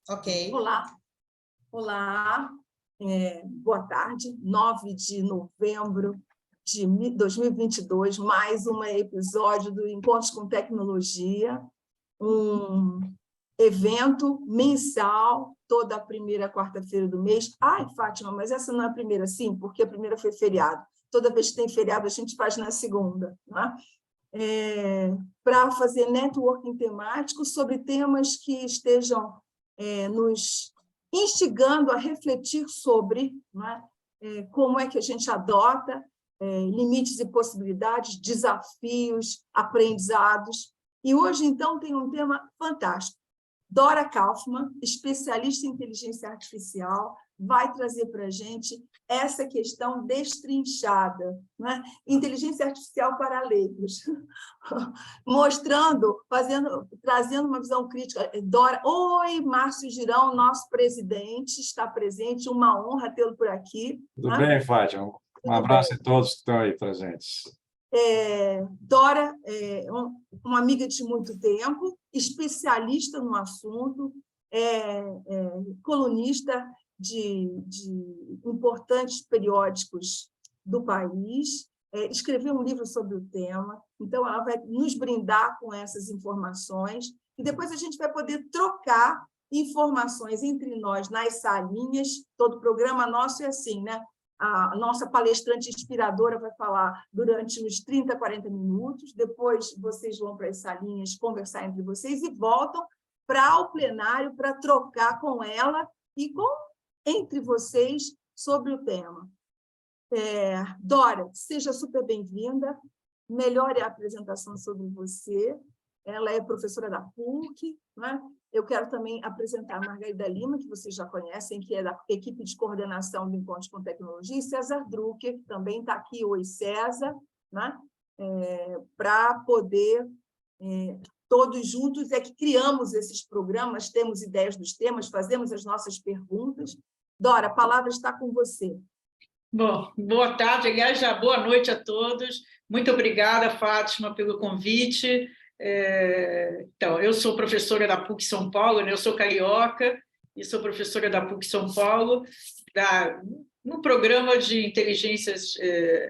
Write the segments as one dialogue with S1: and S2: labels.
S1: Ok.
S2: Olá, olá, boa tarde, 9 de novembro de 2022, mais um episódio do Encontros com Tecnologia, um evento mensal, toda a primeira quarta-feira do mês. Ai, Fátima, mas essa não é a primeira, sim, porque a primeira foi feriado. Toda vez que tem feriado, a gente faz na segunda, né? Para fazer networking temático sobre temas que estejam nos instigando a refletir sobre, né, como é que a gente adota limites e possibilidades, desafios, aprendizados. E hoje, então, tem um tema fantástico. Dora Kaufmann, especialista em inteligência artificial, vai trazer para a gente essa questão destrinchada, né? Inteligência artificial para leigos, mostrando, trazendo uma visão crítica. Dora, oi, Márcio Girão, nosso presidente, está presente, uma honra tê-lo por aqui.
S3: Tudo bem, Fátima? Um abraço a todos que estão aí presentes.
S2: Dora é uma amiga de muito tempo, especialista no assunto, colunista de importantes periódicos do país, escreveu um livro sobre o tema, então ela vai nos brindar com essas informações, e depois a gente vai poder trocar informações entre nós nas salinhas. Todo programa nosso é assim, né? A nossa palestrante inspiradora vai falar durante uns 30, 40 minutos, depois vocês vão para as salinhas conversar entre vocês e voltam para o plenário para trocar com ela e entre vocês sobre o tema. Dora, seja super bem-vinda, melhore a apresentação sobre você. Ela é professora da PUC, né? Eu quero também apresentar a Margarida Lima, que vocês já conhecem, que é da equipe de coordenação do Encontros com Tecnologia, e César Drucker, que também está aqui. Oi, César, né? Para poder, todos juntos, é que criamos esses programas, temos ideias dos temas, fazemos as nossas perguntas. Dora, a palavra está com você.
S4: Bom, boa tarde, aliás, já boa noite a todos. Muito obrigada, Fátima, pelo convite. Então, eu sou professora da PUC São Paulo, né? Eu sou carioca e sou professora da PUC São Paulo, no programa de inteligências,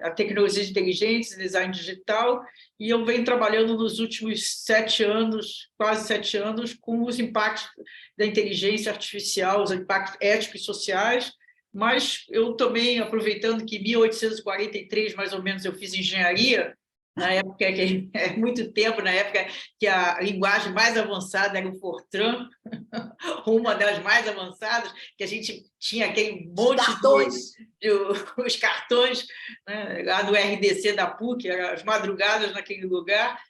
S4: a tecnologias inteligentes, design digital, e eu venho trabalhando nos últimos 7 anos, quase 7 anos, com os impactos da inteligência artificial, os impactos éticos e sociais. Mas eu também, aproveitando que em 1843, mais ou menos, eu fiz engenharia, na época, que é muito tempo, na época que a linguagem mais avançada era o Fortran, uma das mais avançadas, que a gente tinha aquele monte os cartões, né, lá do RDC da PUC, as madrugadas naquele lugar.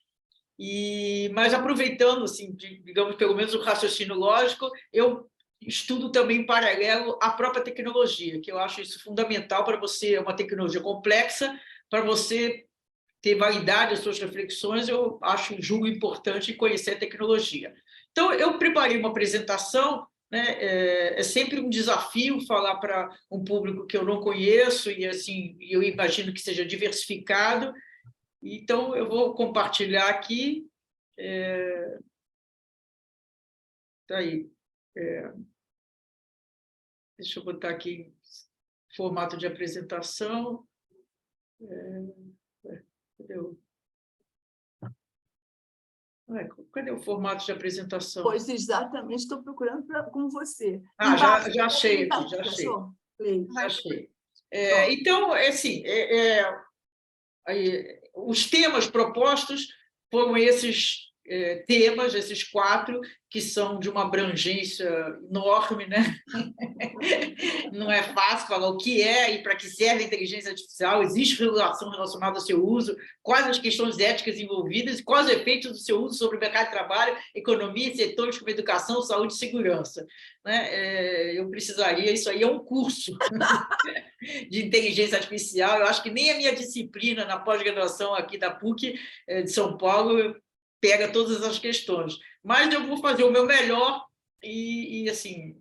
S4: Mas aproveitando, assim, digamos, pelo menos o raciocínio lógico, eu estudo também em paralelo a própria tecnologia, que eu acho isso fundamental para você, é uma tecnologia complexa, para você ter validade as suas reflexões, eu julgo importante conhecer a tecnologia. Então, eu preparei uma apresentação, né? É sempre um desafio falar para um público que eu não conheço, e assim, eu imagino que seja diversificado. Então, eu vou compartilhar aqui. Tá aí. Deixa eu botar aqui formato de apresentação. Cadê o formato de apresentação?
S2: Pois, exatamente, estou procurando com você.
S4: Já achei aqui, já achei. Então, assim, os temas propostos foram esses temas, esses 4, que são de uma abrangência enorme, né? Não é fácil falar o que é e para que serve a inteligência artificial, existe regulação relacionada ao seu uso, quais as questões éticas envolvidas, quais os efeitos do seu uso sobre o mercado de trabalho, economia, setores como educação, saúde e segurança. Né? Eu precisaria, isso aí é um curso de inteligência artificial, eu acho que nem a minha disciplina na pós-graduação aqui da PUC de São Paulo pega todas as questões, mas eu vou fazer o meu melhor e assim,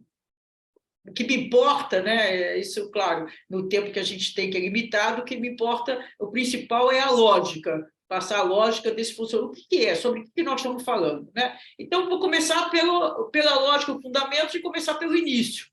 S4: o que me importa, né, isso, claro, no tempo que a gente tem, que é limitado, o que me importa, o principal é a lógica, passar a lógica desse funcionamento. O que é? Sobre o que nós estamos falando, né? Então, vou começar pela lógica, o fundamento, e começar pelo início,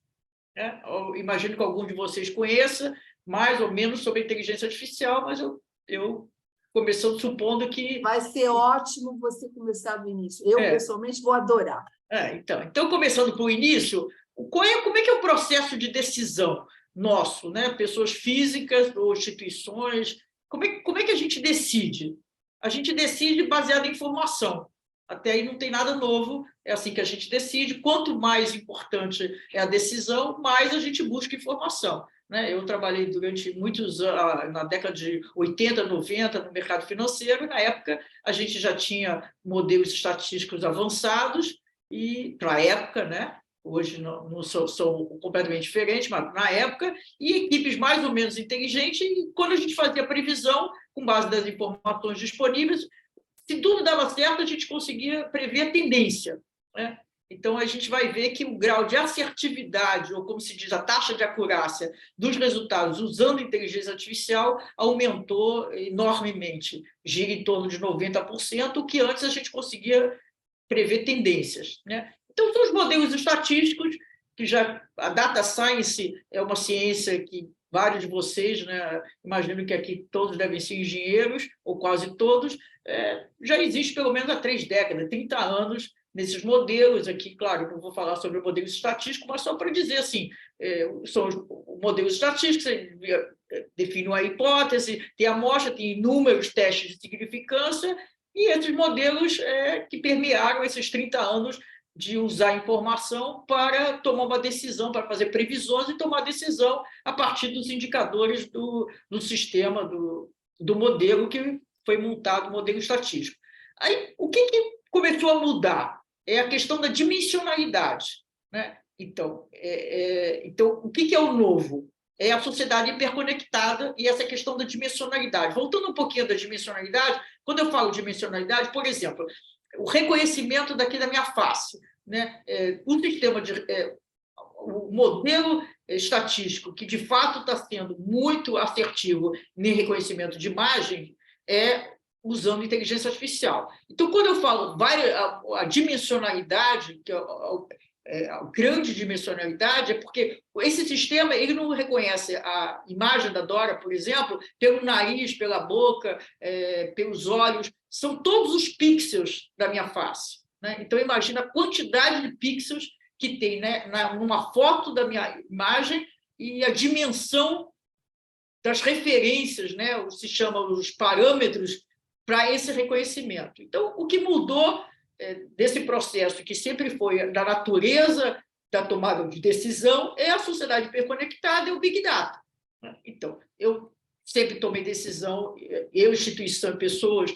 S4: né? Eu imagino que algum de vocês conheça mais ou menos sobre a inteligência artificial, mas eu começando supondo que...
S2: Vai ser ótimo você começar do início. Eu, pessoalmente, vou adorar.
S4: Então, começando pelo início, como é que é o processo de decisão nosso, né? Pessoas físicas ou instituições, como é que a gente decide? A gente decide baseado em informação. Até aí não tem nada novo, é assim que a gente decide. Quanto mais importante é a decisão, mais a gente busca informação, né? Eu trabalhei durante muitos anos, na década de 80, 90, no mercado financeiro, e na época a gente já tinha modelos estatísticos avançados, e para a época, né? Hoje não são completamente diferentes, mas na época, e equipes mais ou menos inteligentes, e quando a gente fazia previsão, com base nas informações disponíveis, se tudo dava certo, a gente conseguia prever a tendência, né? Então, a gente vai ver que o grau de assertividade, ou como se diz, a taxa de acurácia dos resultados usando inteligência artificial aumentou enormemente, gira em torno de 90%, o que antes a gente conseguia prever tendências, né? Então, são os modelos estatísticos, que já a data science é uma ciência que vários de vocês, né, imagino que aqui todos devem ser engenheiros, ou quase todos, já existe pelo menos há 3 décadas, 30 anos, nesses modelos aqui. Claro, não vou falar sobre o modelo estatístico, mas só para dizer assim, são os modelos estatísticos, você define uma hipótese, tem amostra, tem inúmeros testes de significância, e esses modelos que permearam esses 30 anos de usar informação para tomar uma decisão, para fazer previsões e tomar decisão a partir dos indicadores do sistema, do modelo que foi montado, o modelo estatístico. Aí, o que começou a mudar? É a questão da dimensionalidade, né? Então, o que é o novo? É a sociedade hiperconectada e essa questão da dimensionalidade. Voltando um pouquinho da dimensionalidade, quando eu falo dimensionalidade, por exemplo, o reconhecimento daqui da minha face, né? O modelo estatístico que, de fato, está sendo muito assertivo no reconhecimento de imagem é usando inteligência artificial. Então, quando eu falo a dimensionalidade, que a grande dimensionalidade, é porque esse sistema ele não reconhece a imagem da Dora, por exemplo, pelo nariz, pela boca, pelos olhos, são todos os pixels da minha face, né? Então, imagina a quantidade de pixels que tem, né, numa foto da minha imagem, e a dimensão das referências, né, se chama os parâmetros para esse reconhecimento. Então, o que mudou desse processo, que sempre foi da natureza da tomada de decisão, é a sociedade hiperconectada e o Big Data. Então, eu sempre tomei decisão, eu, instituição e pessoas,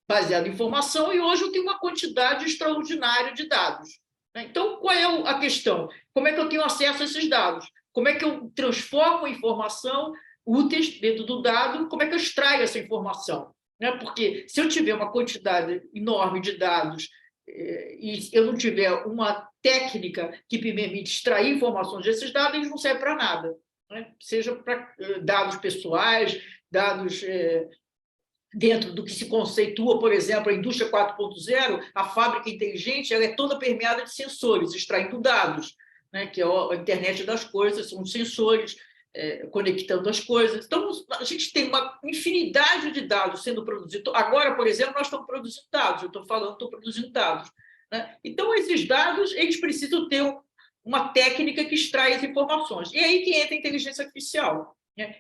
S4: baseado em informação, e hoje eu tenho uma quantidade extraordinária de dados. Então, qual é a questão? Como é que eu tenho acesso a esses dados? Como é que eu transformo a informação úteis dentro do dado? Como é que eu extraio essa informação? Porque se eu tiver uma quantidade enorme de dados e eu não tiver uma técnica que me permite extrair informações desses dados, eles não servem para nada, né? Seja para dados pessoais, dados dentro do que se conceitua, por exemplo, a indústria 4.0, a fábrica inteligente, ela é toda permeada de sensores, extraindo dados, né? Que é a internet das coisas, são os sensores conectando as coisas. Então, a gente tem uma infinidade de dados sendo produzidos. Agora, por exemplo, nós estamos produzindo dados, eu estou produzindo dados, né? Então, esses dados, eles precisam ter uma técnica que extrai as informações. E aí que entra a inteligência artificial, né?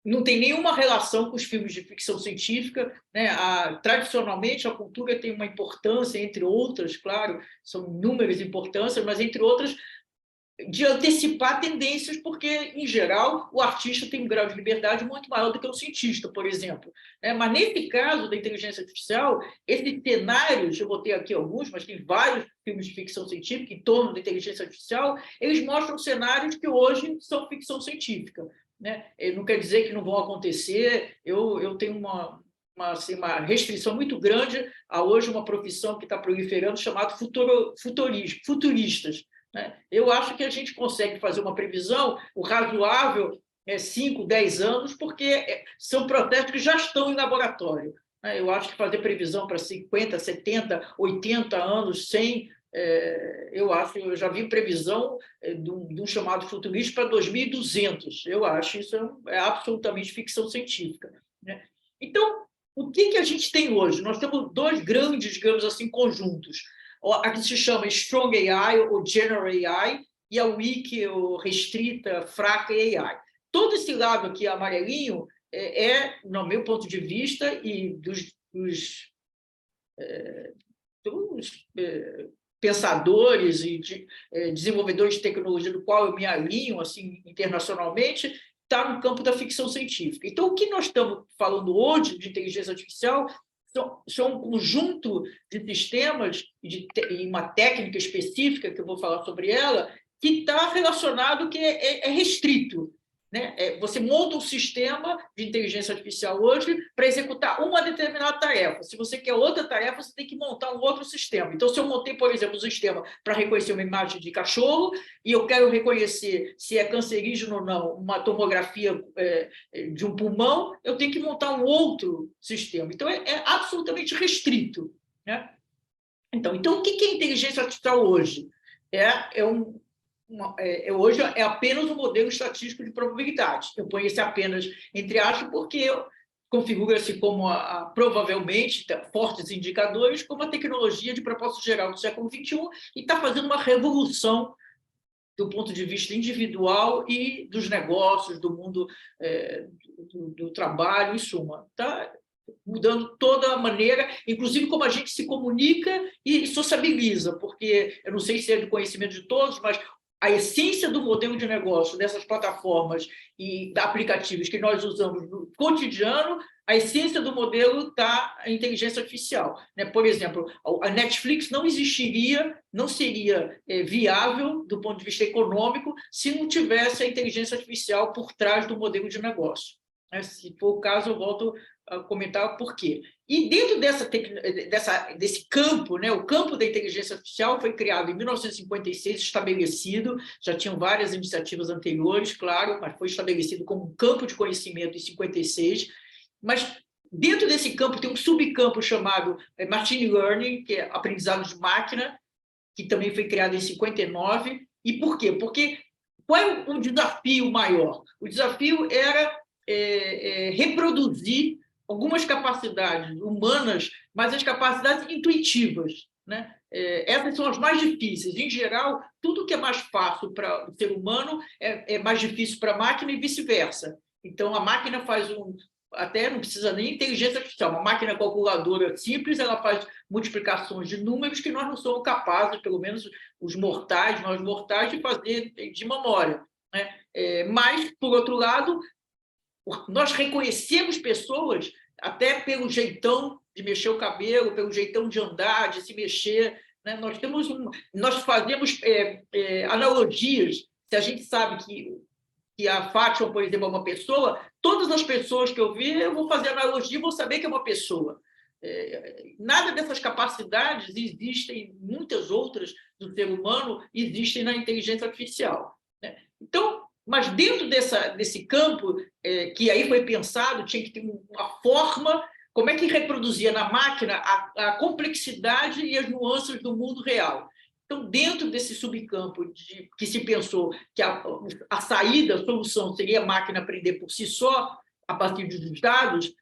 S4: Não tem nenhuma relação com os filmes de ficção científica, né? Tradicionalmente, a cultura tem uma importância, entre outras, claro, são inúmeras importâncias, mas, entre outras, de antecipar tendências, porque, em geral, o artista tem um grau de liberdade muito maior do que o cientista, por exemplo. Mas, nesse caso da inteligência artificial, esses cenários, eu botei aqui alguns, mas tem vários filmes de ficção científica em torno da inteligência artificial, eles mostram cenários que hoje são ficção científica, né? Não quer dizer que não vão acontecer. Eu tenho uma restrição muito grande a hoje uma profissão que está proliferando chamada futuristas, né? Eu acho que a gente consegue fazer uma previsão, o razoável 5, 10 anos, porque são processos que já estão em laboratório. né? Eu acho que fazer previsão para 50, 70, 80 anos, 100, eu já vi previsão de um chamado futurístico para 2200. Eu acho isso absolutamente ficção científica, né? Então, o que a gente tem hoje? Nós temos dois grandes, digamos assim, conjuntos. A que se chama Strong AI ou General AI e a Weak ou restrita, fraca AI. Todo esse lado aqui amarelinho no meu ponto de vista, e dos pensadores e desenvolvedores de tecnologia do qual eu me alinho assim, internacionalmente, está no campo da ficção científica. Então, o que nós estamos falando hoje de inteligência artificial são um conjunto de sistemas e uma técnica específica, que eu vou falar sobre ela, que está relacionado, que é restrito, né? Você monta um sistema de inteligência artificial hoje para executar uma determinada tarefa. Se você quer outra tarefa, você tem que montar um outro sistema. Então, se eu montei, por exemplo, um sistema para reconhecer uma imagem de cachorro e eu quero reconhecer se é cancerígeno ou não uma tomografia de um pulmão, eu tenho que montar um outro sistema. Então, é absolutamente restrito, né? Então, o que é inteligência artificial hoje? Hoje é apenas um modelo estatístico de probabilidade. Eu ponho esse apenas entre aspas porque configura-se como provavelmente fortes indicadores, como a tecnologia de propósito geral do século XXI, e está fazendo uma revolução do ponto de vista individual e dos negócios, do mundo do trabalho, em suma. Está mudando toda a maneira, inclusive como a gente se comunica e sociabiliza, porque eu não sei se é do conhecimento de todos, mas a essência do modelo de negócio dessas plataformas e aplicativos que nós usamos no cotidiano, a essência do modelo está a inteligência artificial, né? Por exemplo, a Netflix não existiria, não seria viável do ponto de vista econômico se não tivesse a inteligência artificial por trás do modelo de negócio. Se for o caso, eu volto a comentar por quê. E dentro desse campo, né, o campo da inteligência artificial foi criado em 1956, estabelecido, já tinham várias iniciativas anteriores, claro, mas foi estabelecido como um campo de conhecimento em 56, mas dentro desse campo tem um subcampo chamado Machine Learning, que é aprendizado de máquina, que também foi criado em 59. E por quê? Porque qual é o desafio maior? O desafio era reproduzir algumas capacidades humanas, mas as capacidades intuitivas, né? Essas são as mais difíceis. Em geral, tudo que é mais fácil para o ser humano é mais difícil para a máquina e vice-versa. Então, a máquina faz até não precisa nem inteligência artificial, uma máquina calculadora simples, ela faz multiplicações de números que nós não somos capazes, pelo menos nós mortais, de fazer de memória, né? Mas, por outro lado, nós reconhecemos pessoas até pelo jeitão de mexer o cabelo, pelo jeitão de andar, de se mexer, né? Nós fazemos analogias. Se a gente sabe que a Fátima, por exemplo, é uma pessoa, todas as pessoas que eu vi, eu vou fazer analogia e vou saber que é uma pessoa. Nada dessas capacidades existem, muitas outras do ser humano existem na inteligência artificial, né? Então, mas dentro desse campo, que aí foi pensado, tinha que ter uma forma, como é que reproduzia na máquina a complexidade e as nuances do mundo real. Então, dentro desse subcampo que se pensou que a saída, a solução seria a máquina aprender por si só, a partir dos dados,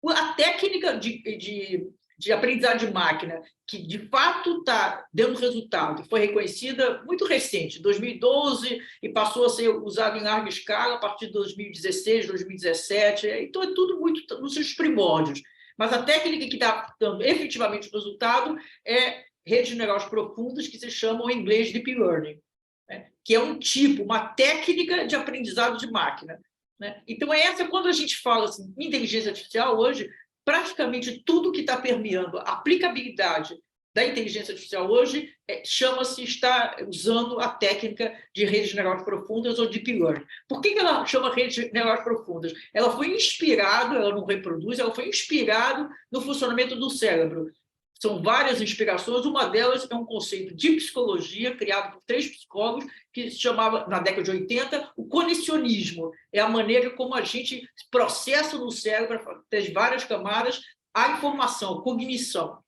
S4: a técnica de aprendizado de máquina, que de fato está dando resultado, foi reconhecida muito recente, 2012, e passou a ser usada em larga escala a partir de 2016, 2017, então é tudo muito nos seus primórdios. Mas a técnica que está dando efetivamente resultado é redes neurais profundas, que se chamam em inglês Deep Learning, né? Que é uma técnica de aprendizado de máquina, né? Então, quando a gente fala assim, inteligência artificial hoje, praticamente tudo que está permeando a aplicabilidade da inteligência artificial hoje está usando a técnica de redes neurais profundas ou Deep Learning. Por que ela chama redes neurais profundas? Ela foi inspirada, ela não reproduz, ela foi inspirada no funcionamento do cérebro. são várias inspirações, uma delas é um conceito de psicologia criado por 3 psicólogos que se chamava, na década de 80, o cognicionismo. É a maneira como a gente processa no cérebro, tem várias camadas, a informação, cognição.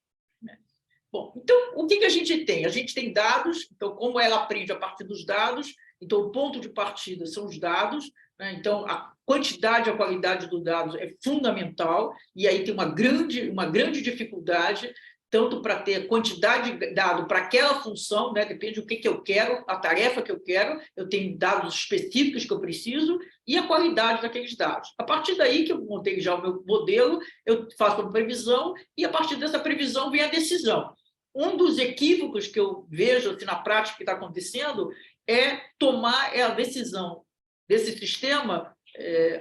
S4: Bom, então, o que a gente tem? A gente tem dados, então, como ela aprende a partir dos dados, então, o ponto de partida são os dados, né? Então, a quantidade e a qualidade dos dados é fundamental, e aí tem uma grande dificuldade, tanto para ter quantidade de dado para aquela função, né? Depende do que eu quero, a tarefa que eu quero, eu tenho dados específicos que eu preciso, e a qualidade daqueles dados. A partir daí que eu montei já o meu modelo, eu faço uma previsão, e a partir dessa previsão vem a decisão. Um dos equívocos que eu vejo assim, na prática que está acontecendo é tomar a decisão desse sistema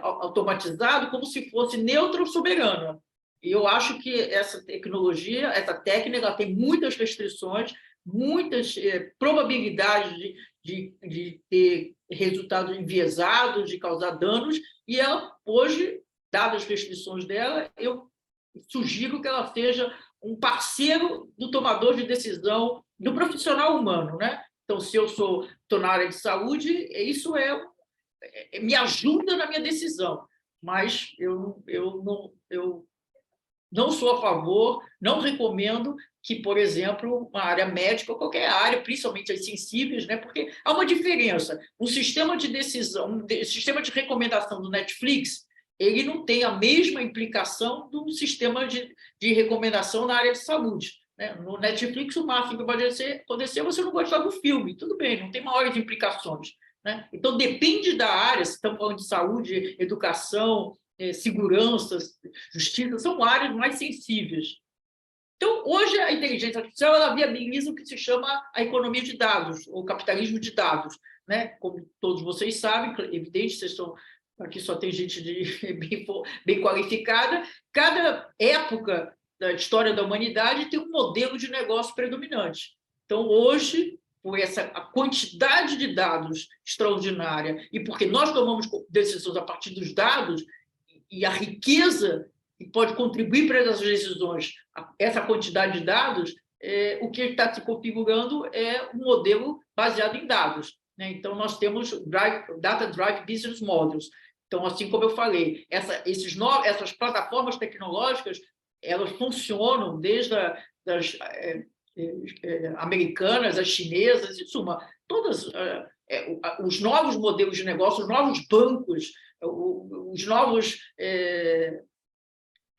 S4: automatizado como se fosse neutra ou soberana. E eu acho que essa tecnologia, essa técnica, ela tem muitas restrições, muitas probabilidades de ter resultados enviesados, de causar danos, e ela, hoje, dadas as restrições dela, eu sugiro que ela seja um parceiro do tomador de decisão, do profissional humano, né? Então, se eu estou na área de saúde, isso me ajuda na minha decisão, mas eu não sou a favor, não recomendo que, por exemplo, uma área médica ou qualquer área, principalmente as sensíveis, né? Porque há uma diferença. Um sistema de decisão, um sistema de recomendação do Netflix, ele não tem a mesma implicação do sistema de recomendação na área de saúde. Né? No Netflix, o máximo que pode acontecer é você não gostar do filme. Tudo bem, não tem maiores implicações. Né? Então, depende da área, se estamos falando de saúde, educação, segurança, justiça, são áreas mais sensíveis. Então, hoje, a inteligência artificial ela viabiliza o que se chama a economia de dados, ou capitalismo de dados. Né? Como todos vocês sabem, evidente, vocês estão aqui só tem gente bem qualificada, cada época da história da humanidade tem um modelo de negócio predominante. Então, hoje, por a quantidade de dados extraordinária e porque nós tomamos decisões a partir dos dados e a riqueza que pode contribuir para essas decisões, essa quantidade de dados, o que está se configurando é um modelo baseado em dados. Né? Então, nós temos Data Drive Business Models. Então, assim como eu falei, essas plataformas tecnológicas, elas funcionam desde das americanas, as chinesas, em suma, todas os novos modelos de negócio, os novos bancos, os novos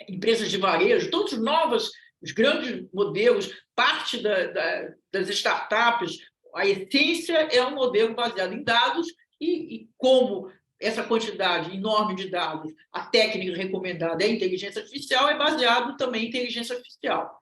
S4: empresas de varejo, todos os grandes modelos, parte das startups, a essência é um modelo baseado em dados e como essa quantidade enorme de dados, a técnica recomendada é a inteligência artificial, é baseado também em inteligência artificial.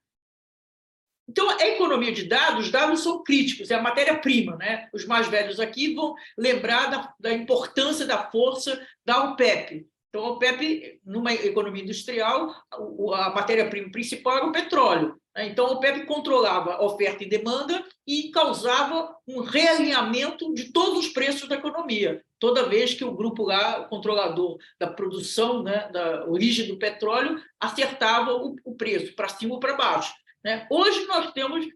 S4: Então, a economia de dados, os dados são críticos, é a matéria-prima. Né? Os mais velhos aqui vão lembrar da importância da força da OPEP. Então, a OPEP, numa economia industrial, a matéria-prima principal era o petróleo. Né? Então, a OPEP controlava a oferta e demanda e causava um realinhamento de todos os preços da economia. Toda vez que o grupo lá, o controlador da produção, né, da origem do petróleo, acertava o preço, para cima ou para baixo. Né? Hoje nós temos,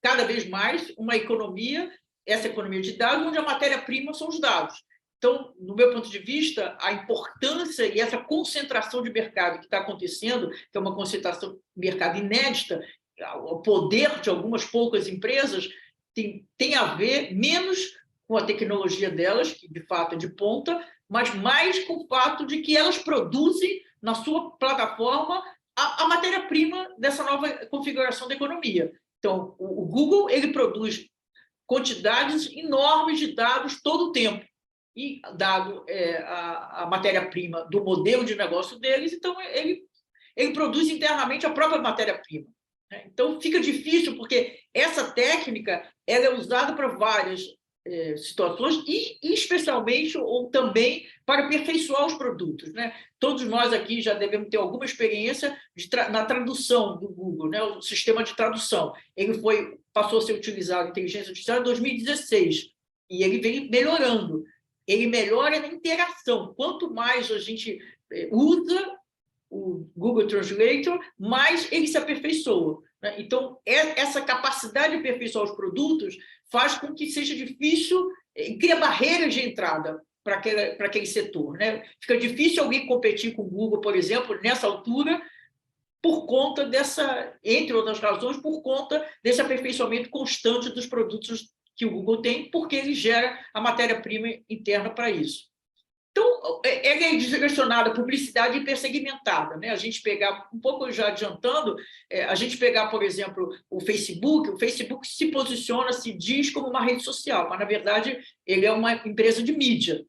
S4: cada vez mais, uma economia, essa economia de dados, onde a matéria-prima são os dados. Então, no meu ponto de vista, a importância e essa concentração de mercado que está acontecendo, que é uma concentração de mercado inédita, o poder de algumas poucas empresas tem a ver menos com a tecnologia delas, que de fato é de ponta, mas mais com o fato de que elas produzem na sua plataforma a matéria-prima dessa nova configuração da economia. Então, o Google ele produz quantidades enormes de dados todo o tempo, e dado a matéria-prima do modelo de negócio deles, então ele produz internamente a própria matéria-prima. Né? Então, fica difícil, porque essa técnica ela é usada para várias situações e especialmente ou também para aperfeiçoar os produtos. Né? Todos nós aqui já devemos ter alguma experiência na tradução do Google, né? O sistema de tradução. Ele passou a ser utilizado em inteligência artificial em 2016 e ele vem melhorando. Ele melhora na interação. Quanto mais a gente usa, o Google Translator, mais ele se aperfeiçoa, né? Então, essa capacidade de aperfeiçoar os produtos faz com que seja difícil, cria barreiras de entrada para aquele setor, né? Fica difícil alguém competir com o Google, por exemplo, nessa altura, por conta dessa, entre outras razões, por conta desse aperfeiçoamento constante dos produtos que o Google tem, porque ele gera a matéria-prima interna para isso. Então, ela é direcionada à publicidade hipersegmentada, né? A gente pegar, um pouco já adiantando, a gente pegar, por exemplo, o Facebook se posiciona, se diz como uma rede social, mas, na verdade, ele é uma empresa de mídia.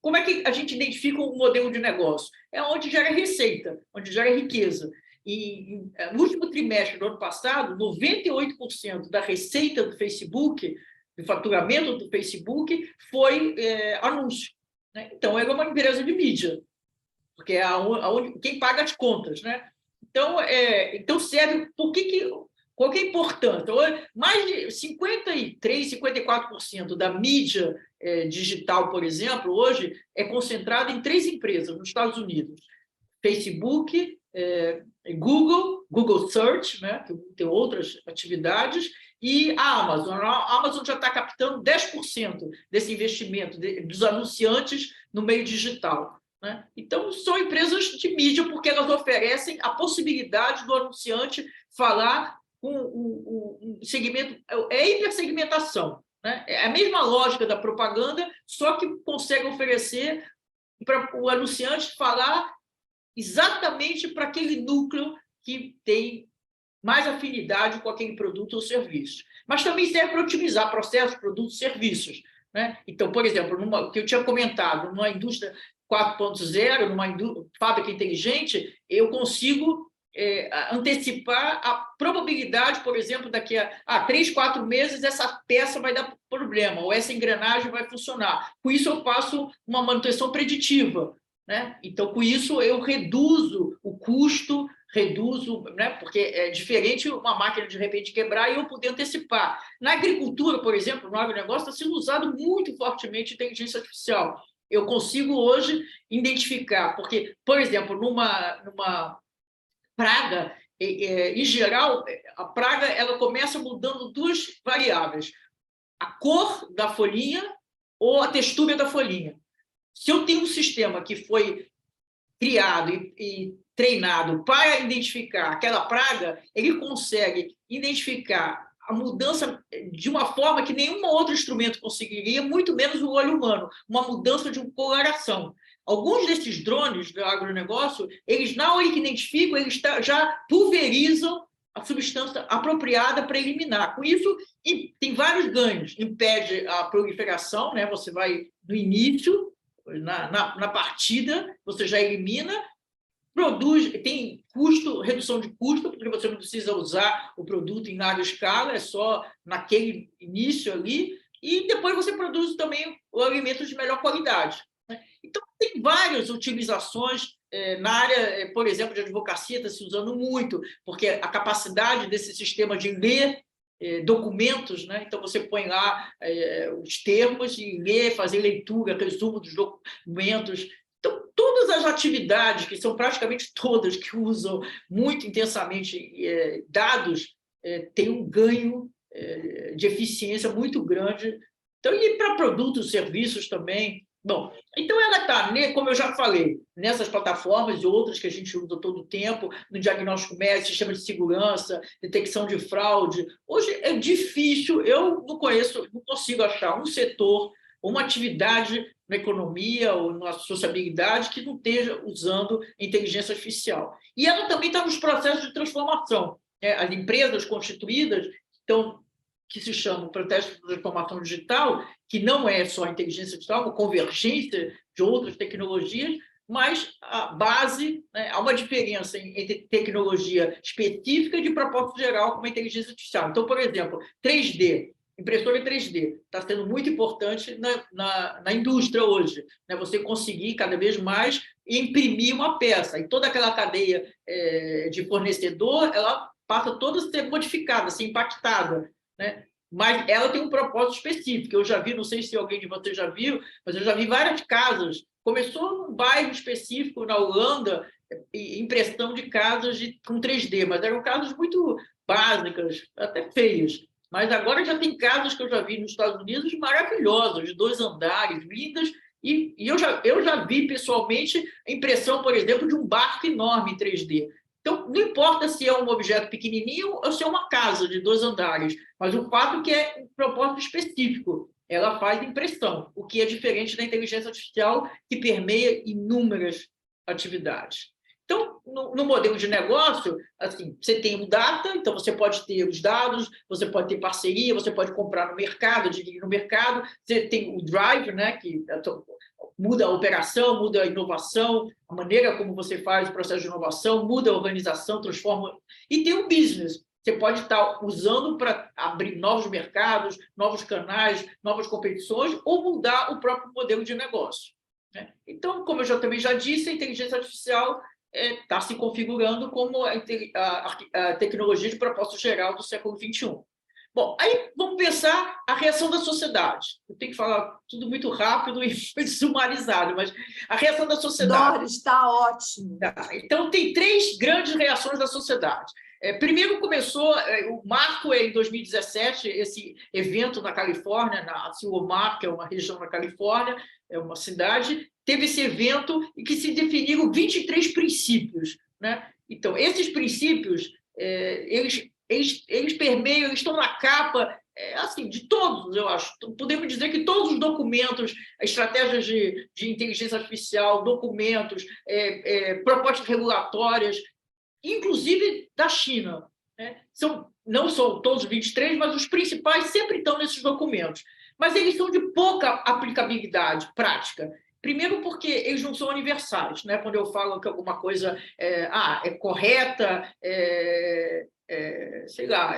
S4: Como é que a gente identifica um modelo de negócio? É onde gera receita, onde gera riqueza. E no último trimestre do ano passado, 98% da receita do Facebook, do faturamento do Facebook, foi anúncio, né? Então, é uma empresa de mídia, porque é quem paga as contas, né? Então serve. Qual que é a importância? Mais de 53%, 54% da mídia digital, por exemplo, hoje é concentrada em 3 empresas nos Estados Unidos: Facebook, Google Search, né, que tem outras atividades, e a Amazon. A Amazon já está captando 10% desse investimento dos anunciantes no meio digital, né? Então, são empresas de mídia porque elas oferecem a possibilidade do anunciante falar com um segmento, hipersegmentação, né? É a mesma lógica da propaganda, só que consegue oferecer para o anunciante falar exatamente para aquele núcleo que tem mais afinidade com aquele produto ou serviço. Mas também serve para otimizar processos, produtos, serviços, né? Então, por exemplo, que eu tinha comentado, numa indústria 4.0, numa fábrica inteligente, eu consigo antecipar a probabilidade, por exemplo, daqui a 3, 4 meses, essa peça vai dar problema, ou essa engrenagem vai funcionar. Com isso, eu faço uma manutenção preditiva, né? Então, com isso, eu reduzo o custo, né? Porque é diferente uma máquina de repente quebrar e eu poder antecipar. Na agricultura, por exemplo, no agronegócio, está sendo usado muito fortemente inteligência artificial. Eu consigo hoje identificar, porque, por exemplo, numa praga, em geral, a praga ela começa mudando 2 variáveis: a cor da folhinha ou a textura da folhinha. Se eu tenho um sistema que foi criado e treinado para identificar aquela praga, ele consegue identificar a mudança de uma forma que nenhum outro instrumento conseguiria, muito menos o olho humano, uma mudança de coloração. Alguns desses drones do agronegócio, eles, na hora que identificam, eles já pulverizam a substância apropriada para eliminar. Com isso, tem vários ganhos. Impede a proliferação, né? Você vai no início, na partida, você já elimina, tem custo, redução de custo, porque você não precisa usar o produto em larga escala, é só naquele início ali, e depois você produz também o alimento de melhor qualidade, né? Então, tem várias utilizações na área, por exemplo, de advocacia, está se usando muito, porque a capacidade desse sistema de ler documentos, né? Então você põe lá os termos e lê, fazer leitura, resumo dos documentos. Então, todas as atividades, que são praticamente todas que usam muito intensamente dados, têm um ganho de eficiência muito grande. Então, e para produtos e serviços também. Bom, então ela está, como eu já falei, nessas plataformas e outras que a gente usa todo o tempo, no diagnóstico médico, sistema de segurança, detecção de fraude. Hoje é difícil, eu não consigo achar um setor, uma atividade na economia ou na sociabilidade que não esteja usando inteligência artificial. E ela também está nos processos de transformação, né? As empresas constituídas estão, que se chama processo de transformação digital, que não é só a inteligência digital, uma convergência de outras tecnologias, mas a base, né, há uma diferença entre tecnologia específica e de propósito geral, como a inteligência artificial. Então, por exemplo, 3D, impressora 3D, está sendo muito importante na indústria hoje, né? Você conseguir cada vez mais imprimir uma peça, e toda aquela cadeia de fornecedor, ela passa toda a ser modificada, a ser impactada, né? Mas ela tem um propósito específico. Eu já vi, não sei se alguém de vocês já viu, mas eu já vi várias casas Começou num bairro específico, na Holanda, impressão de casas com 3D, mas eram casas muito básicas, até feias. Mas agora já tem casas que eu já vi nos Estados Unidos maravilhosas, de 2 andares, lindas, e eu já vi pessoalmente a impressão, por exemplo, de um barco enorme em 3D. Então, não importa se é um objeto pequenininho ou se é uma casa de 2 andares, mas o fato é que é um propósito específico. Ela faz impressão, o que é diferente da inteligência artificial, que permeia inúmeras atividades. Então, no modelo de negócio, assim, você tem o data, então você pode ter os dados, você pode ter parceria, você pode comprar no mercado, adquirir no mercado, você tem o drive, né, que muda a operação, muda a inovação, a maneira como você faz o processo de inovação, muda a organização, transforma... E tem o business. Você pode estar usando para abrir novos mercados, novos canais, novas competições, ou mudar o próprio modelo de negócio, né? Então, como eu também já disse, a inteligência artificial está se configurando como a tecnologia de propósito geral do século XXI. Bom, aí vamos pensar a reação da sociedade. Eu tenho que falar tudo muito rápido e sumarizado, mas a reação da sociedade...
S2: Doris, está ótimo.
S4: Então, tem 3 grandes reações da sociedade. Primeiro começou, o marco é em 2017, esse evento na Califórnia, na Silvermar, que é uma região na Califórnia, é uma cidade, teve esse evento em que se definiram 23 princípios, né? Então, esses princípios, eles permeiam, eles estão na capa, assim, de todos, eu acho. Podemos dizer que todos os documentos, estratégias de inteligência artificial, documentos, propostas regulatórias, inclusive da China, né? Não são todos os 23, mas os principais sempre estão nesses documentos. Mas eles são de pouca aplicabilidade prática. Primeiro porque eles não são universais, né? Quando eu falo que alguma coisa é correta, sei lá,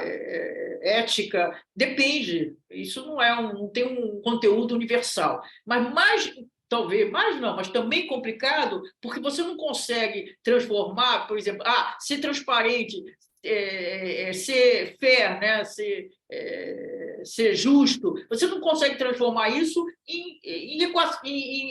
S4: ética, depende. Isso não tem um conteúdo universal. Mas talvez, mais não, mas também complicado, porque você não consegue transformar, por exemplo, ser transparente, ser fair, né? Ser justo, você não consegue transformar isso em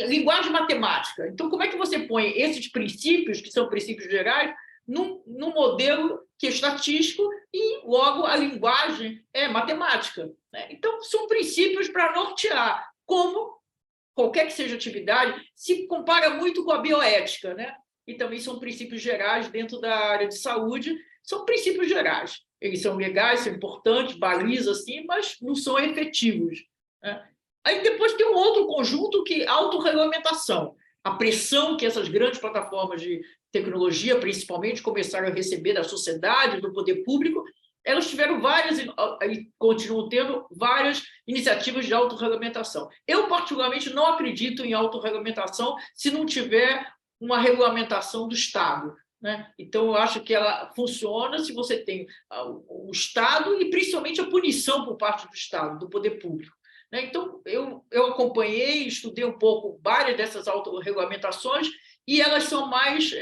S4: linguagem matemática. Então, como é que você põe esses princípios, que são princípios gerais, num modelo que é estatístico e, logo, a linguagem é matemática, né? Então, são princípios para nortear como qualquer que seja a atividade, se compara muito com a bioética, né? E também são princípios gerais dentro da área de saúde, são princípios gerais. Eles são legais, são importantes, balizam, assim, mas não são efetivos, né? Aí depois tem um outro conjunto que é a autorregulamentação. A pressão que essas grandes plataformas de tecnologia, principalmente, começaram a receber da sociedade, do poder público, elas tiveram várias, e continuam tendo várias iniciativas de autorregulamentação. Eu, particularmente, não acredito em autorregulamentação se não tiver uma regulamentação do Estado, né? Então, eu acho que ela funciona se você tem o Estado e, principalmente, a punição por parte do Estado, do poder público, né? Então, eu acompanhei, estudei um pouco várias dessas autorregulamentações e elas são mais,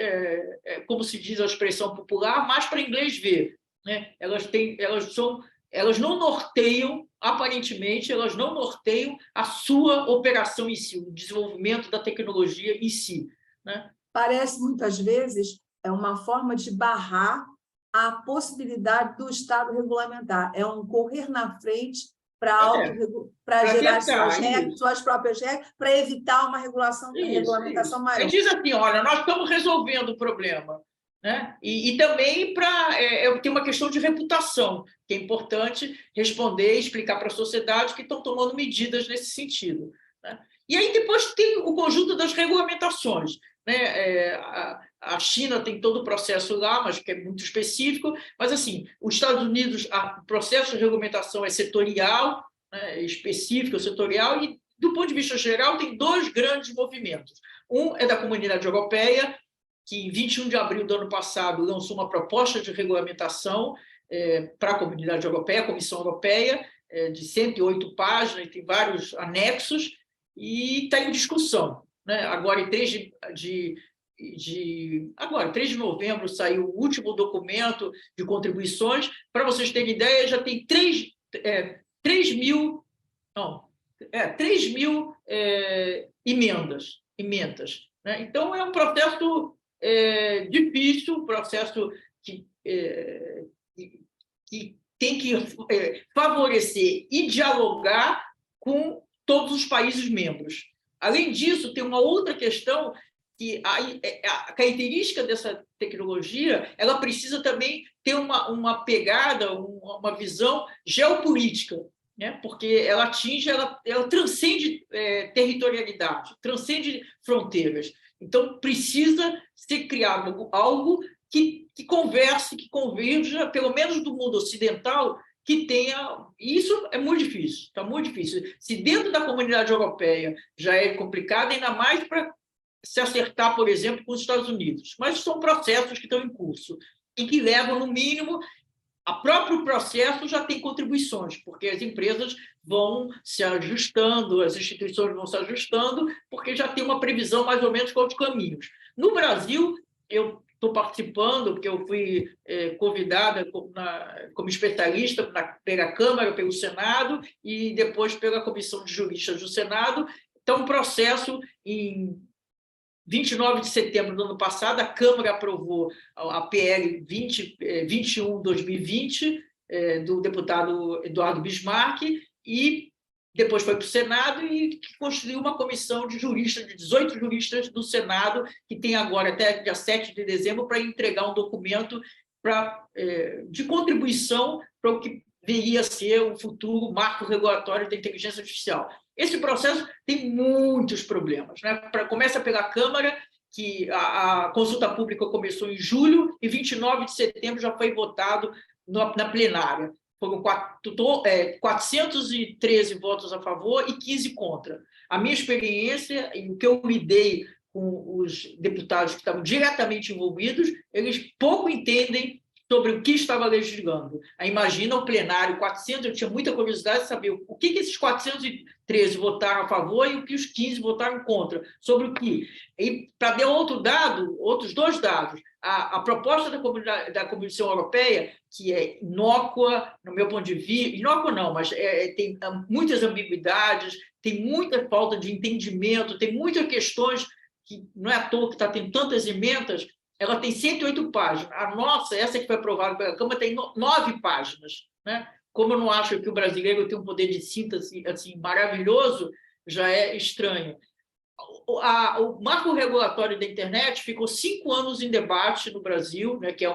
S4: como se diz a expressão popular, mais para inglês ver, né? Elas não norteiam, aparentemente, elas não norteiam a sua operação em si, o desenvolvimento da tecnologia em si, né?
S2: Parece, muitas vezes, uma forma de barrar a possibilidade do Estado regulamentar. É um correr na frente para gerar suas próprias regras, para evitar uma regulamentação maior.
S4: Ele diz assim, olha, nós estamos resolvendo o problema, né? E também tem uma questão de reputação, que é importante responder e explicar para a sociedade que estão tomando medidas nesse sentido, né? E aí depois tem o conjunto das regulamentações, né? A China tem todo o processo lá, mas que é muito específico, mas assim, os Estados Unidos, o processo de regulamentação é setorial, né? Específico, setorial, e do ponto de vista geral tem 2 grandes movimentos. Um é da Comunidade Europeia, que em 21 de abril do ano passado lançou uma proposta de regulamentação para a Comunidade Europeia, a Comissão Europeia, de 108 páginas, tem vários anexos, e está em discussão, né? Agora, em 3 de novembro, saiu o último documento de contribuições. Para vocês terem ideia, já tem 3 mil emendas, emendas, né? Então, é um processo difícil, um processo que tem que favorecer e dialogar com todos os países membros. Além disso, tem uma outra questão que a característica dessa tecnologia, ela precisa também ter uma pegada, uma visão geopolítica, né? Porque ela transcende territorialidade, transcende fronteiras. Então, precisa ser criado algo que converse, que converja, pelo menos do mundo ocidental, que tenha... Isso é muito difícil, está muito difícil. Se dentro da comunidade europeia já é complicado, ainda mais para se acertar, por exemplo, com os Estados Unidos. Mas são processos que estão em curso e que levam, no mínimo, o próprio processo já tem contribuições, porque as empresas vão se ajustando, as instituições vão se ajustando, porque já tem uma previsão mais ou menos qual os caminhos. No Brasil, eu estou participando, porque eu fui convidada como especialista pela Câmara, pelo Senado, e depois pela Comissão de Juristas do Senado. Então, um processo em 29 de setembro do ano passado, a Câmara aprovou a PL 21/2020, do deputado Eduardo Bismarck, e depois foi para o Senado e constituiu uma comissão de juristas, de 18 juristas do Senado, que tem agora até dia 7 de dezembro para entregar um documento de contribuição para o que viria a ser o futuro marco regulatório da inteligência artificial. Esse processo tem muitos problemas, né? Começa pela Câmara, que a consulta pública começou em julho, e 29 de setembro já foi votado na plenária. Foram 413 votos a favor e 15 contra. A minha experiência, e o que eu lidei com os deputados que estavam diretamente envolvidos, eles pouco entendem sobre o que estava legislando. Aí imagina o plenário, 400, eu tinha muita curiosidade de saber o que esses 413 votaram a favor e o que os 15 votaram contra, sobre o que. E, para dar outros dois dados, a proposta da Comissão Europeia, que é inócua, no meu ponto de vista, inócua não, mas tem muitas ambiguidades, tem muita falta de entendimento, tem muitas questões que não é à toa que está tendo tantas emendas. Ela tem 108 páginas. A nossa, essa que foi aprovada pela Câmara, tem 9 páginas, né? Como eu não acho que o brasileiro tem um poder de síntese assim, maravilhoso, já é estranho. O marco regulatório da internet ficou 5 anos em debate no Brasil, né, que é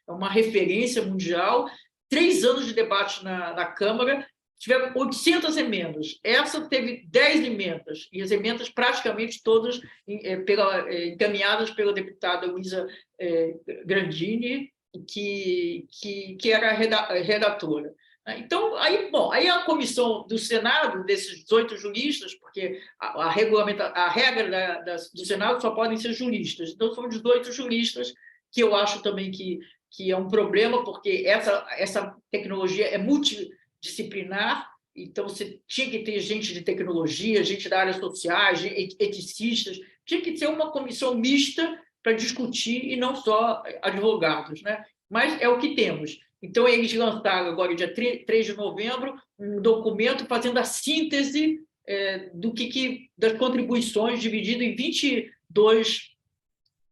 S4: uma referência mundial, 3 anos de debate na Câmara, tiveram 800 emendas. Essa teve 10 emendas, e as emendas praticamente todas encaminhadas pela deputada Luísa Grandini, que era a redatora. Então, aí a comissão do Senado, desses 18 juristas, porque a regra do Senado só podem ser juristas, então são 18 juristas, que eu acho também que é um problema, porque essa tecnologia é multidisciplinar, então você tinha que ter gente de tecnologia, gente da área social, eticistas, tinha que ter uma comissão mista para discutir e não só advogados, né? Mas é o que temos. Então, eles lançaram agora, dia 3 de novembro, um documento fazendo a síntese das contribuições, dividido em 22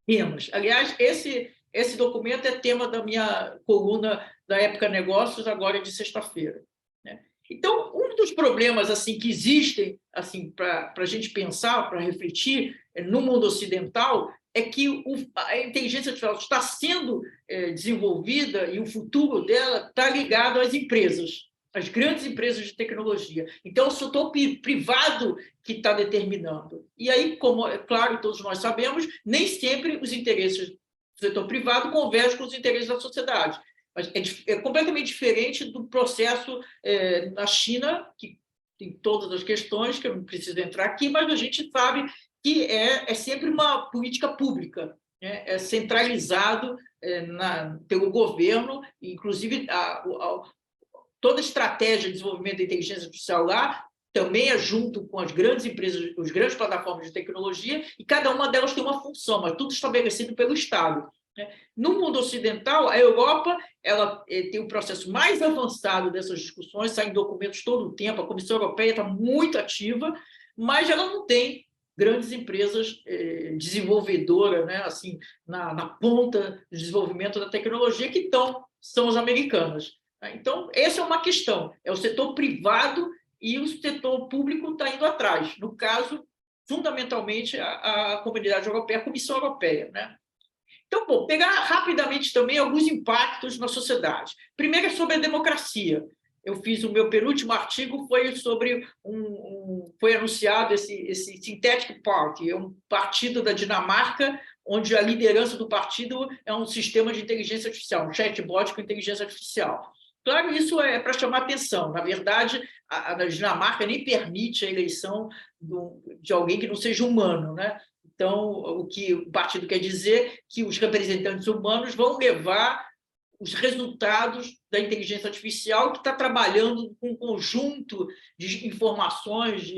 S4: temas. Aliás, esse documento é tema da minha coluna da Época Negócios, agora de sexta-feira, né? Então, um dos problemas assim, que existem assim, para a gente pensar, para refletir no mundo ocidental, é que a inteligência artificial está sendo desenvolvida e o futuro dela está ligado às empresas, às grandes empresas de tecnologia. Então, é o setor privado que está determinando. E aí, como é claro, todos nós sabemos, nem sempre os interesses do setor privado convergem com os interesses da sociedade. Mas é completamente diferente do processo na China, que tem todas as questões, que eu não preciso entrar aqui, mas a gente sabe que é sempre uma política pública, né? É centralizado pelo governo, inclusive toda a estratégia de desenvolvimento da inteligência artificial lá também é junto com as grandes empresas, as grandes plataformas de tecnologia, e cada uma delas tem uma função, mas tudo estabelecido pelo Estado, né? No mundo ocidental, a Europa ela tem um processo mais avançado dessas discussões, saem documentos todo o tempo, a Comissão Europeia está muito ativa, mas ela não tem grandes empresas desenvolvedoras, né, assim, na ponta do desenvolvimento da tecnologia, que são as americanas. Então, essa é uma questão. É o setor privado e o setor público está indo atrás. No caso, fundamentalmente, a Comunidade Europeia, a Comissão Europeia, né? Então, bom, pegar rapidamente também alguns impactos na sociedade. Primeiro é sobre a democracia. Eu fiz o meu penúltimo artigo, foi sobre foi anunciado esse Synthetic Party, é um partido da Dinamarca, onde a liderança do partido é um sistema de inteligência artificial, um chatbot com inteligência artificial. Claro, isso é para chamar atenção. Na verdade, a Dinamarca nem permite a eleição de alguém que não seja humano, né? Então, o que o partido quer dizer é que os representantes humanos vão levar os resultados da inteligência artificial, que está trabalhando com um conjunto de informações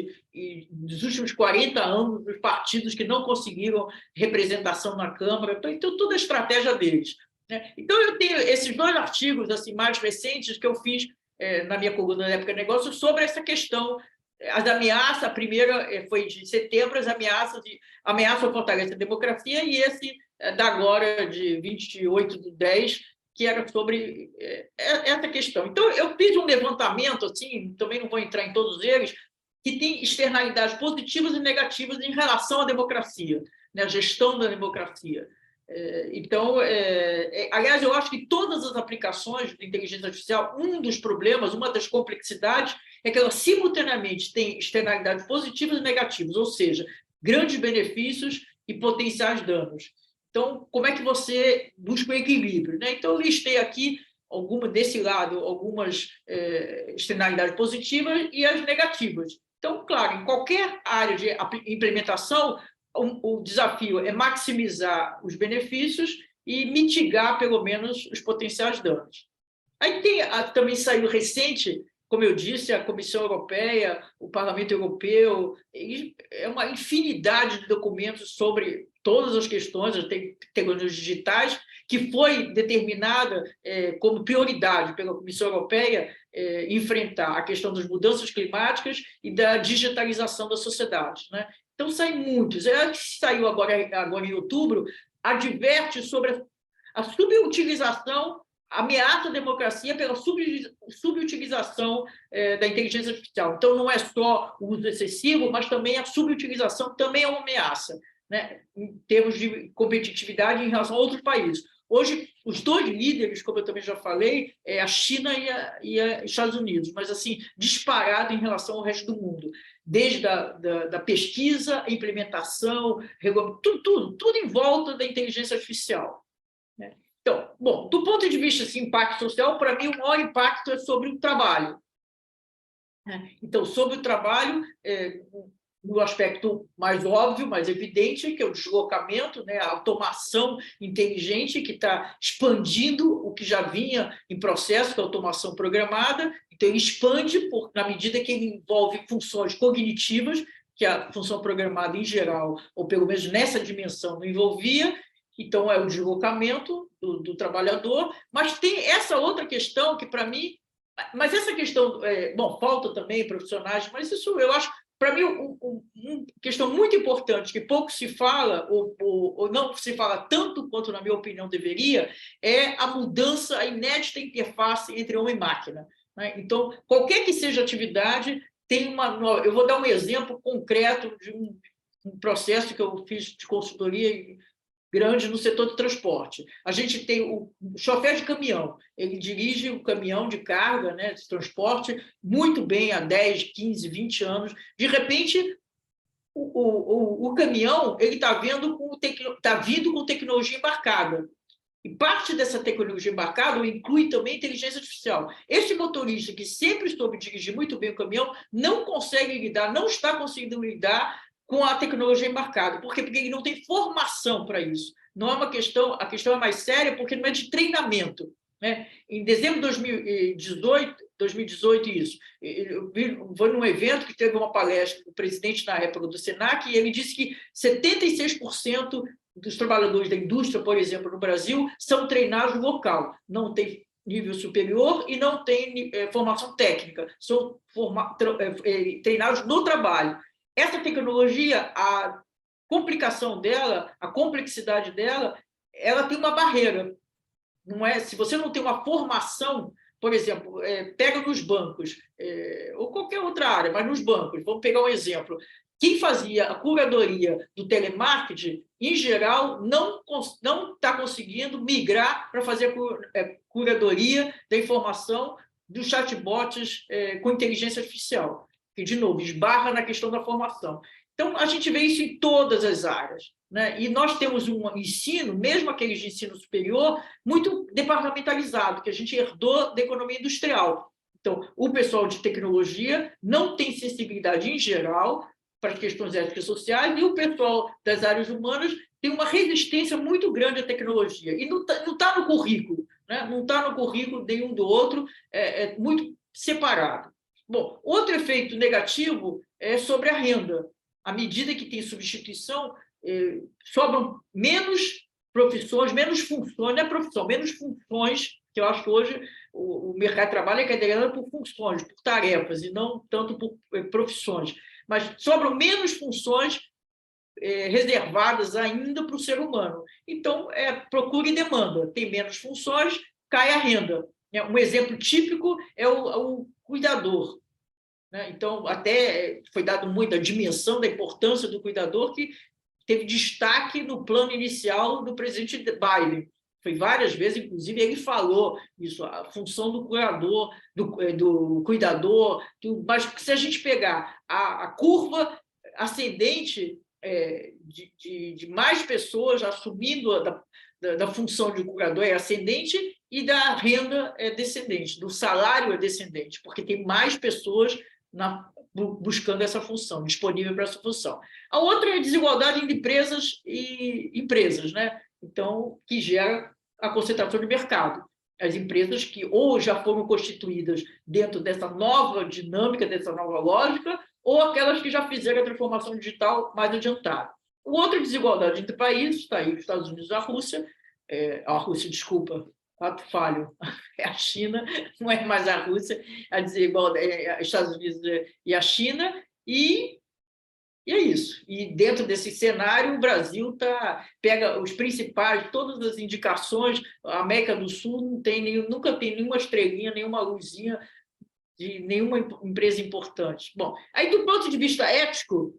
S4: dos últimos 40 anos dos partidos que não conseguiram representação na Câmara. Então, toda a estratégia deles, né? Então, eu tenho esses 2 artigos assim, mais recentes que eu fiz na minha coluna da Época Negócio sobre essa questão. As ameaças, a primeira foi de setembro, as ameaça ao fortalecer a democracia, e esse da agora, de 28/10, que era sobre essa questão. Então, eu fiz um levantamento, assim, também não vou entrar em todos eles, que tem externalidades positivas e negativas em relação à democracia, né, a gestão da democracia. Então, aliás, eu acho que todas as aplicações de inteligência artificial, um dos problemas, uma das complexidades, é que elas simultaneamente têm externalidades positivas e negativas, ou seja, grandes benefícios e potenciais danos. Então, como é que você busca o equilíbrio, né? Então, eu listei aqui, desse lado, algumas externalidades positivas e as negativas. Então, claro, em qualquer área de implementação, o desafio é maximizar os benefícios e mitigar, pelo menos, os potenciais danos. Aí também saiu recente, como eu disse, a Comissão Europeia, o Parlamento Europeu, é uma infinidade de documentos sobre todas as questões das tecnologias digitais, que foi determinada como prioridade pela Comissão Europeia enfrentar a questão das mudanças climáticas e da digitalização da sociedade, né? Então, saem muitos. Saiu agora em outubro, adverte sobre a subutilização, ameaça à democracia pela subutilização da inteligência artificial. Então, não é só o uso excessivo, mas também a subutilização também é uma ameaça, né, em termos de competitividade em relação a outros países. Hoje, os 2 líderes, como eu também já falei, é a China e os Estados Unidos, mas assim, disparado em relação ao resto do mundo, desde da pesquisa, implementação, tudo em volta da inteligência artificial, né? Então, bom, do ponto de vista assim, impacto social, para mim o maior impacto é sobre o trabalho. Então, sobre o trabalho, no aspecto mais óbvio, mais evidente, que é o deslocamento, né, a automação inteligente, que está expandindo o que já vinha em processo, que é a automação programada. Então, ele expande na medida que ele envolve funções cognitivas, que a função programada, em geral, ou pelo menos nessa dimensão, não envolvia. Então, é o deslocamento do trabalhador. Mas tem essa outra questão que, para mim... Mas essa questão... bom, falta também profissionais, mas isso eu acho... Para mim, uma questão muito importante, que pouco se fala, ou não se fala tanto quanto, na minha opinião, deveria, é a mudança, a inédita interface entre homem e máquina, né? Então, qualquer que seja a atividade, tem uma... Eu vou dar um exemplo concreto de um processo que eu fiz de consultoria grande no setor do transporte. A gente tem o chofer de caminhão, ele dirige o caminhão de carga, né, de transporte, muito bem há 10, 15, 20 anos. De repente, o caminhão está vindo com tecnologia embarcada. E parte dessa tecnologia embarcada inclui também inteligência artificial. Esse motorista, que sempre soube dirigir muito bem o caminhão, não consegue lidar, não está conseguindo lidar com a tecnologia embarcada. Por quê? Porque ele não tem formação para isso. Não é uma questão, a questão é mais séria, porque não é de treinamento, né? Em dezembro de 2018, isso, eu foi num evento que teve uma palestra do presidente, na época, do Senac, e ele disse que 76% dos trabalhadores da indústria, por exemplo, no Brasil, são treinados no local, não tem nível superior e não tem formação técnica, são treinados no trabalho. essa tecnologia, a complicação dela, a complexidade dela, ela tem uma barreira. Não é? Se você não tem uma formação, por exemplo, pega nos bancos, ou qualquer outra área, mas nos bancos, vamos pegar um exemplo. Quem fazia a curadoria do telemarketing, em geral, não está conseguindo migrar para fazer a curadoria da informação dos chatbots com inteligência artificial, que, de novo, esbarra na questão da formação. Então, a gente vê isso em todas as áreas, né? E nós temos um ensino, mesmo aqueles de ensino superior, muito departamentalizado, que a gente herdou da economia industrial. Então, o pessoal de tecnologia não tem sensibilidade, em geral, para as questões éticas e sociais, e o pessoal das áreas humanas tem uma resistência muito grande à tecnologia. E não tá no currículo, né? Não está no currículo nenhum do outro, é muito separado. Bom, outro efeito negativo é sobre a renda. À medida que tem substituição, sobram menos profissões, menos funções, não é profissão, menos funções, que eu acho que hoje o mercado de trabalho é cadeirado por funções, por tarefas, e não tanto por profissões. Mas sobram menos funções reservadas ainda para o ser humano. Então, procura e demanda. Tem menos funções, cai a renda. Um exemplo típico é o cuidador. Então, até foi dado muita dimensão da importância do cuidador, que teve destaque no plano inicial do presidente Biden. Foi várias vezes, inclusive, ele falou isso, a função do curador, do cuidador. Mas se a gente pegar a curva ascendente de mais pessoas assumindo da função de curador é ascendente e da renda é descendente, do salário é descendente, porque tem mais pessoas buscando essa função, disponível para essa função. A outra é a desigualdade entre empresas e empresas, né? Então, que gera a concentração de mercado. As empresas que ou já foram constituídas dentro dessa nova dinâmica, dessa nova lógica, ou aquelas que já fizeram a transformação digital mais adiantada. Outra desigualdade entre países, está aí os Estados Unidos e a Rússia, desculpa, ato falho, é a China, não é mais a Rússia, a desigualdade é os Estados Unidos e a China, e é isso. E dentro desse cenário, o Brasil pega os principais, todas as indicações, a América do Sul nunca tem nenhuma estrelinha, nenhuma luzinha de nenhuma empresa importante. Bom, aí do ponto de vista ético,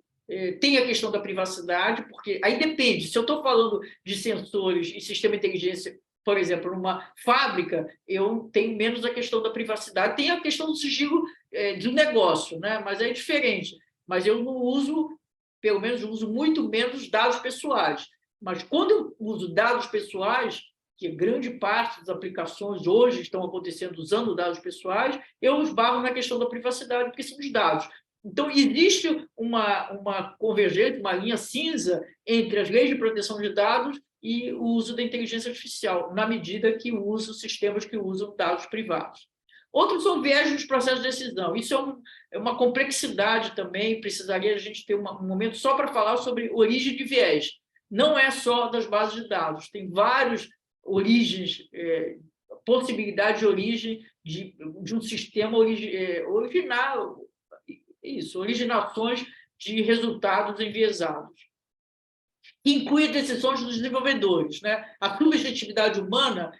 S4: tem a questão da privacidade, porque aí depende, se eu estou falando de sensores e sistema de inteligência, por exemplo, numa fábrica, eu tenho menos a questão da privacidade, tem a questão do sigilo do negócio, né? Mas é diferente. Mas eu não uso, pelo menos eu uso muito menos dados pessoais. Mas quando eu uso dados pessoais, que grande parte das aplicações hoje estão acontecendo usando dados pessoais, eu esbarro na questão da privacidade, porque são os dados. Então, existe uma convergência, uma linha cinza entre as leis de proteção de dados e o uso da inteligência artificial, na medida que usa sistemas que usam dados privados. Outros são viés dos processos de decisão. Isso é uma complexidade também, precisaria a gente ter um momento só para falar sobre origem de viés. Não é só das bases de dados, tem várias origens, possibilidade de origem de um sistema original, originações de resultados enviesados. Inclui decisões dos desenvolvedores, né? A subjetividade humana,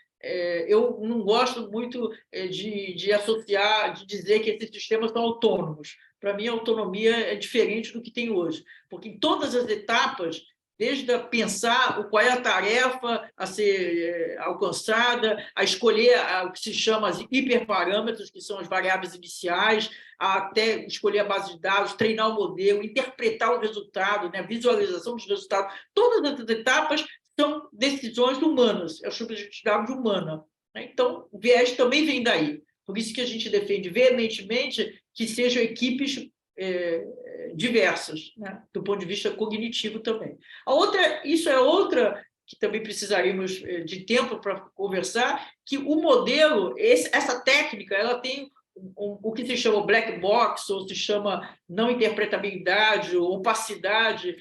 S4: eu não gosto muito de associar, de dizer que esses sistemas são autônomos. Para mim, a autonomia é diferente do que tem hoje, porque em todas as etapas, desde pensar qual é a tarefa a ser alcançada, a escolher o que se chama as hiperparâmetros, que são as variáveis iniciais, até escolher a base de dados, treinar o modelo, interpretar o resultado, né, a visualização dos resultados, todas essas etapas são decisões humanas, é a subjetividade humana. Então, o viés também vem daí. Por isso que a gente defende veementemente que sejam equipes diversas, né, do ponto de vista cognitivo também. Isso é outra que também precisaríamos de tempo para conversar, que o modelo, essa técnica, ela tem o que se chama black box, ou se chama não interpretabilidade, ou opacidade,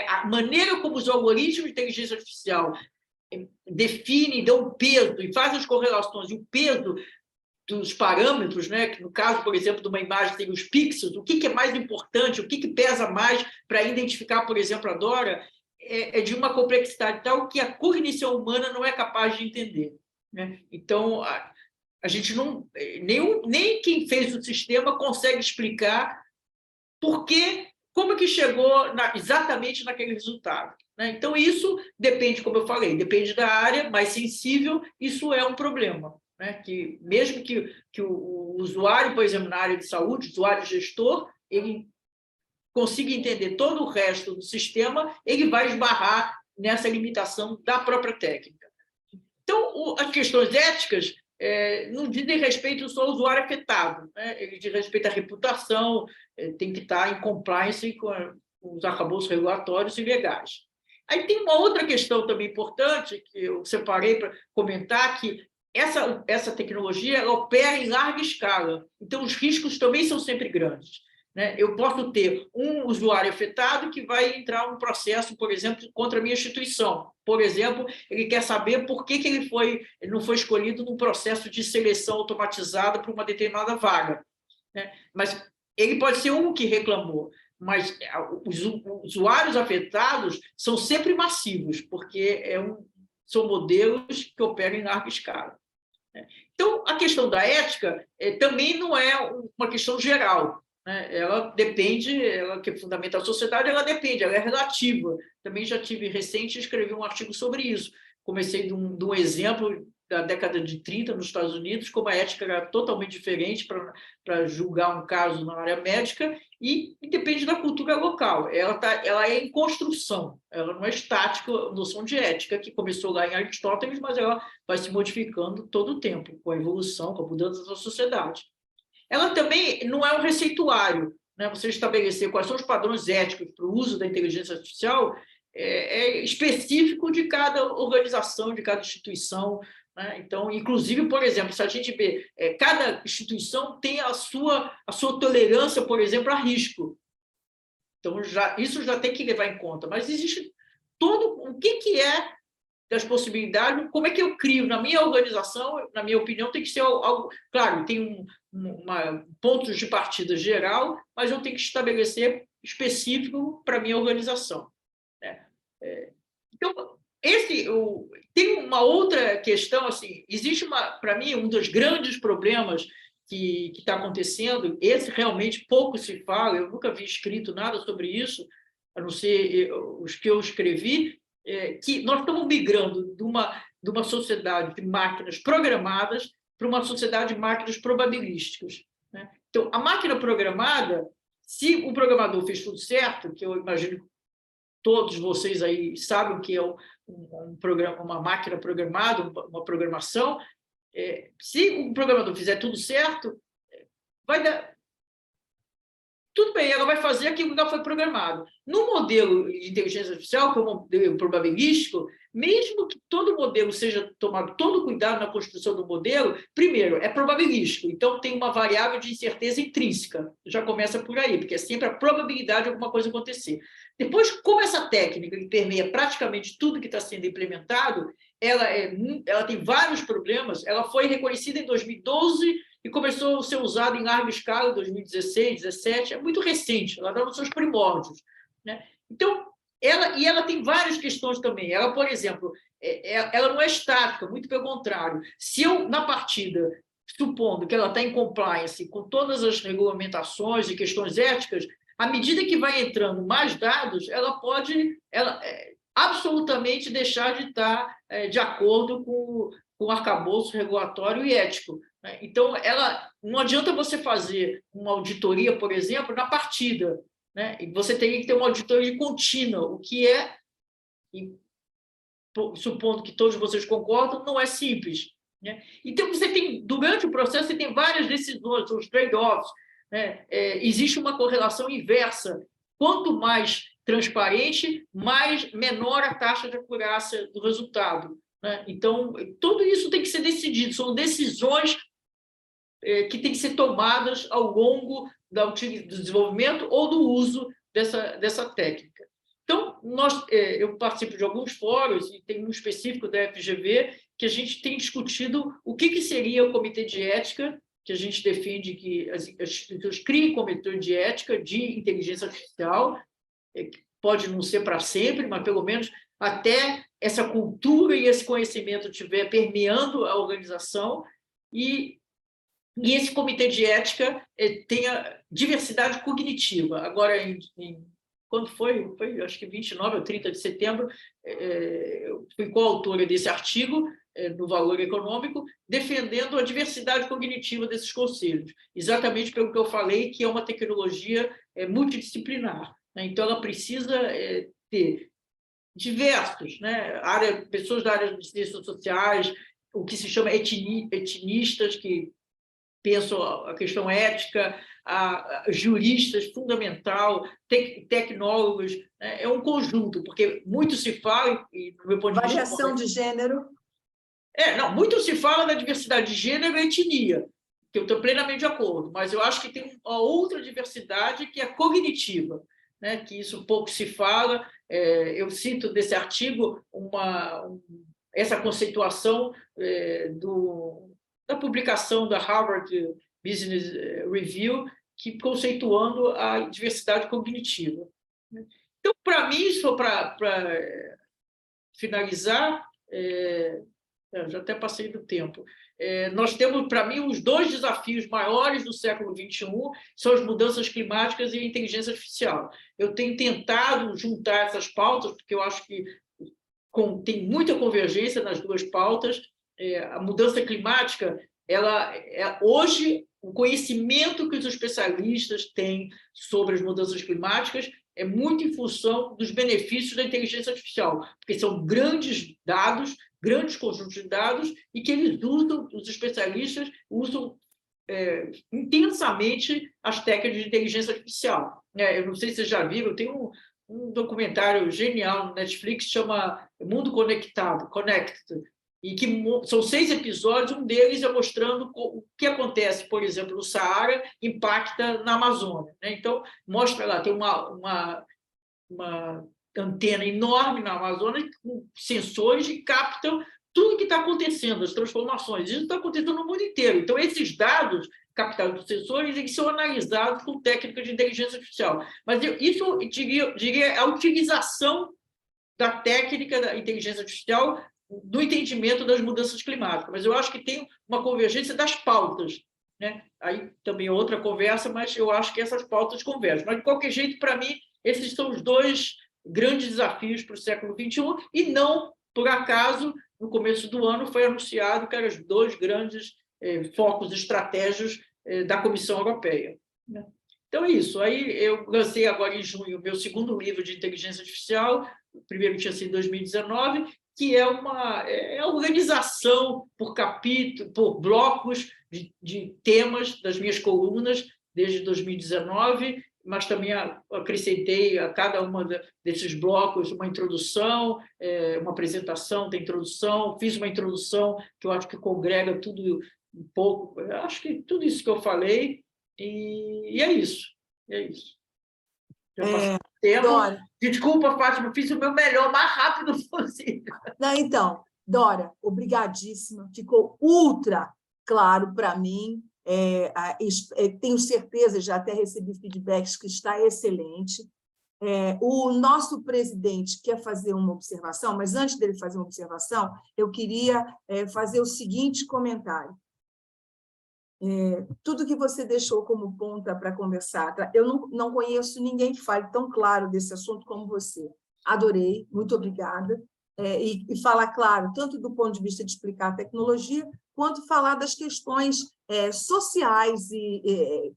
S4: a maneira como os algoritmos de inteligência artificial definem, dão peso e fazem as correlações, e o peso dos parâmetros, né? Que no caso, por exemplo, de uma imagem tem os pixels, o que é mais importante, o que pesa mais para identificar, por exemplo, a DORA, é de uma complexidade tal que a cognição humana não é capaz de entender, né? Então, a gente não... Nem quem fez o sistema consegue explicar como que chegou exatamente naquele resultado, né? Então, isso depende, como eu falei, depende da área mais sensível, isso é um problema, né? Que mesmo que o usuário, por exemplo, na área de saúde, o usuário gestor, ele consiga entender todo o resto do sistema, ele vai esbarrar nessa limitação da própria técnica. Então, as questões éticas não dizem respeito só ao usuário afetado, né? Ele diz respeito à reputação, tem que estar em compliance com os arcabouços regulatórios e legais. Aí tem uma outra questão também importante, que eu separei para comentar, que essa tecnologia ela opera em larga escala, então os riscos também são sempre grandes, né? Eu posso ter um usuário afetado que vai entrar um processo, por exemplo, contra a minha instituição. Por exemplo, ele quer saber por que ele não foi escolhido num processo de seleção automatizada para uma determinada vaga, né? Mas ele pode ser um que reclamou, mas os usuários afetados são sempre massivos, porque são modelos que operam em larga escala, né? Então, a questão da ética também não é uma questão geral, né? Ela depende, ela que fundamenta a sociedade, ela depende, ela é relativa. Também já tive recente, escrevi um artigo sobre isso. Comecei de um exemplo da década de 30 nos Estados Unidos, como a ética era totalmente diferente para julgar um caso na área médica, e depende da cultura local. Ela é em construção, ela não é estática, a noção de ética, que começou lá em Aristóteles, mas ela vai se modificando todo o tempo, com a evolução, com a mudança da sociedade. Ela também não é um receituário, né? Você estabelecer quais são os padrões éticos para o uso da inteligência artificial é específico de cada organização, de cada instituição, né? Então, inclusive, por exemplo, se a gente vê, cada instituição tem a sua tolerância, por exemplo, a risco. Então, isso já tem que levar em conta. Mas existe o que é das possibilidades, como é que eu crio na minha organização, na minha opinião, tem que ser algo... Claro, tem pontos de partida geral, mas eu tenho que estabelecer específico para a minha organização, né? Então, tem uma outra questão, assim, existe, para mim, um dos grandes problemas que está acontecendo, esse realmente pouco se fala, eu nunca vi escrito nada sobre isso, a não ser os que eu escrevi, que nós estamos migrando de uma sociedade de máquinas programadas para uma sociedade de máquinas probabilísticas, né? Então, a máquina programada, se o programador fez tudo certo, que eu imagino que todos vocês aí sabem o que é uma máquina programada, uma programação, se o programador fizer tudo certo, vai dar... Tudo bem, ela vai fazer aquilo que já foi programado. No modelo de inteligência artificial, que é um modelo probabilístico, mesmo que todo modelo seja tomado todo cuidado na construção do modelo, primeiro, é probabilístico, então tem uma variável de incerteza intrínseca. Já começa por aí, porque é sempre a probabilidade de alguma coisa acontecer. Depois, como essa técnica que permeia praticamente tudo que está sendo implementado, ela tem vários problemas, ela foi reconhecida em 2012 e começou a ser usada em larga escala em 2016, 2017, é muito recente, ela está nos seus primórdios, né? Então, ela tem várias questões também. Ela, por exemplo, ela não é estática, muito pelo contrário. Se eu, na partida, supondo que ela está em compliance com todas as regulamentações e questões éticas, à medida que vai entrando mais dados, ela pode absolutamente deixar de estar de acordo com o arcabouço regulatório e ético, né? Então, não adianta você fazer uma auditoria, por exemplo, na partida, né? E você teria que ter uma auditoria contínua, o que supondo que todos vocês concordam, não é simples, né? Então, durante o processo, você tem várias decisões, os trade-offs, né? Existe uma correlação inversa. Quanto mais transparente, menor a taxa de acurácia do resultado, né? Então, tudo isso tem que ser decidido, são decisões que têm que ser tomadas ao longo do desenvolvimento ou do uso dessa técnica. Então, eu participo de alguns fóruns, e tem um específico da FGV, que a gente tem discutido o que seria o comitê de ética, que a gente defende que as instituições criem comitê de ética de inteligência artificial, que pode não ser para sempre, mas pelo menos até essa cultura e esse conhecimento estiver permeando a organização, e esse comitê de ética tenha diversidade cognitiva. Agora, quando foi, acho que 29 ou 30 de setembro, eu fui coautora desse artigo no Valor Econômico, defendendo a diversidade cognitiva desses conselhos, exatamente pelo que eu falei, que é uma tecnologia multidisciplinar, né? Então, ela precisa ter diversos, né? Pessoas da área de ciências sociais, o que se chama etnistas, que pensam a questão ética, juristas, fundamental, tecnólogos, né? É um conjunto, porque muito se fala, e no meu ponto de vista...
S2: Variação de gênero.
S4: Não, muito se fala da diversidade de gênero e etnia, que eu estou plenamente de acordo, mas eu acho que tem uma outra diversidade que é cognitiva, né? Que isso pouco se fala. Eu cito desse artigo essa conceituação da publicação da Harvard Business Review, que conceituando a diversidade cognitiva. Então, para mim, só para finalizar, já até passei do tempo, nós temos, para mim, os dois desafios maiores do século XXI são as mudanças climáticas e a inteligência artificial. Eu tenho tentado juntar essas pautas, porque eu acho que tem muita convergência nas duas pautas. A mudança climática, hoje, o conhecimento que os especialistas têm sobre as mudanças climáticas é muito em função dos benefícios da inteligência artificial, porque são grandes dados, grandes conjuntos de dados, e que os especialistas usam intensamente as técnicas de inteligência artificial. Eu não sei se vocês já viram, tem um documentário genial no Netflix que chama Mundo Conectado, Connected, e que são 6 episódios, um deles é mostrando o que acontece, por exemplo, no Saara, impacta na Amazônia, né? Então, mostra lá, tem uma antena enorme na Amazônia com sensores que captam tudo que está acontecendo, as transformações. Isso está acontecendo no mundo inteiro. Então, esses dados captados dos sensores, eles são analisados com técnicas de inteligência artificial. Mas isso, eu diria, a utilização da técnica da inteligência artificial do entendimento das mudanças climáticas. Mas eu acho que tem uma convergência das pautas, né? Aí também é outra conversa, mas eu acho que essas pautas convergem. Mas, de qualquer jeito, para mim, esses são os dois grandes desafios para o século XXI, e não, por acaso, no começo do ano foi anunciado que eram os 2 grandes focos estratégicos da Comissão Europeia, né? Então, é isso. Aí eu lancei agora em junho o meu 2º livro de inteligência artificial, o primeiro tinha sido em 2019, que é uma organização por capítulo, por blocos de temas das minhas colunas desde 2019, mas também acrescentei a cada uma desses blocos uma introdução, uma apresentação da introdução, fiz uma introdução que eu acho que congrega tudo um pouco, acho que tudo isso que eu falei, e é isso. Já passei o tempo.
S2: Dora.
S4: Desculpa, Fátima, fiz o meu melhor, o mais rápido possível.
S2: Não, então, Dora, obrigadíssima, ficou ultra claro para mim. Tenho certeza, já até recebi feedbacks que está excelente. O nosso presidente quer fazer uma observação, mas antes dele fazer uma observação, eu queria fazer o seguinte comentário. Tudo que você deixou como ponta para conversar, eu não conheço ninguém que fale tão claro desse assunto como você. Adorei, muito obrigada. E falar claro, tanto do ponto de vista de explicar a tecnologia, quanto falar das questões sociais e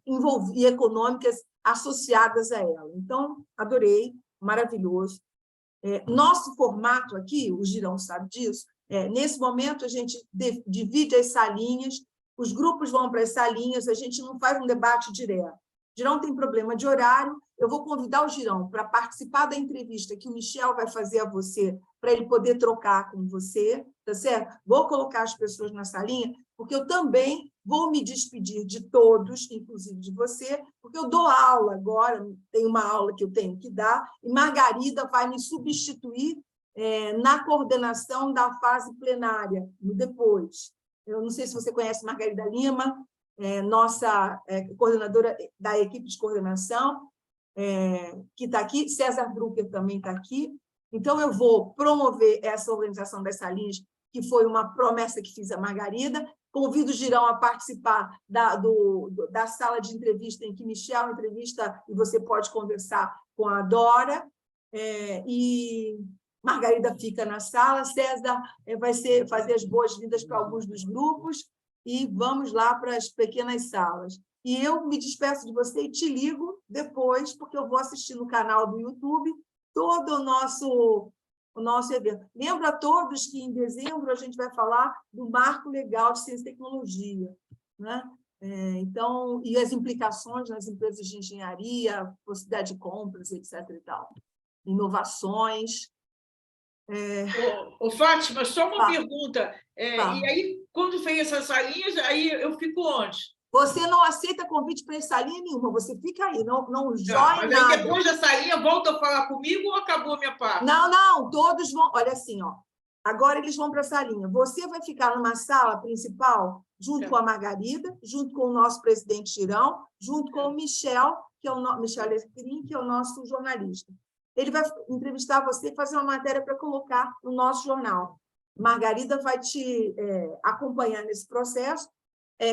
S2: econômicas associadas a ela. Então, adorei, maravilhoso. Nosso formato aqui, o Girão sabe disso, nesse momento a gente divide as salinhas, os grupos vão para as salinhas, a gente não faz um debate direto. Girão tem problema de horário, eu vou convidar o Girão para participar da entrevista que o Michel vai fazer a você, para ele poder trocar com você, tá certo? Vou colocar as pessoas na salinha, porque eu também vou me despedir de todos, inclusive de você, porque eu dou aula agora, tem uma aula que eu tenho que dar, e Margarida vai me substituir na coordenação da fase plenária, depois. Eu não sei se você conhece Margarida Lima, nossa coordenadora da equipe de coordenação, que está aqui, César Drucker também está aqui. Então, eu vou promover essa organização das salinhas, que foi uma promessa que fiz a Margarida. Convido o Girão a participar da sala de entrevista, em que Michel entrevista e você pode conversar com a Dora. E Margarida fica na sala, César vai fazer as boas-vindas para alguns dos grupos e vamos lá para as pequenas salas. E eu me despeço de você e te ligo depois, porque eu vou assistir no canal do YouTube todo o nosso evento. Lembro a todos que, em dezembro, a gente vai falar do Marco Legal de Ciência e Tecnologia, né? Então, e as implicações nas empresas de engenharia, possibilidade de compras, etc. e tal. Inovações.
S4: Fátima, só uma pergunta. E aí, quando vem essas salinhas, aí eu fico onde?
S2: Você não aceita convite para salinha nenhuma, você fica aí, não joia
S4: nada.
S2: Mas
S4: aí depois da salinha, volta a falar comigo ou acabou a minha parte?
S2: Não, todos vão... Olha assim, agora eles vão para a salinha. Você vai ficar numa sala principal, junto com a Margarida, junto com o nosso presidente Girão, junto com o Michel, Michel Lesquerin, que é o nosso jornalista. Ele vai entrevistar você e fazer uma matéria para colocar no nosso jornal. Margarida vai te acompanhar nesse processo.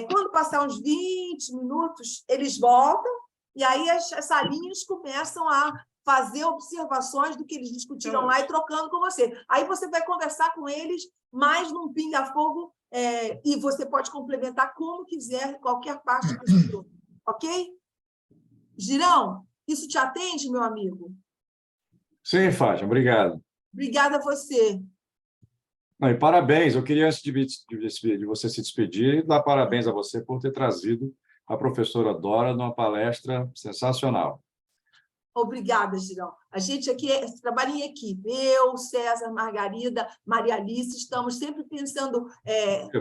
S2: Quando passar uns 20 minutos, eles voltam, e aí as salinhas começam a fazer observações do que eles discutiram lá e trocando com você. Aí você vai conversar com eles mais num pinga-fogo, e você pode complementar como quiser qualquer parte do estudo. Ok? Girão, isso te atende, meu amigo?
S3: Sim, Fátima, obrigado.
S2: Obrigada a você.
S3: E parabéns, eu queria, antes de você se despedir, dar parabéns a você por ter trazido a professora Dora numa palestra sensacional.
S2: Obrigada, Girão. A gente aqui trabalha em equipe. Eu, César, Margarida, Maria Alice, estamos sempre pensando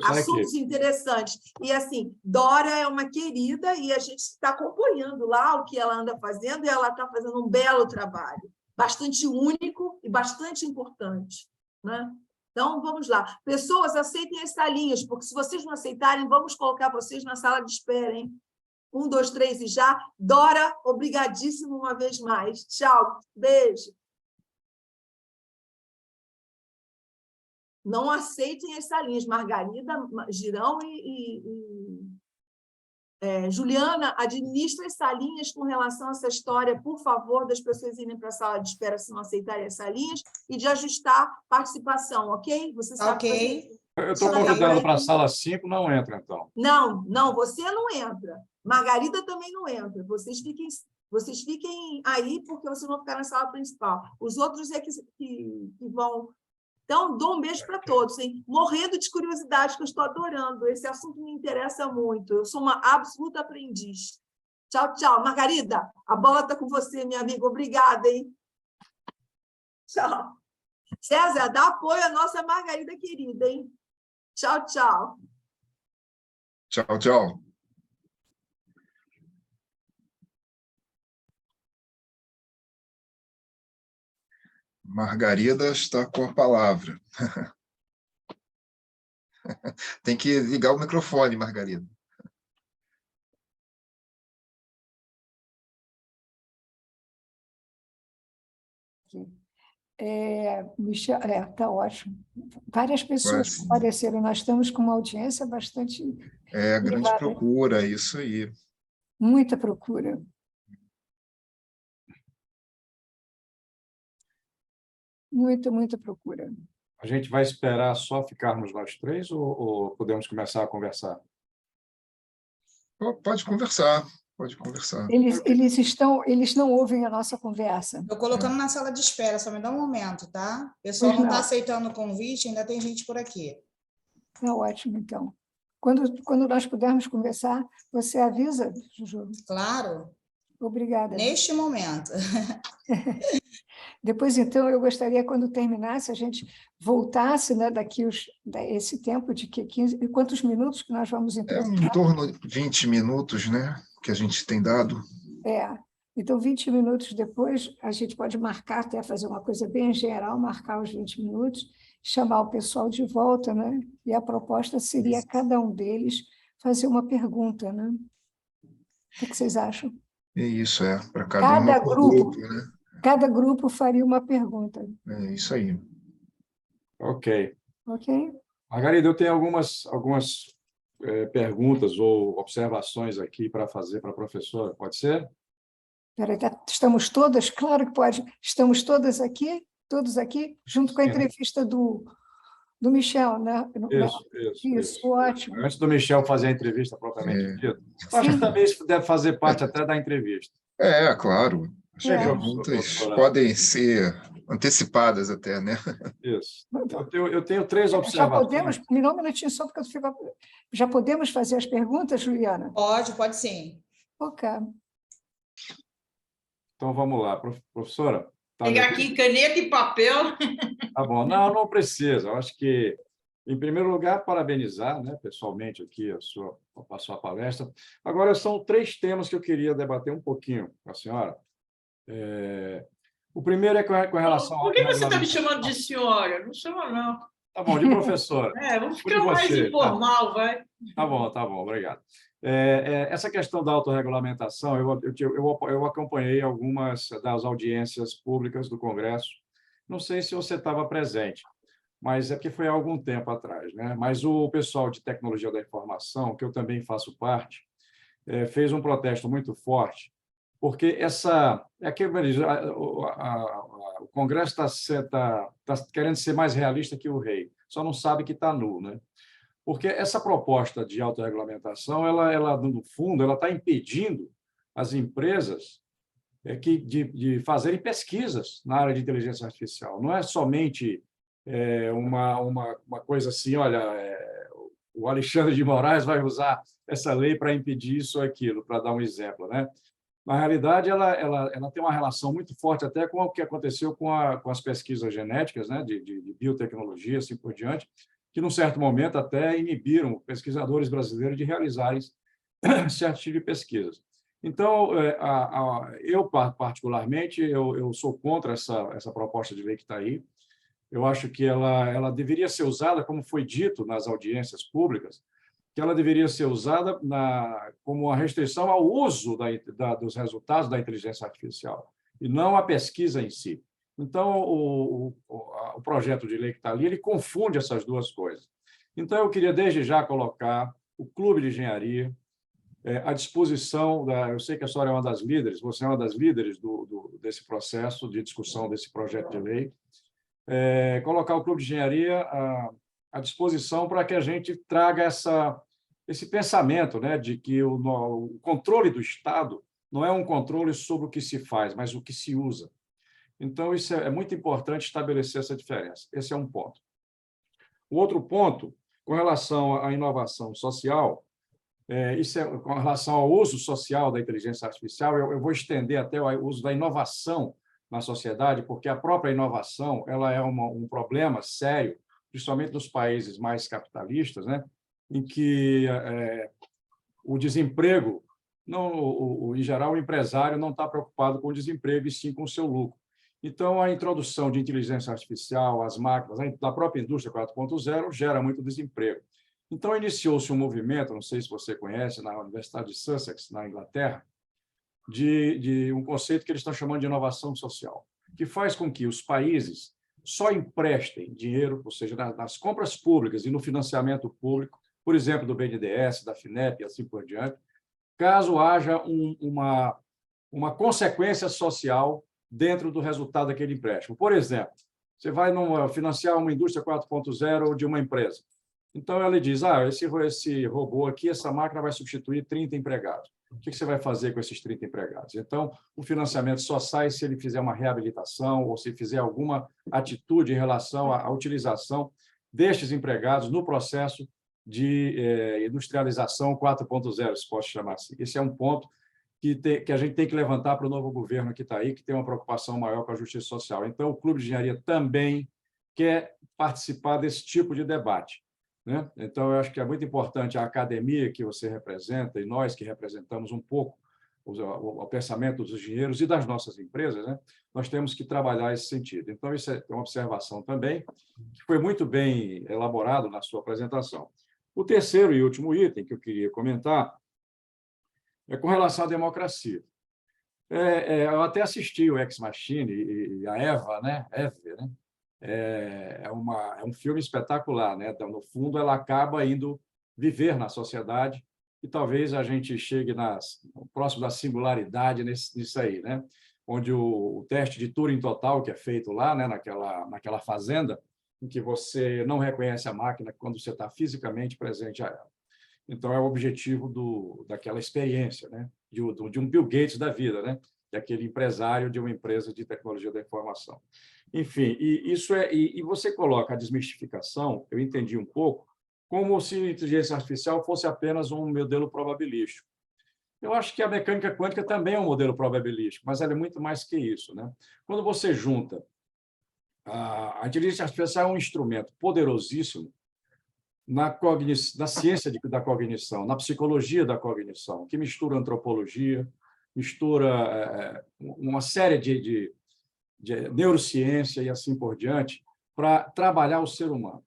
S2: assuntos interessantes. E, assim, Dora é uma querida e a gente está acompanhando lá o que ela anda fazendo e ela está fazendo um belo trabalho, bastante único e bastante importante, né? Então, vamos lá. Pessoas, aceitem as salinhas, porque se vocês não aceitarem, vamos colocar vocês na sala de espera, hein? 1, 2, 3 e já. Dora, obrigadíssimo uma vez mais. Tchau, beijo. Não aceitem as salinhas. Margarida, Girão Juliana, administra as salinhas com relação a essa história, por favor, das pessoas irem para a sala de espera se não aceitarem as salinhas e de ajustar participação, ok? Você sabe
S1: ok.
S3: Eu estou convidando para a sala 5, não entra, então.
S2: Não, você não entra. Margarida também não entra. Vocês fiquem aí, porque vocês vão ficar na sala principal. Os outros é que vão... Então, dou um beijo para todos, hein? Morrendo de curiosidade, que eu estou adorando. Esse assunto me interessa muito. Eu sou uma absoluta aprendiz. Tchau, tchau. Margarida, a bola está com você, minha amiga. Obrigada, hein? Tchau. César, dá apoio à nossa Margarida querida, hein? Tchau, tchau.
S5: Tchau, tchau. Margarida está com a palavra. Tem que ligar o microfone, Margarida.
S6: Michel, está ótimo. Várias pessoas apareceram. Nós estamos com uma audiência bastante
S5: grande
S6: elevada.
S5: Procura, isso aí.
S6: Muita procura. Muita procura.
S3: A gente vai esperar só ficarmos nós três ou podemos começar a conversar?
S5: Pode conversar, pode conversar.
S6: Eles não ouvem a nossa conversa.
S1: Estou colocando na sala de espera, só me dá um momento, tá? O pessoal não está aceitando o convite, ainda tem gente por aqui.
S6: Tá ótimo, então. Quando nós pudermos conversar, você avisa, Juju?
S1: Claro.
S6: Obrigada.
S1: Neste momento.
S6: Depois, então, eu gostaria, quando terminasse, a gente voltasse, né, esse tempo de 15... Quantos minutos que nós vamos entrevistar?
S5: Em torno de 20 minutos, né, que a gente tem dado.
S6: Então, 20 minutos depois, a gente pode marcar, até fazer uma coisa bem geral, marcar os 20 minutos, chamar o pessoal de volta, né? E a proposta seria cada um deles fazer uma pergunta, né? O que vocês acham?
S5: É isso, para cada uma
S6: Cada
S5: por
S6: grupo,
S5: grupo, né?
S6: cada grupo faria uma pergunta,
S5: É isso aí.
S3: Ok.
S6: ok?
S3: Margarida, eu tenho algumas perguntas ou observações aqui para fazer para a professora. Pode ser?
S6: Peraí, estamos todas? Claro que pode. Estamos todas aqui? Todos aqui? Junto com a
S3: Sim.
S6: entrevista do Michel, né?
S3: Isso.
S6: Ótimo.
S3: Antes do Michel fazer a entrevista propriamente dita, acho que
S6: Sim.
S3: também isso deve fazer parte até da entrevista.
S5: Claro. As
S3: Bem,
S5: perguntas
S3: professora.
S5: podem ser antecipadas até, né?
S3: Isso. Eu tenho 3 observações.
S6: Me dá um minutinho só, porque eu fico... Já podemos fazer as perguntas, Juliana?
S1: Pode sim.
S6: Ok.
S3: Então, vamos lá. Professora. Tá
S4: Pegar aqui caneta e papel.
S3: Tá bom. Não precisa. Eu acho que, em primeiro lugar, parabenizar, né, pessoalmente aqui a sua palestra. Agora, são 3 temas que eu queria debater um pouquinho com a senhora. O primeiro é com relação
S4: Por que você está me chamando de senhora? Não chama, não.
S3: Tá bom, de professora.
S4: Vamos ficar mais informal, vai.
S3: Tá bom, obrigado. Essa questão da autorregulamentação, eu acompanhei algumas das audiências públicas do Congresso. Não sei se você estava presente, mas é porque foi há algum tempo atrás, né? Mas o pessoal de tecnologia da informação, que eu também faço parte, fez um protesto muito forte, porque o Congresso está querendo ser mais realista que o rei, só não sabe que está nu, né? Porque essa proposta de autorregulamentação, ela no fundo, ela está impedindo as empresas de fazerem pesquisas na área de inteligência artificial. Não é somente uma coisa assim, olha, o Alexandre de Moraes vai usar essa lei para impedir isso ou aquilo, para dar um exemplo, né? Na realidade, ela tem uma relação muito forte até com o que aconteceu com as pesquisas genéticas, né, de biotecnologia, assim por diante, que, num certo momento, até inibiram pesquisadores brasileiros de realizarem certo tipo de pesquisas. Então, eu, particularmente, eu sou contra essa proposta de lei que está aí. Eu acho que ela deveria ser usada, como foi dito nas audiências públicas, que ela deveria ser usada como uma restrição ao uso dos resultados da inteligência artificial, e não a pesquisa em si. Então, o projeto de lei que está ali, ele confunde essas duas coisas. Então, eu queria, desde já, colocar o Clube de Engenharia à disposição eu sei que a senhora é uma das líderes, você é uma das líderes desse processo de discussão desse projeto de lei, colocar o Clube de Engenharia à disposição para que a gente traga esse pensamento, né, de que o controle do Estado não é um controle sobre o que se faz, mas o que se usa. Então, isso é muito importante estabelecer essa diferença. Esse é um ponto. O outro ponto, com relação à inovação social, com relação ao uso social da inteligência artificial, eu vou estender até o uso da inovação na sociedade, porque a própria inovação ela é um problema sério, principalmente nos países mais capitalistas, né, em que o desemprego, em geral, o empresário não está preocupado com o desemprego e sim com o seu lucro. Então, a introdução de inteligência artificial, as máquinas, da própria indústria 4.0, gera muito desemprego. Então, iniciou-se um movimento, não sei se você conhece, na Universidade de Sussex, na Inglaterra, de um conceito que eles estão chamando de inovação social, que faz com que os países só emprestem dinheiro, ou seja, nas compras públicas e no financiamento público, por exemplo, do BNDES, da FINEP e assim por diante, caso haja uma consequência social dentro do resultado daquele empréstimo. Por exemplo, você vai financiar uma indústria 4.0 de uma empresa. Então, ela diz, esse robô aqui, essa máquina vai substituir 30 empregados. O que você vai fazer com esses 30 empregados? Então, o financiamento só sai se ele fizer uma reabilitação ou se fizer alguma atitude em relação à utilização destes empregados no processo de industrialização 4.0, se posso chamar assim. Esse é um ponto que a gente tem que levantar para o novo governo que está aí, que tem uma preocupação maior com a justiça social. Então, o Clube de Engenharia também quer participar desse tipo de debate, né? Então, eu acho que é muito importante a academia que você representa e nós que representamos um pouco o pensamento dos engenheiros e das nossas empresas, né, nós temos que trabalhar esse sentido. Então, isso é uma observação também, que foi muito bem elaborado na sua apresentação. O terceiro e último item que eu queria comentar é com relação à democracia. Eu até assisti o Ex Machina e a Eva, né? É um filme espetacular, né? Então, no fundo, ela acaba indo viver na sociedade e talvez a gente chegue próximo da singularidade nisso aí, né? Onde o teste de Turing total que é feito lá, né? naquela fazenda, em que você não reconhece a máquina quando você está fisicamente presente a ela. Então, é o objetivo daquela experiência, né? de um Bill Gates da vida, né? Daquele empresário de uma empresa de tecnologia da informação. Enfim, e você coloca a desmistificação, eu entendi um pouco, como se a inteligência artificial fosse apenas um modelo probabilístico. Eu acho que a mecânica quântica também é um modelo probabilístico, mas ela é muito mais que isso, né? Quando você junta a inteligência artificial é um instrumento poderosíssimo na ciência da cognição, na psicologia da cognição, que mistura antropologia, mistura uma série de neurociência e assim por diante, para trabalhar o ser humano.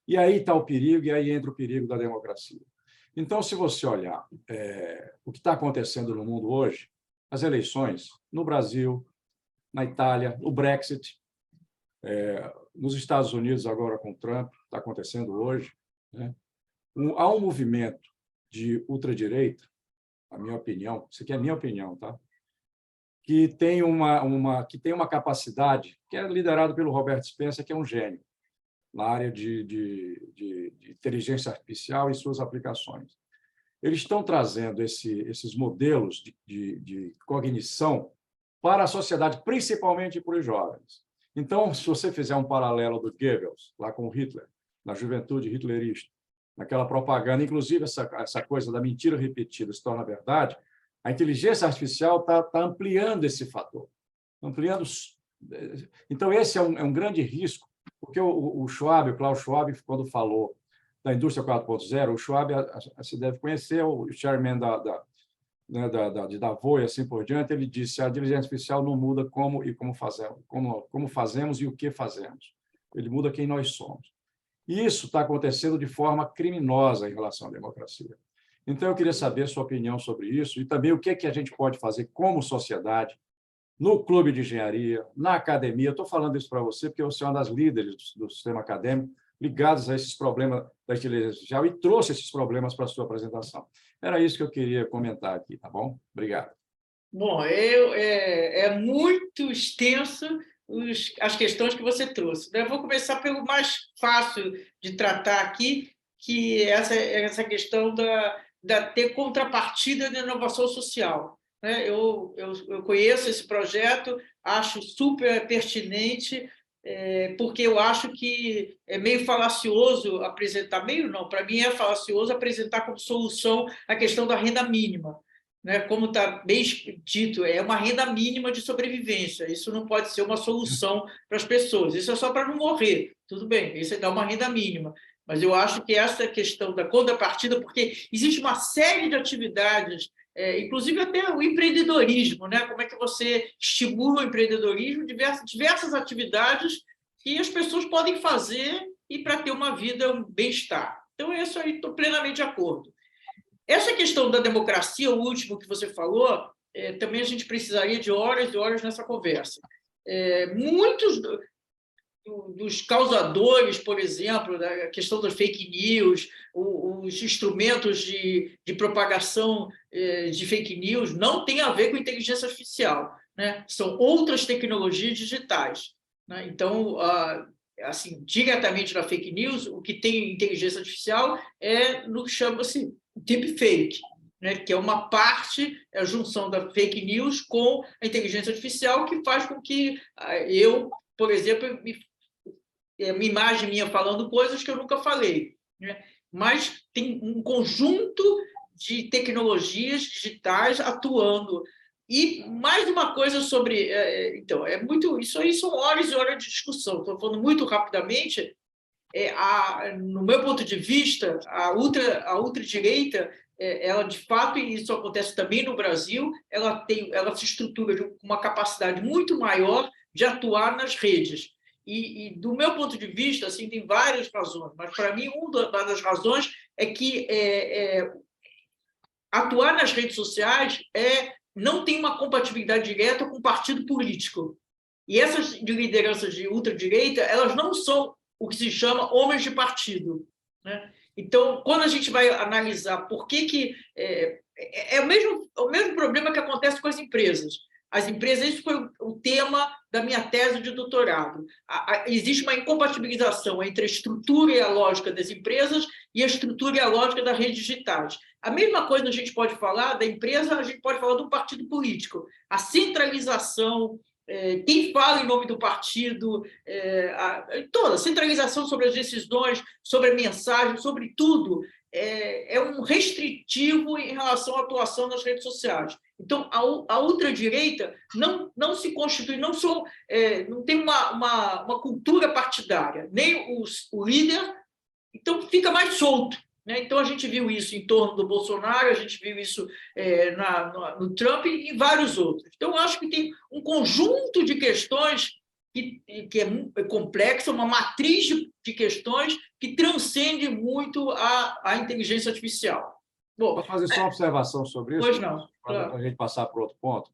S3: E aí está o perigo, e aí entra o perigo da democracia. Então, se você olhar o que está acontecendo no mundo hoje, as eleições no Brasil, na Itália, o Brexit, nos Estados Unidos, agora com Trump, está acontecendo hoje, né? Há um movimento de ultradireita, a minha opinião, isso aqui é a minha opinião, tá? Que tem uma capacidade, que é liderado pelo Robert Spencer, que é um gênio na área de inteligência artificial e suas aplicações. Eles estão trazendo esses modelos de cognição para a sociedade, principalmente para os jovens. Então, se você fizer um paralelo do Goebbels, lá com Hitler, na juventude hitlerista, naquela propaganda, inclusive essa coisa da mentira repetida se torna verdade, a inteligência artificial está ampliando esse fator. Então, esse é um grande risco, porque o Klaus Schwab, quando falou da indústria 4.0, o Schwab, você deve conhecer, o chairman de Davos e assim por diante, ele disse: a inteligência artificial não muda como fazemos e o que fazemos. Ele muda quem nós somos. E isso está acontecendo de forma criminosa em relação à democracia. Então, eu queria saber a sua opinião sobre isso e também o que a gente pode fazer como sociedade, no clube de engenharia, na academia. Eu estou falando isso para você porque você é uma das líderes do sistema acadêmico ligados a esses problemas da inteligência artificial e trouxe esses problemas para a sua apresentação. Era isso que eu queria comentar aqui, tá bom? Obrigado.
S4: Bom, é muito extenso as questões que você trouxe. Eu vou começar pelo mais fácil de tratar aqui, que é essa questão da ter contrapartida da inovação social. Eu conheço esse projeto, acho super pertinente, porque eu acho que é meio falacioso apresentar, meio não, para mim é falacioso apresentar como solução a questão da renda mínima. Como está bem dito, é uma renda mínima de sobrevivência. Isso não pode ser uma solução para as pessoas. Isso é só para não morrer. Tudo bem, isso é dar uma renda mínima. Mas eu acho que essa questão da contrapartida, porque existe uma série de atividades, inclusive até o empreendedorismo, como é que você estimula o empreendedorismo, diversas atividades que as pessoas podem fazer e para ter uma vida, um bem-estar. Então, isso aí estou plenamente de acordo. Essa questão da democracia, o último que você falou, também a gente precisaria de horas e horas nessa conversa. Muitos dos causadores, por exemplo, da questão das fake news, os instrumentos de propagação de fake news não tem a ver com inteligência artificial, são outras tecnologias digitais. Então, assim, diretamente na fake news, o que tem inteligência artificial é no que chama-se deepfake, que é uma parte, a junção da fake news com a inteligência artificial, que faz com que eu, por exemplo, uma imagem minha falando coisas que eu nunca falei. Mas tem um conjunto de tecnologias digitais atuando. E mais uma coisa sobre... Então, isso aí são horas e horas de discussão. Estou falando muito rapidamente. No meu ponto de vista, a ultradireita ela, de fato, e isso acontece também no Brasil, ela se estrutura com uma capacidade muito maior de atuar nas redes. E do meu ponto de vista, assim, tem várias razões, mas, para mim, uma das razões é que atuar nas redes sociais não tem uma compatibilidade direta com o partido político. E essas lideranças de ultradireita, elas não são o que se chama homens de partido, né? Então, quando a gente vai analisar por que é o mesmo problema que acontece com as empresas. As empresas, isso foi o tema da minha tese de doutorado. Existe uma incompatibilização entre a estrutura e a lógica das empresas e a estrutura e a lógica das redes digitais. A mesma coisa a gente pode falar da empresa, a gente pode falar do partido político. A centralização, quem fala em nome do partido, toda a centralização sobre as decisões, sobre a mensagem, sobre tudo, é um restritivo em relação à atuação nas redes sociais. Então, a ultradireita não se constitui, não tem uma cultura partidária, nem o líder, então fica mais solto, né? Então, a gente viu isso em torno do Bolsonaro, a gente viu isso no Trump e em vários outros. Então, eu acho que tem um conjunto de questões que é complexa, uma matriz de questões que transcende muito a inteligência artificial. Bom,
S3: posso fazer só uma observação sobre isso?
S4: Pois não.
S3: Para a gente passar para outro ponto.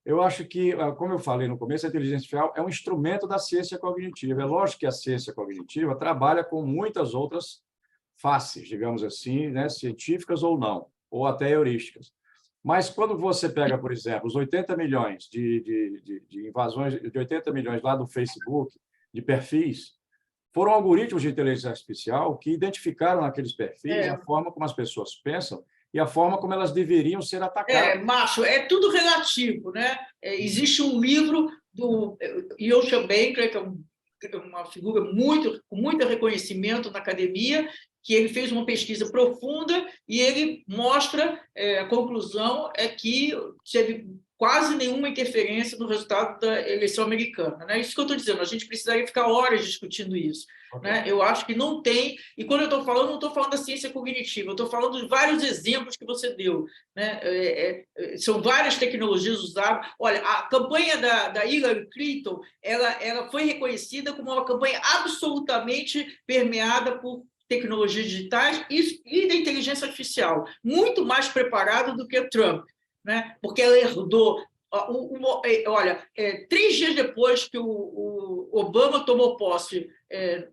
S3: Eu acho que, como eu falei no começo, a inteligência artificial é um instrumento da ciência cognitiva. É lógico que a ciência cognitiva trabalha com muitas outras faces, digamos assim, né, científicas ou não, ou até heurísticas. Mas quando você pega, por exemplo, os 80 milhões de invasões, de 80 milhões lá do Facebook, de perfis, foram algoritmos de inteligência artificial que identificaram naqueles perfis a forma como as pessoas pensam e a forma como elas deveriam ser atacadas.
S4: Márcio, é tudo relativo, né? Existe um livro do Yosha Benkler, que é uma figura com muito reconhecimento na academia, que ele fez uma pesquisa profunda e ele mostra, a conclusão é que teve quase nenhuma interferência no resultado da eleição americana, né? Isso que eu estou dizendo, a gente precisaria ficar horas discutindo isso. Okay. Né? Eu acho que não tem, e quando eu estou falando, não estou falando da ciência cognitiva, eu estou falando de vários exemplos que você deu, né? São várias tecnologias usadas. Olha, a campanha da Hillary Clinton, ela foi reconhecida como uma campanha absolutamente permeada por tecnologias digitais e da inteligência artificial, muito mais preparada do que Trump, né? Porque ela herdou. Olha, 3 dias depois que o Obama tomou posse,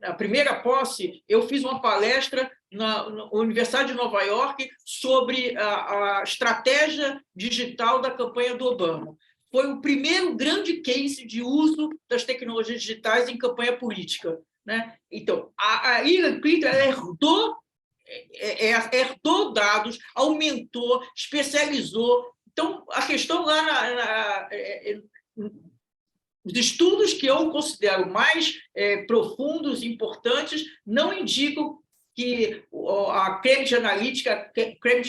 S4: a primeira posse, eu fiz uma palestra na Universidade de Nova York sobre a estratégia digital da campanha do Obama. Foi o primeiro grande case de uso das tecnologias digitais em campanha política, né? Então, a Hillary Clinton herdou dados, aumentou, especializou. Então, a questão lá os estudos que eu considero mais profundos e importantes não indicam que a Cambridge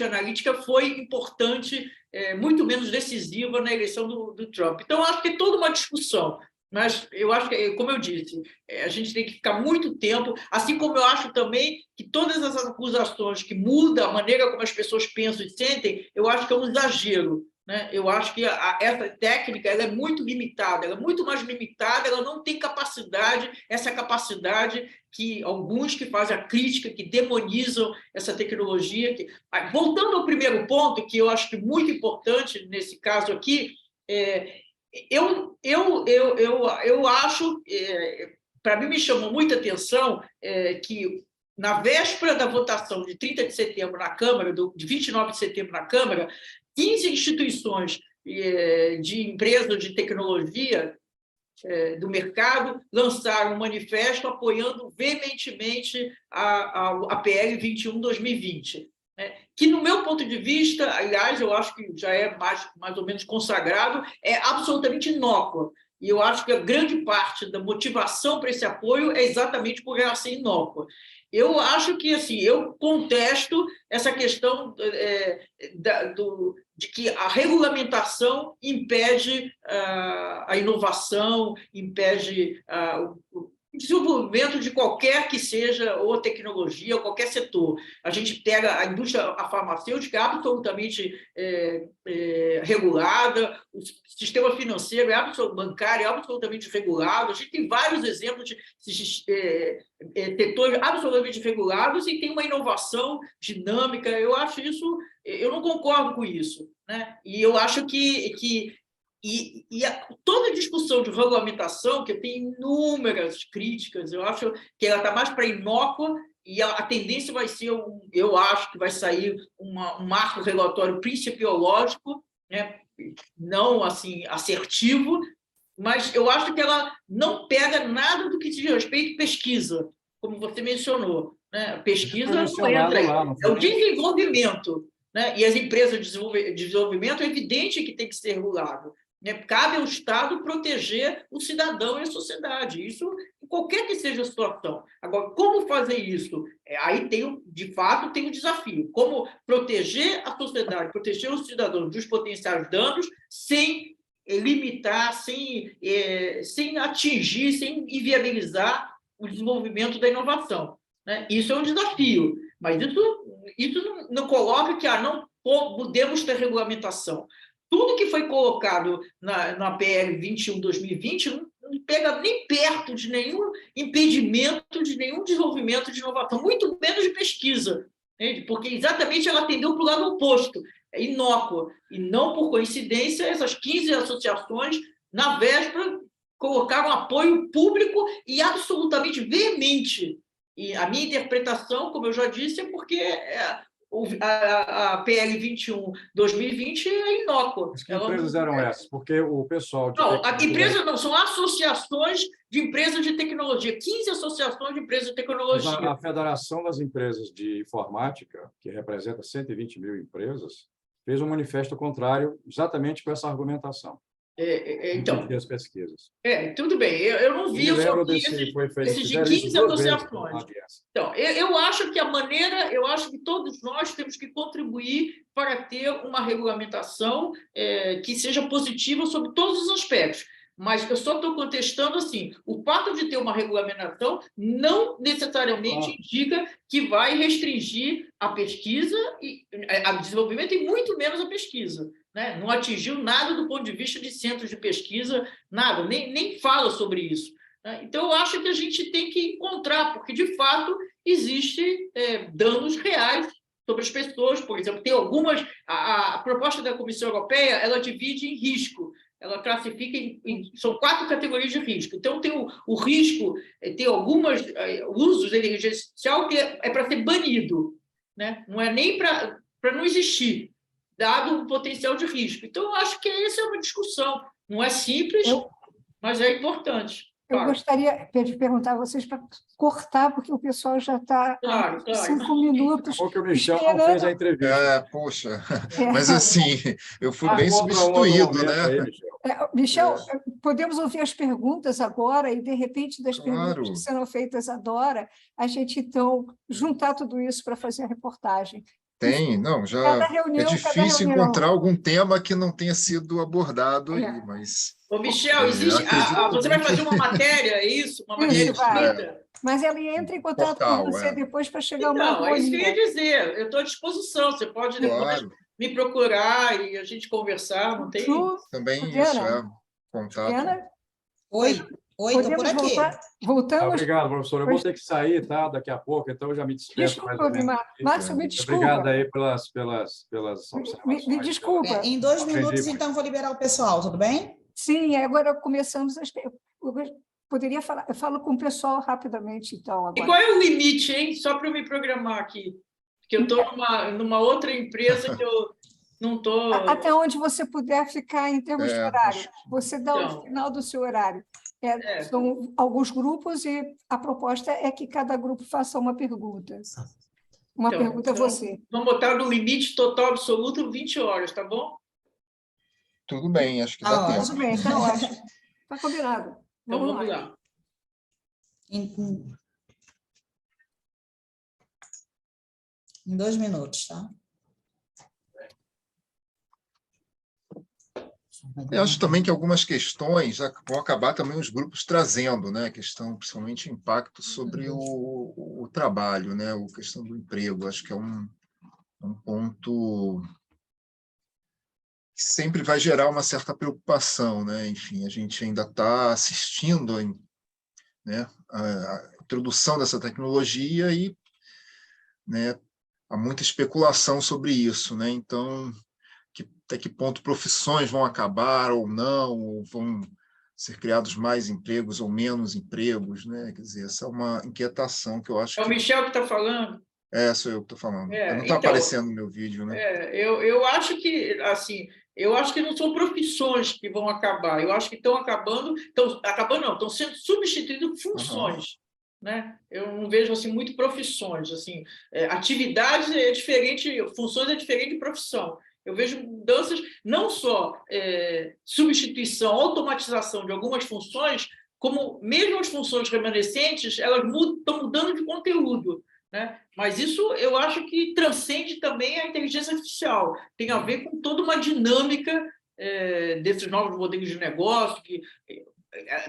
S4: Analytica foi importante, muito menos decisiva na eleição do Trump. Então, acho que é toda uma discussão. Mas eu acho que, como eu disse, a gente tem que ficar muito tempo, assim como eu acho também que todas essas acusações que mudam a maneira como as pessoas pensam e sentem, eu acho que é um exagero, né? Eu acho que essa técnica ela é muito limitada, ela é muito mais limitada, ela não tem essa capacidade que alguns que fazem a crítica, que demonizam essa tecnologia. Voltando ao primeiro ponto, que eu acho que muito importante nesse caso aqui, eu acho, para mim me chamou muita atenção que na véspera da votação de 30 de setembro na Câmara, de 29 de setembro na Câmara, 15 instituições de empresas de tecnologia do mercado lançaram um manifesto apoiando veementemente a PL 21/2020. Que, no meu ponto de vista, aliás, eu acho que já é mais ou menos consagrado, é absolutamente inócua. E eu acho que a grande parte da motivação para esse apoio é exatamente por ela ser inócua. Eu acho que, assim, eu contesto essa questão de que a regulamentação impede a inovação, impede desenvolvimento de qualquer que seja ou tecnologia, ou qualquer setor. A gente pega a indústria a farmacêutica absolutamente regulada, o sistema financeiro bancário é absolutamente regulado, a gente tem vários exemplos de setores absolutamente regulados e tem uma inovação dinâmica. Eu acho isso, eu não concordo com isso, né? E eu acho que toda a discussão de regulamentação, que tem inúmeras críticas, eu acho que ela está mais para inócua e a tendência vai ser, eu acho que vai sair um marco regulatório principiológico, né? Não assim assertivo, mas eu acho que ela não pega nada do que diz respeito à pesquisa, como você mencionou, né? Pesquisa não entra aí, é o desenvolvimento, né? E as empresas de desenvolvimento é evidente que tem que ser regulado. Cabe ao Estado proteger o cidadão e a sociedade, isso em qualquer que seja a situação. Agora, como fazer isso? Aí, de fato, tem um desafio. Como proteger a sociedade, proteger os cidadãos dos potenciais danos sem limitar, sem atingir, sem inviabilizar o desenvolvimento da inovação, né? Isso é um desafio, mas isso não coloca que não podemos ter regulamentação. Tudo que foi colocado na PL 21/2020 não pega nem perto de nenhum impedimento de nenhum desenvolvimento de inovação, muito menos de pesquisa, entende? Porque exatamente ela atendeu para o lado oposto, é inócua. E não por coincidência, essas 15 associações, na véspera, colocaram apoio público e absolutamente veemente. E a minha interpretação, como eu já disse, é porque a PL 21/2020 é inócua.
S3: Mas que empresas eram essas? Porque o pessoal de
S4: não, a empresa não, são associações de empresas de tecnologia, 15 associações de empresas de tecnologia.
S3: Mas a Federação das Empresas de Informática, que representa 120 mil empresas, fez um manifesto contrário exatamente com essa argumentação.
S4: Então,
S3: as pesquisas.
S4: Tudo bem, eu não vi esses de 15 associações. Então, eu acho que eu acho que todos nós temos que contribuir para ter uma regulamentação que seja positiva sobre todos os aspectos. Mas eu só estou contestando assim, o fato de ter uma regulamentação não necessariamente indica que vai restringir a pesquisa, a desenvolvimento e muito menos a pesquisa. Né? Não atingiu nada do ponto de vista de centros de pesquisa, nada, nem fala sobre isso. Né? Então, eu acho que a gente tem que encontrar, porque, de fato, existem danos reais sobre as pessoas. Por exemplo, tem algumas... A proposta da Comissão Europeia, ela divide em risco, ela classifica são 4 categorias de risco. Então, tem o risco, tem alguns usos da inteligência artificial que é para ser banido, né? Não é nem para não existir, dado o potencial de risco. Então, eu acho que essa é uma discussão. Não é simples, mas é importante.
S6: Eu gostaria de perguntar a vocês para cortar, porque o pessoal já está há 5 minutos.
S3: Porque o Michel não fez a entrevista.
S5: Poxa, mas assim, eu fui bem substituído, né?
S6: Michel, podemos ouvir as perguntas agora e, de repente, das perguntas que serão feitas agora, a gente, então, juntar tudo isso para fazer a reportagem.
S5: Tem, não, já é difícil encontrar algum tema que não tenha sido abordado aí, mas...
S4: Ô, Michel, existe, você vai fazer uma matéria, é isso? Uma matéria escrita?
S6: Mas ela entra em contato com você depois para chegar a uma harmonia.
S4: Não, é isso que eu ia dizer, eu estou à disposição, você pode depois me procurar e a gente conversar, não tem...
S5: Também isso, contato.
S6: Diana?
S1: Oi, estou por aqui.
S6: Voltamos?
S3: Obrigado, professor. Eu vou ter que sair, tá? Daqui a pouco, então eu já me despeço.
S6: Desculpa, Márcio, me desculpa.
S3: Obrigado aí pelas observações.
S6: Me desculpa.
S1: Em 2 minutos, então, vou liberar o pessoal, tudo bem?
S6: Sim, agora começamos as... Poderia falar, eu falo com o pessoal rapidamente, então. Agora.
S4: E qual é o limite, hein? Só para eu me programar aqui. Porque eu estou numa outra empresa que eu não estou...
S6: Até onde você puder ficar em termos de horário. Você dá o final do seu horário. São alguns grupos e a proposta é que cada grupo faça uma pergunta. Uma pergunta a você.
S4: Vamos botar no limite total absoluto 20 horas, tá bom?
S5: Tudo bem, acho que dá tempo.
S6: Tudo bem, então acho. Está combinado.
S4: Então, vamos lá.
S1: Em 2 minutos, tá?
S5: Eu acho também que algumas questões vão acabar também os grupos trazendo, né? A questão, principalmente, impacto sobre o trabalho, né? A questão do emprego. Acho que é um ponto que sempre vai gerar uma certa preocupação, né? Enfim, a gente ainda está assistindo, né, a introdução dessa tecnologia e, né, há muita especulação sobre isso, né? Então, até que ponto profissões vão acabar ou não, ou vão ser criados mais empregos ou menos empregos, né? Quer dizer, essa é uma inquietação que eu acho
S4: É o Michel que está falando?
S5: Sou eu que estou falando. Não está
S4: Então,
S5: aparecendo no meu vídeo, né?
S4: Eu acho que, assim, não são profissões que vão acabar. Eu acho que estão acabando, não, estão sendo substituídas funções. Né? Eu não vejo assim muito profissões, assim, atividades é diferente, funções é diferente de profissão. Eu vejo mudanças, não só substituição, automatização de algumas funções, como mesmo as funções remanescentes, elas estão mudando de conteúdo. Né? Mas isso eu acho que transcende também a inteligência artificial. Tem a ver com toda uma dinâmica desses novos modelos de negócio,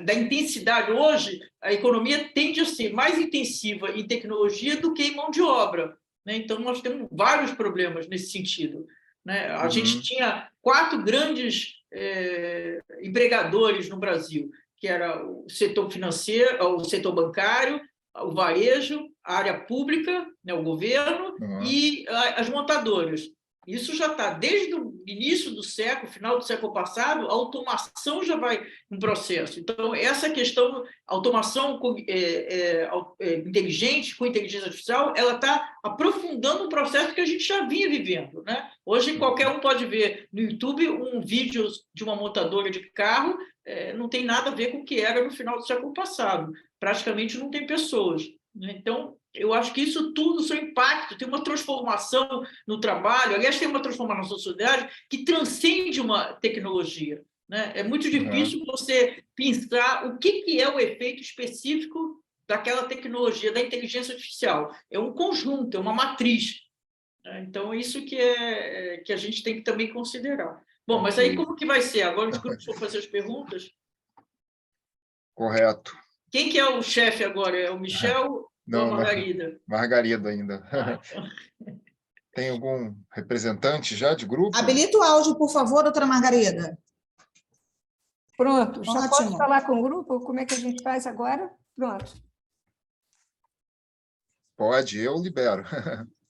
S4: da intensidade. Hoje, a economia tende a ser mais intensiva em tecnologia do que em mão de obra. Né? Então, nós temos vários problemas nesse sentido. Né? A gente tinha 4 grandes empregadores no Brasil, que era o setor financeiro, o setor bancário, o varejo, a área pública, né, o governo e as montadoras. Isso já está desde o início do século, final do século passado, a automação já vai em processo. Então, essa questão, automação inteligente, com inteligência artificial, ela está aprofundando um processo que a gente já vinha vivendo. Né? Hoje, qualquer um pode ver no YouTube um vídeo de uma montadora de carro, não tem nada a ver com o que era no final do século passado. Praticamente não tem pessoas. Então, eu acho que isso tudo, seu impacto, tem uma transformação no trabalho, aliás, tem uma transformação na sociedade que transcende uma tecnologia. Né? É muito difícil você pensar o que é o efeito específico daquela tecnologia, da inteligência artificial. É um conjunto, é uma matriz. Né? Então, isso que a gente tem que também considerar. Bom, mas aí como que vai ser? Agora os grupos vão fazer as perguntas?
S5: Correto.
S4: Quem que é o chefe agora? É o Michel ou a Margarida?
S5: Margarida ainda. Tem algum representante já de grupo?
S1: Habilita o áudio, por favor, doutora Margarida.
S6: Pronto. Já pode falar com o grupo? Como é que a gente faz agora? Pronto.
S5: Pode, eu libero.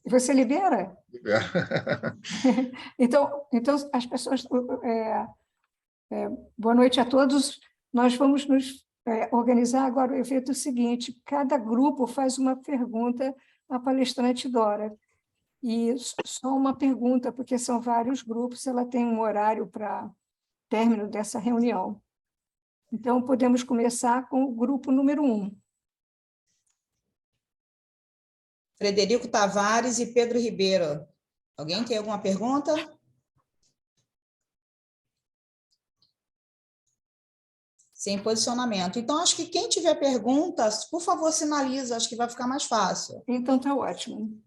S6: Você libera?
S5: Libero.
S6: Então, as pessoas... boa noite a todos. Nós vamos nos organizar agora o evento seguinte. Cada grupo faz uma pergunta à palestrante Dora. E só uma pergunta, porque são vários grupos, ela tem um horário para término dessa reunião. Então, podemos começar com o grupo número 1.
S1: Frederico Tavares e Pedro Ribeiro. Alguém tem alguma pergunta? Sem posicionamento. Então, acho que quem tiver perguntas, por favor, sinaliza, acho que vai ficar mais fácil.
S6: Então, está ótimo.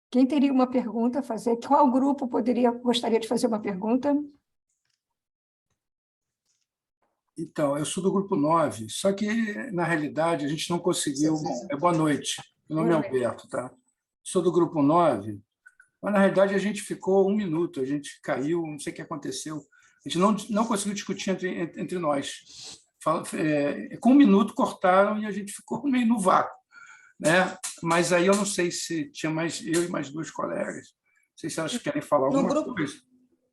S6: Quem teria uma pergunta a fazer? Qual grupo gostaria de fazer uma pergunta?
S7: Então, eu sou do grupo 9, só que, na realidade, a gente não conseguiu... Boa noite, meu nome é Alberto, tá? Sou do grupo 9, mas, na realidade, a gente ficou 1 minuto, a gente caiu, não sei o que aconteceu. A gente não conseguiu discutir entre nós. Com 1 minuto, cortaram e a gente ficou meio no vácuo. Né? Mas aí eu não sei se tinha eu e mais 2 colegas. Não sei se elas querem falar alguma coisa.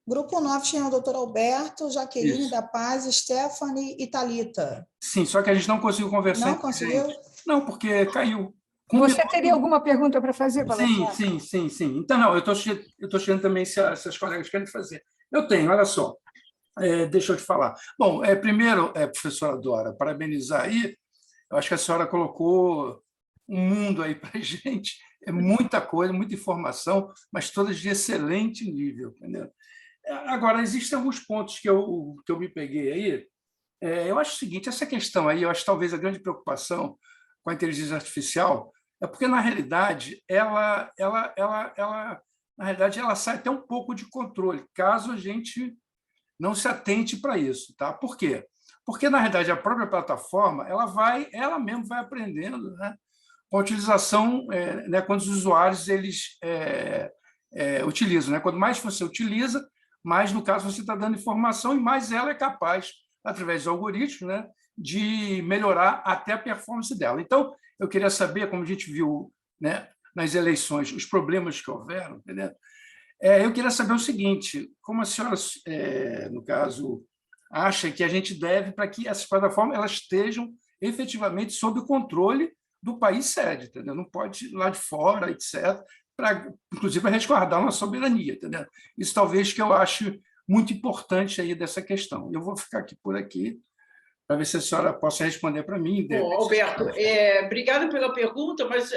S1: Grupo 9 tinha o doutor Alberto, Jaqueline da Paz, Stephanie e Thalita.
S7: Sim, só que a gente não conseguiu conversar.
S1: Não conseguiu?
S7: Não, porque caiu.
S6: Você teria alguma pergunta para fazer, Valentino?
S7: Sim. Então, não, eu estou chegando também se as colegas querem fazer. Eu tenho, olha só. Deixa eu te falar. Bom, primeiro, professora Dora, parabenizar aí. Eu acho que a senhora colocou um mundo aí para a gente. É muita coisa, muita informação, mas todas de excelente nível. Entendeu? Agora, existem alguns pontos que eu me peguei aí. Eu acho o seguinte, essa questão aí, eu acho talvez a grande preocupação com a inteligência artificial é porque, na realidade, ela na realidade, ela sai até um pouco de controle, caso a gente não se atente para isso. Tá? Por quê? Porque, na realidade, a própria plataforma ela mesma vai aprendendo, né, com a utilização, né, quando os usuários eles, utilizam. Né? Quanto mais você utiliza, mais, no caso, você está dando informação e mais ela é capaz, através do algoritmo, né, de melhorar até a performance dela. Então, eu queria saber, como a gente viu, né, nas eleições, os problemas que houveram, entendeu? Eu queria saber o seguinte, como a senhora, no caso, acha que a gente deve para que essas plataformas elas estejam efetivamente sob o controle do país sede, entendeu? Não pode ir lá de fora, etc., para, inclusive, resguardar uma soberania, entendeu? Isso talvez que eu acho muito importante aí dessa questão. Eu vou ficar aqui por aqui, para ver se a senhora possa responder para mim.
S4: Bom, Alberto, obrigada pela pergunta, mas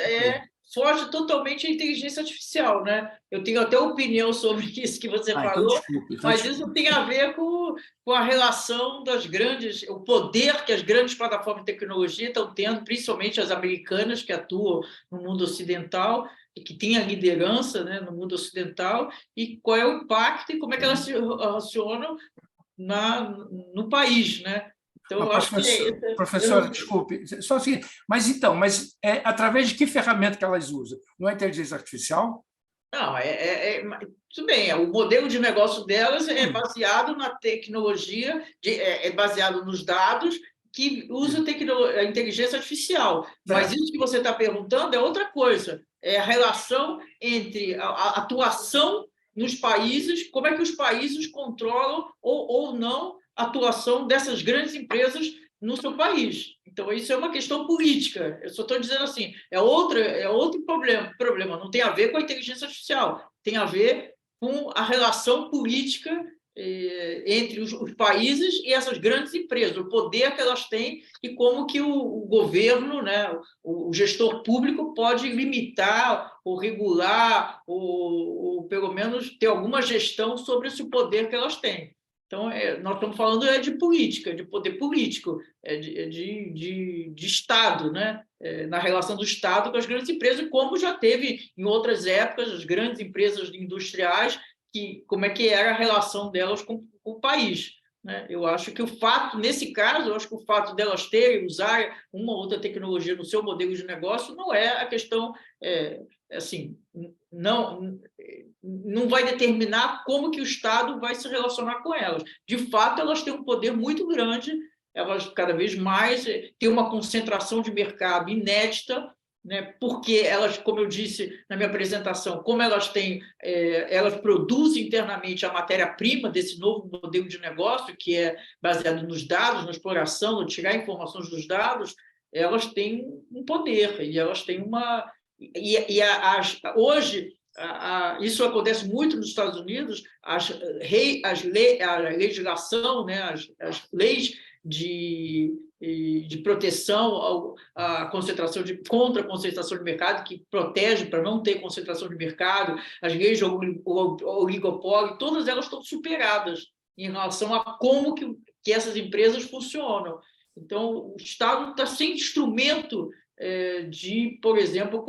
S4: foge totalmente a inteligência artificial, né? Eu tenho até opinião sobre isso que você falou,
S7: então desculpe,
S4: mas isso tem a ver com a relação das grandes, o poder que as grandes plataformas de tecnologia estão tendo, principalmente as americanas que atuam no mundo ocidental e que têm a liderança, né, no mundo ocidental, e qual é o impacto e como é que elas se relacionam no país, né? Então, eu acho que
S7: professora, desculpe, só o seguinte, mas através de que ferramenta que elas usam? Não é inteligência artificial?
S4: Não, tudo bem, o modelo de negócio delas é baseado na tecnologia, é baseado nos dados que usa a inteligência artificial. Mas isso que você está perguntando é outra coisa, é a relação entre a atuação nos países, como é que os países controlam ou não a atuação dessas grandes empresas no seu país. Então, isso é uma questão política. Eu só estou dizendo assim, é outro problema. Não tem a ver com a inteligência artificial, tem a ver com a relação política entre os países e essas grandes empresas, o poder que elas têm e como que o governo, né, o gestor público pode limitar ou regular ou pelo menos ter alguma gestão sobre esse poder que elas têm. Então, nós estamos falando de política, de poder político, de Estado, né? Na relação do Estado com as grandes empresas, como já teve em outras épocas, as grandes empresas industriais, como é que era a relação delas com o país. Né? Eu acho que nesse caso, o fato delas usar uma ou outra tecnologia no seu modelo de negócio não é a questão, assim, não vai determinar como que o Estado vai se relacionar com elas. De fato, elas têm um poder muito grande, elas cada vez mais têm uma concentração de mercado inédita, né? Porque elas, como eu disse na minha apresentação, como elas elas produzem internamente a matéria-prima desse novo modelo de negócio, que é baseado nos dados, na exploração, no tirar informações dos dados, elas têm um poder e elas têm uma... Hoje, isso acontece muito nos Estados Unidos, a legislação, né, as leis de proteção à concentração contra a concentração de mercado, que protege para não ter concentração de mercado, as leis de oligopólio, todas elas estão superadas em relação a como que essas empresas funcionam. Então, o Estado está sem instrumento de, por exemplo,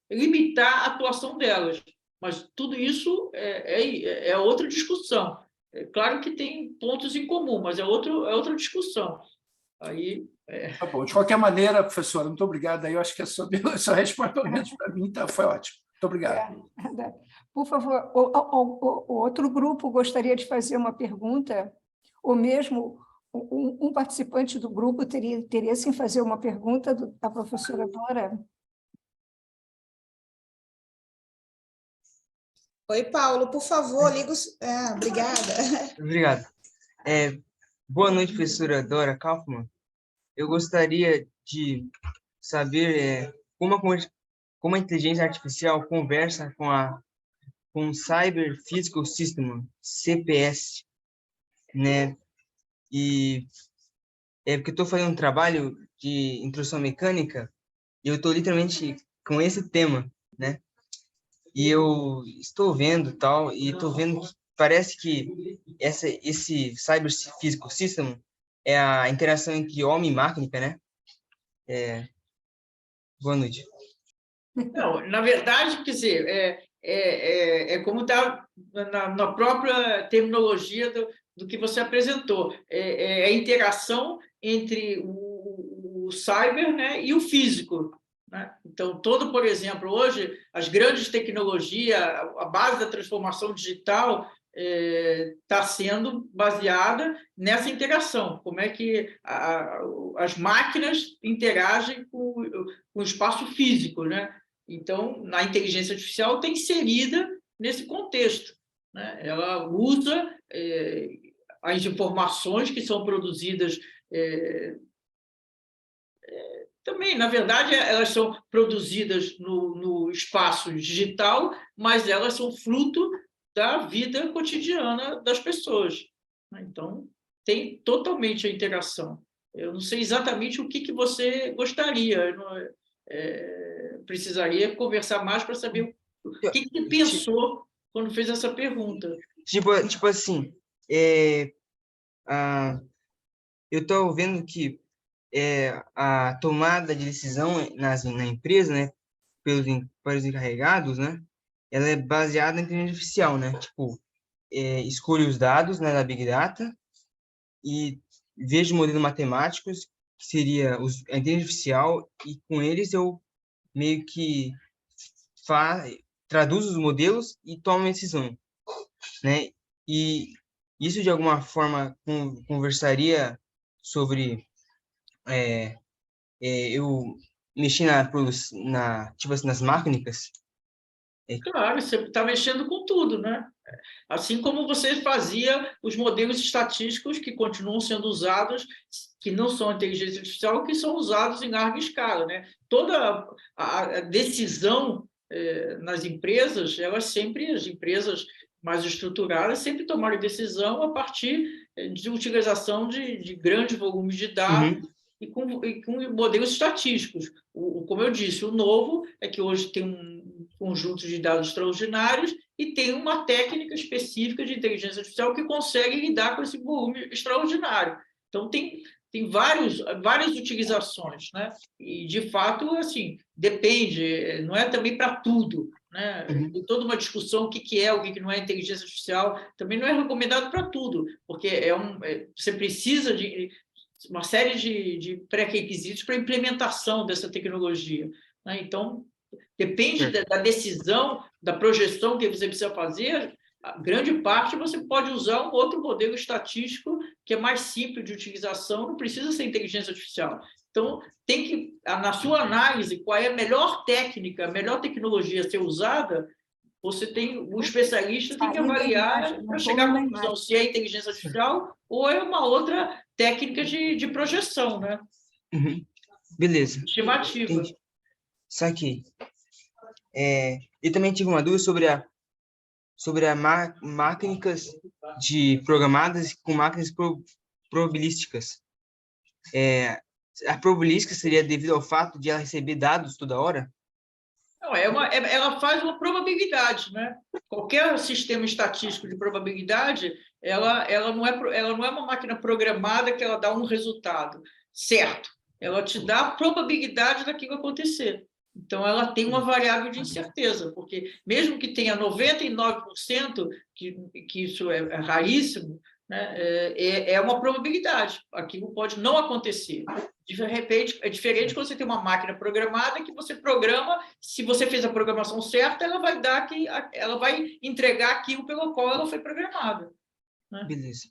S4: limitar a atuação delas. Mas tudo isso é outra discussão. É claro que tem pontos em comum, mas é outra discussão. Aí,
S7: Tá bom. De qualquer maneira, professora, muito obrigado. Eu acho que a sua resposta, pelo menos para mim, foi ótima. Muito obrigado.
S6: Por favor, o outro grupo gostaria de fazer uma pergunta, ou mesmo um participante do grupo teria interesse em fazer uma pergunta à professora Dora?
S1: Oi, Paulo, por favor, liga os... obrigada.
S8: Obrigado. Boa noite, professora Dora Kaufmann. Eu gostaria de saber como a inteligência artificial conversa com o Cyber Physical System, CPS, né? E porque eu estou fazendo um trabalho de introdução mecânica e eu estou literalmente com esse tema, né? E eu estou vendo e estou vendo que parece que esse Cyber Physical System é a interação entre homem e máquina, né? Boa noite.
S4: Não, na verdade, quer dizer, como está na própria terminologia do que você apresentou. É a interação entre o cyber, né, e o físico. Né? Então, por exemplo, hoje, as grandes tecnologias, a base da transformação digital está sendo baseada nessa interação. Como é que as máquinas interagem com o espaço físico, né? Então, a inteligência artificial está inserida nesse contexto, né? Ela usa as informações que são produzidas também, na verdade, elas são produzidas no espaço digital, mas elas são fruto da vida cotidiana das pessoas. Então, tem totalmente a interação. Eu não sei exatamente o que você gostaria. Eu não, precisaria conversar mais para saber o que você pensou quando fez essa pergunta.
S8: Tipo assim, eu estou vendo que a tomada de decisão na empresa, né, pelos encarregados, né, ela é baseada na inteligência artificial, né, tipo, escolho os dados, né, da Big Data e vejo modelos matemáticos, que seria a inteligência artificial, e com eles eu meio que traduzo os modelos e tomo uma decisão, né, e isso de alguma forma conversaria sobre eu mexi tipo assim, nas máquinas.
S4: Claro, você está mexendo com tudo, né? Assim como você fazia os modelos estatísticos que continuam sendo usados, que não são inteligência artificial, que são usados em larga escala, né? Toda a decisão nas empresas, as empresas mais estruturadas sempre tomaram decisão a partir de utilização de grandes volumes de dados,
S8: Uhum.
S4: e com modelos estatísticos. Como eu disse, o novo é que hoje tem um conjunto de dados extraordinários e tem uma técnica específica de inteligência artificial que consegue lidar com esse volume extraordinário. Então, tem várias utilizações, né? E, de fato, assim, depende, não é também para tudo. Né?
S8: Uhum.
S4: Tem toda uma discussão o que é, o que não é inteligência artificial, também não é recomendado para tudo, porque você precisa de uma série de pré-requisitos para a implementação dessa tecnologia. Né? Então, depende da decisão, da projeção que você precisa fazer, a grande parte você pode usar um outro modelo estatístico que é mais simples de utilização, não precisa ser inteligência artificial. Então, tem que, na sua análise, qual é a melhor técnica, a melhor tecnologia a ser usada, o especialista tem que avaliar para chegar à conclusão se é inteligência artificial ou é uma outra técnica de projeção, né?
S8: Uhum. Beleza.
S4: Estimativa.
S8: Entendi. Saquei. Eu também tive uma dúvida sobre máquinas programadas com máquinas probabilísticas. A probabilística seria devido ao fato de ela receber dados toda hora?
S4: Não, ela faz uma probabilidade, né? Qualquer sistema estatístico de probabilidade, ela não é uma máquina programada que ela dá um resultado certo. Ela te dá a probabilidade daquilo acontecer. Então, ela tem uma variável de incerteza, porque mesmo que tenha 99%, que isso é raríssimo, né? É uma probabilidade. Aquilo pode não acontecer. De repente, é diferente quando você tem uma máquina programada que você programa, se você fez a programação certa, ela vai entregar aquilo pelo qual ela foi programada. Né?
S8: Beleza.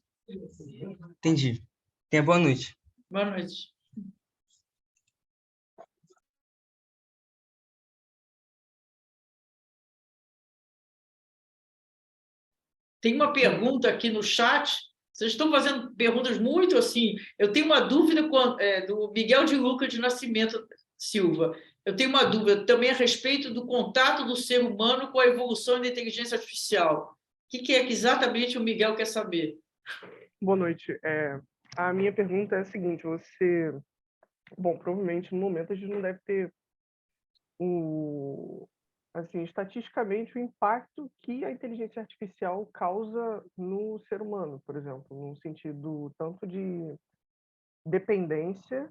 S8: Entendi. Tenha boa noite.
S4: Boa noite. Tem uma pergunta aqui no chat. Vocês estão fazendo perguntas muito assim. Eu tenho uma dúvida do Miguel de Luca de Nascimento Silva. Eu tenho uma dúvida também a respeito do contato do ser humano com a evolução da inteligência artificial. O que é que exatamente o Miguel quer saber?
S9: Boa noite. A minha pergunta é a seguinte: bom, provavelmente no momento a gente não deve ter assim, estatisticamente, o impacto que a inteligência artificial causa no ser humano, por exemplo, no sentido tanto de dependência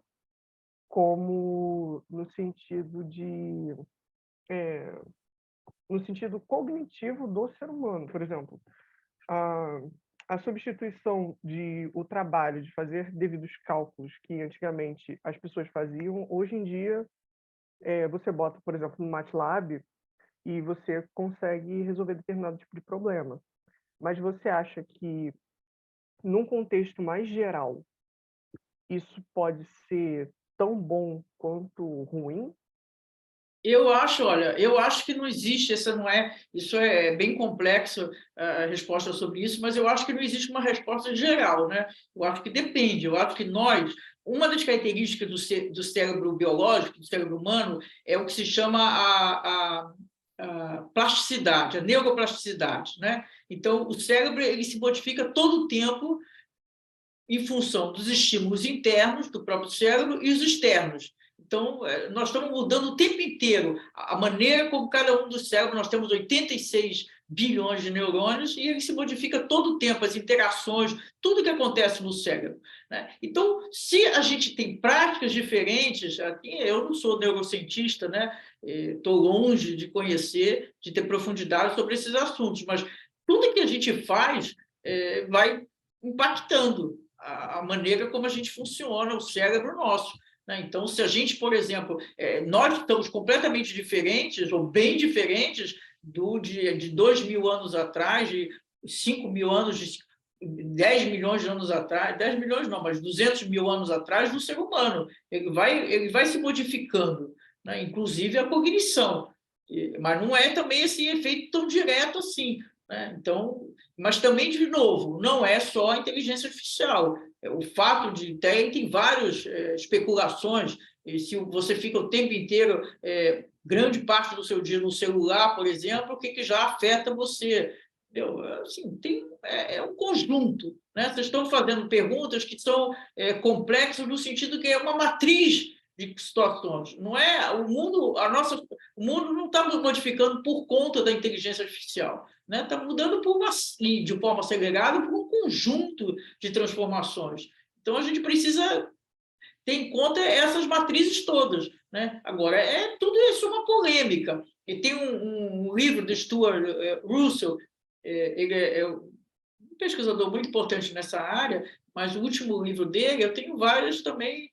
S9: como no sentido de no sentido cognitivo do ser humano. Por exemplo, a substituição de o trabalho de fazer devidos cálculos que antigamente as pessoas faziam, hoje em dia você bota, por exemplo, no MATLAB e você consegue resolver determinado tipo de problema. Mas você acha que, num contexto mais geral, isso pode ser tão bom quanto ruim?
S4: Eu acho que não existe, isso é bem complexo a resposta sobre isso, mas eu acho que não existe uma resposta geral, né? Eu acho que depende, eu acho que uma das características do cérebro biológico, do cérebro humano, é o que se chama a plasticidade, a neuroplasticidade, né? Então, o cérebro ele se modifica todo o tempo em função dos estímulos internos do próprio cérebro e os externos. Então, nós estamos mudando o tempo inteiro a maneira como cada um dos cérebros, nós temos 86 bilhões de neurônios e ele se modifica todo o tempo, as interações, tudo que acontece no cérebro, né? Então, se a gente tem práticas diferentes, eu não sou neurocientista, né? Estou longe de conhecer, de ter profundidade sobre esses assuntos, mas tudo que a gente faz vai impactando a maneira como a gente funciona, o cérebro nosso, né? Então, se a gente, por exemplo, nós estamos completamente diferentes, ou bem diferentes, de 2.000 anos atrás, de 5.000 anos, de 10 milhões de anos atrás, 10 milhões não, mas 200 mil anos atrás do ser humano. Ele vai se modificando, né? Inclusive a cognição, mas não é também esse efeito tão direto assim, né? Então, mas também, de novo, não é só a inteligência artificial. O fato de tem várias especulações, e se você fica o tempo inteiro, grande parte do seu dia no celular, por exemplo, o que já afeta você? Entendeu? Assim, é um conjunto, né? Vocês estão fazendo perguntas que são complexas no sentido que é uma matriz de situações. Não é o mundo, o mundo não está modificando por conta da inteligência artificial, né? Está mudando de forma acelerada por um conjunto de transformações. Então a gente precisa ter em conta essas matrizes todas, né? Agora tudo isso é uma polêmica. E tem um livro do Stuart Russell, ele é um pesquisador muito importante nessa área, mas o último livro dele, eu tenho vários também,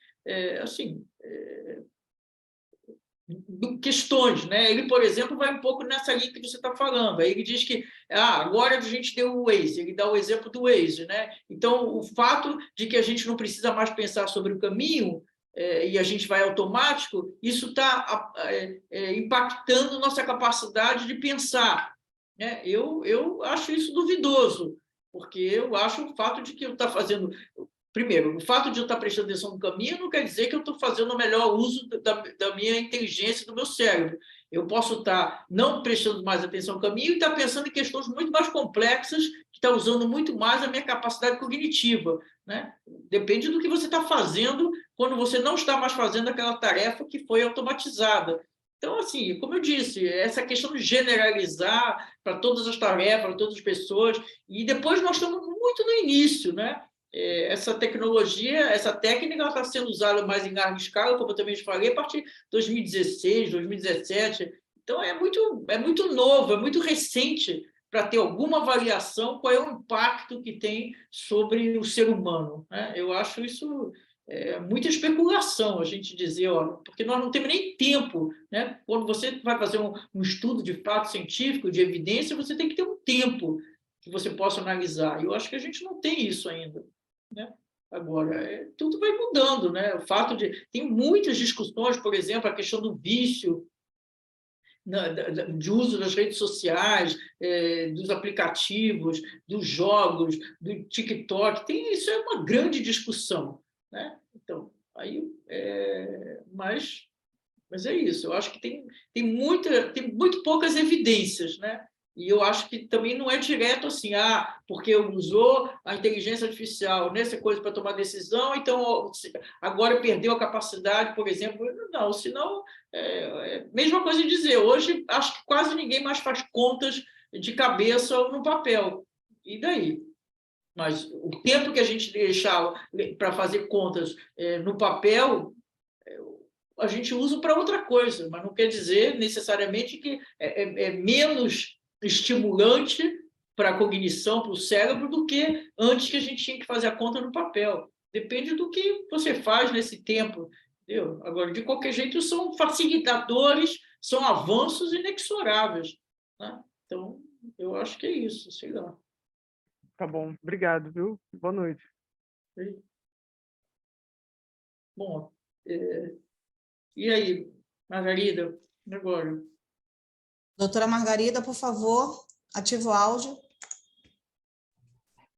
S4: questões, né? Ele, por exemplo, vai um pouco nessa linha que você está falando. Aí ele diz que agora a gente deu o Waze, ele dá o exemplo do Waze, né? Então, o fato de que a gente não precisa mais pensar sobre o caminho e a gente vai automático, isso está impactando nossa capacidade de pensar, né? Eu acho isso duvidoso, porque eu acho o fato de que eu estou fazendo... Primeiro, o fato de eu estar prestando atenção no caminho não quer dizer que eu estou fazendo o melhor uso da minha inteligência, do meu cérebro. Eu posso estar não prestando mais atenção no caminho e estar pensando em questões muito mais complexas, que está usando muito mais a minha capacidade cognitiva, né? Depende do que você está fazendo quando você não está mais fazendo aquela tarefa que foi automatizada. Então, assim, como eu disse, essa questão de generalizar para todas as tarefas, para todas as pessoas, e depois nós estamos muito no início, né? Essa tecnologia, essa técnica está sendo usada mais em larga escala, como eu também falei, a partir de 2016, 2017. Então, é muito novo, é muito recente para ter alguma avaliação qual é o impacto que tem sobre o ser humano, né? Eu acho isso muita especulação, a gente dizer, porque nós não temos nem tempo, né? Quando você vai fazer um estudo de fato científico, de evidência, você tem que ter um tempo que você possa analisar. E eu acho que a gente não tem isso ainda, né? Agora, tudo vai mudando, né? O fato tem muitas discussões, por exemplo, a questão do vício, de uso das redes sociais, dos aplicativos, dos jogos, do TikTok. Isso é uma grande discussão, né? Então, mas é isso. Eu acho que tem muito poucas evidências, né? E eu acho que também não é direto assim, porque usou a inteligência artificial nessa coisa para tomar decisão, então agora perdeu a capacidade, por exemplo. Não, senão, mesma coisa de dizer, hoje acho que quase ninguém mais faz contas de cabeça ou no papel. E daí? Mas o tempo que a gente deixava para fazer contas no papel, a gente usa para outra coisa, mas não quer dizer necessariamente que é menos estimulante para a cognição, para o cérebro, do que antes, que a gente tinha que fazer a conta no papel. Depende do que você faz nesse tempo. Entendeu? Agora, de qualquer jeito, são facilitadores, são avanços inexoráveis. Né? Então, eu acho que é isso, sei lá.
S9: Tá bom, obrigado, viu? Boa noite.
S4: Bom, e aí, Margarida, agora?
S1: Doutora Margarida, por favor, ativa o áudio.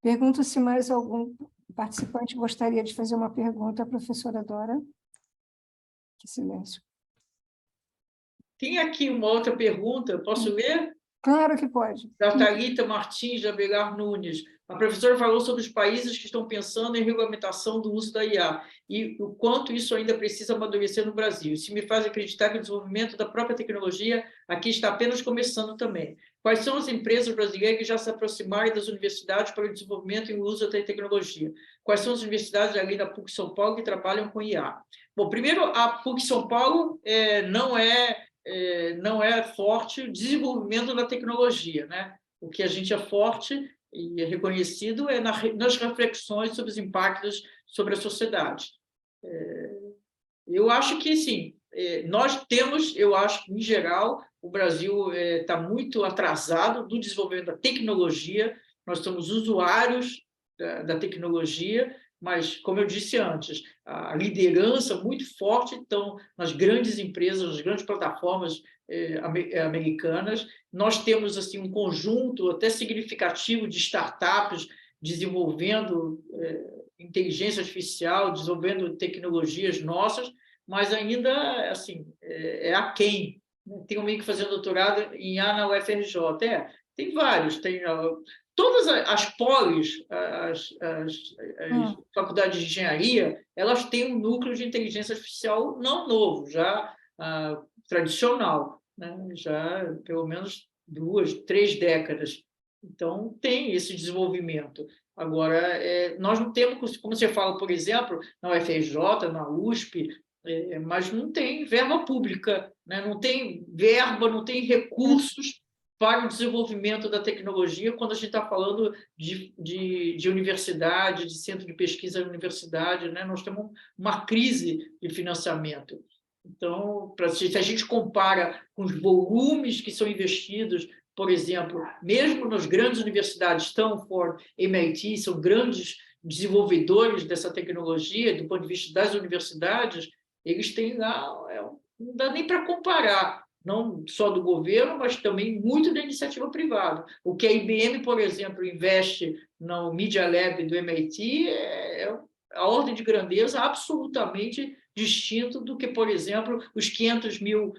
S6: Pergunto se mais algum participante gostaria de fazer uma pergunta à professora Dora. Que silêncio.
S4: Tem aqui uma outra pergunta, posso ler?
S6: Claro que pode.
S4: Da Thalita Martins de Abelar Nunes. A professora falou sobre os países que estão pensando em regulamentação do uso da IA e o quanto isso ainda precisa amadurecer no Brasil. Isso me faz acreditar que o desenvolvimento da própria tecnologia aqui está apenas começando também. Quais são as empresas brasileiras que já se aproximaram das universidades para o desenvolvimento e o uso da tecnologia? Quais são as universidades, além da PUC São Paulo, que trabalham com IA? Bom, primeiro, a PUC São Paulo não é forte o desenvolvimento da tecnologia, né? O que a gente é forte e é reconhecido é nas reflexões sobre os impactos sobre a sociedade. Eu acho que, sim, nós temos, eu acho que, em geral, o Brasil está muito atrasado do desenvolvimento da tecnologia, nós somos usuários da tecnologia, mas, como eu disse antes, a liderança muito forte estão nas grandes empresas, nas grandes plataformas americanas. Nós temos assim um conjunto até significativo de startups desenvolvendo inteligência artificial, desenvolvendo tecnologias nossas, mas ainda assim aquém. Tem um amigo fazendo doutorado em IA na UFRJ. Tem vários, tem todas as polis, as faculdades de engenharia, elas têm um núcleo de inteligência artificial não novo, já tradicional, né? Já pelo menos 2, 3 décadas. Então, tem esse desenvolvimento. Agora, nós não temos, como você fala, por exemplo, na UFRJ, na USP, mas não tem verba pública, né? Não tem verba, não tem recursos para o desenvolvimento da tecnologia, quando a gente está falando de universidade, de centro de pesquisa da universidade, né? Nós temos uma crise de financiamento. Então, se a gente compara com os volumes que são investidos, por exemplo, mesmo nas grandes universidades, Stanford, MIT, são grandes desenvolvedores dessa tecnologia, do ponto de vista das universidades, eles têm lá, não dá nem para comparar, não só do governo, mas também muito da iniciativa privada. O que a IBM, por exemplo, investe no Media Lab do MIT é a ordem de grandeza absolutamente distinto do que, por exemplo, os $500 mil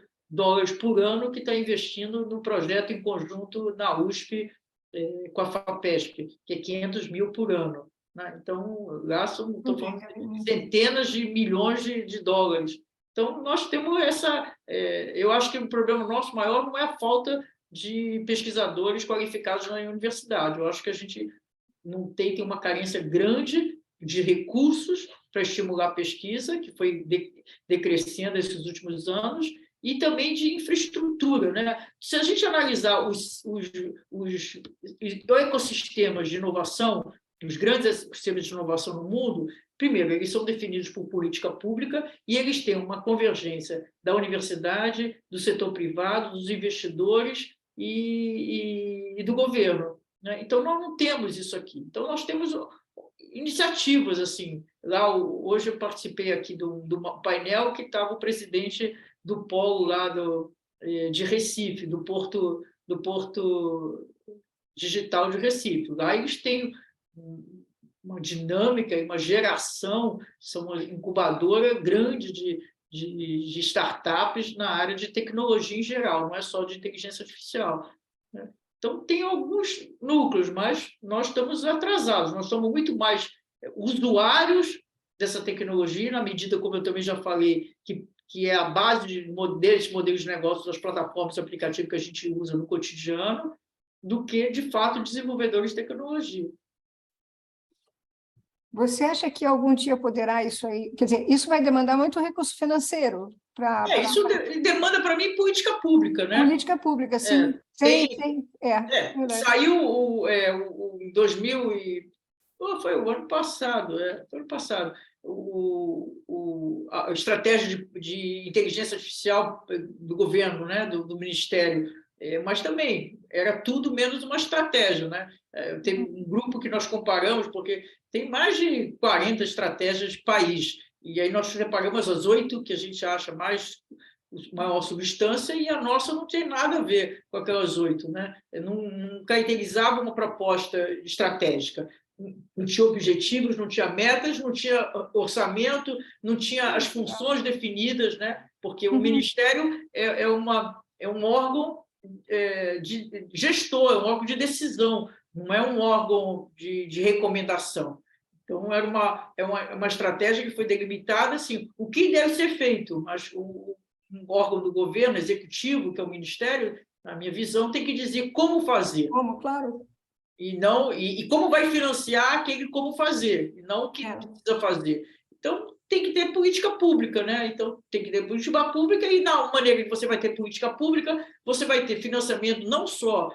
S4: por ano que está investindo no projeto em conjunto na USP com a FAPESP, que é 500 mil por ano. Né? Então, lá estou falando de centenas de milhões de dólares. Então, nós temos essa... eu acho que o problema nosso maior não é a falta de pesquisadores qualificados na universidade. Eu acho que a gente não tem uma carência grande de recursos para estimular a pesquisa, que foi decrescendo esses últimos anos, e também de infraestrutura, né? Se a gente analisar os ecossistemas de inovação, os grandes ecossistemas de inovação no mundo, primeiro, eles são definidos por política pública e eles têm uma convergência da universidade, do setor privado, dos investidores e do governo. Né? Então, nós não temos isso aqui. Então, nós temos iniciativas. Assim. Lá, hoje eu participei aqui do painel que estava o presidente do polo lá de Recife, do Porto Digital de Recife. Lá eles têm uma dinâmica e uma geração, são uma incubadora grande de startups na área de tecnologia em geral, não é só de inteligência artificial. Né? Então, tem alguns núcleos, mas nós estamos atrasados, nós somos muito mais usuários dessa tecnologia, na medida, como eu também já falei, que é a base de modelos de negócios das plataformas e aplicativos que a gente usa no cotidiano, do que, de fato, desenvolvedores de tecnologia.
S6: Você acha que algum dia poderá isso aí? Quer dizer, isso vai demandar muito recurso financeiro para
S4: Isso demanda, para mim, política pública, né?
S6: política pública, sim. Verdade.
S4: Saiu em 2000 foi o ano passado, foi o ano passado, a estratégia de inteligência artificial do governo, né, do Ministério, mas também era tudo menos uma estratégia, né? Tem um grupo que nós comparamos, porque tem mais de 40 estratégias de país, e aí nós separamos as 8 que a gente acha maior substância, e a nossa não tem nada a ver com aquelas 8, né? Não caracterizava uma proposta estratégica, não tinha objetivos, não tinha metas, não tinha orçamento, não tinha as funções definidas, né? Porque o Ministério é um órgão de gestor, é um órgão de decisão, não é um órgão de recomendação. Então, era uma estratégia que foi delimitada, assim, o que deve ser feito, mas um órgão do governo, executivo, que é o Ministério, na minha visão, tem que dizer como fazer.
S6: Como, claro.
S4: E como vai financiar aquele como fazer, e não o que precisa fazer. Então, tem que ter política pública, né? Então, tem que ter política pública, e na maneira que você vai ter política pública, você vai ter financiamento não só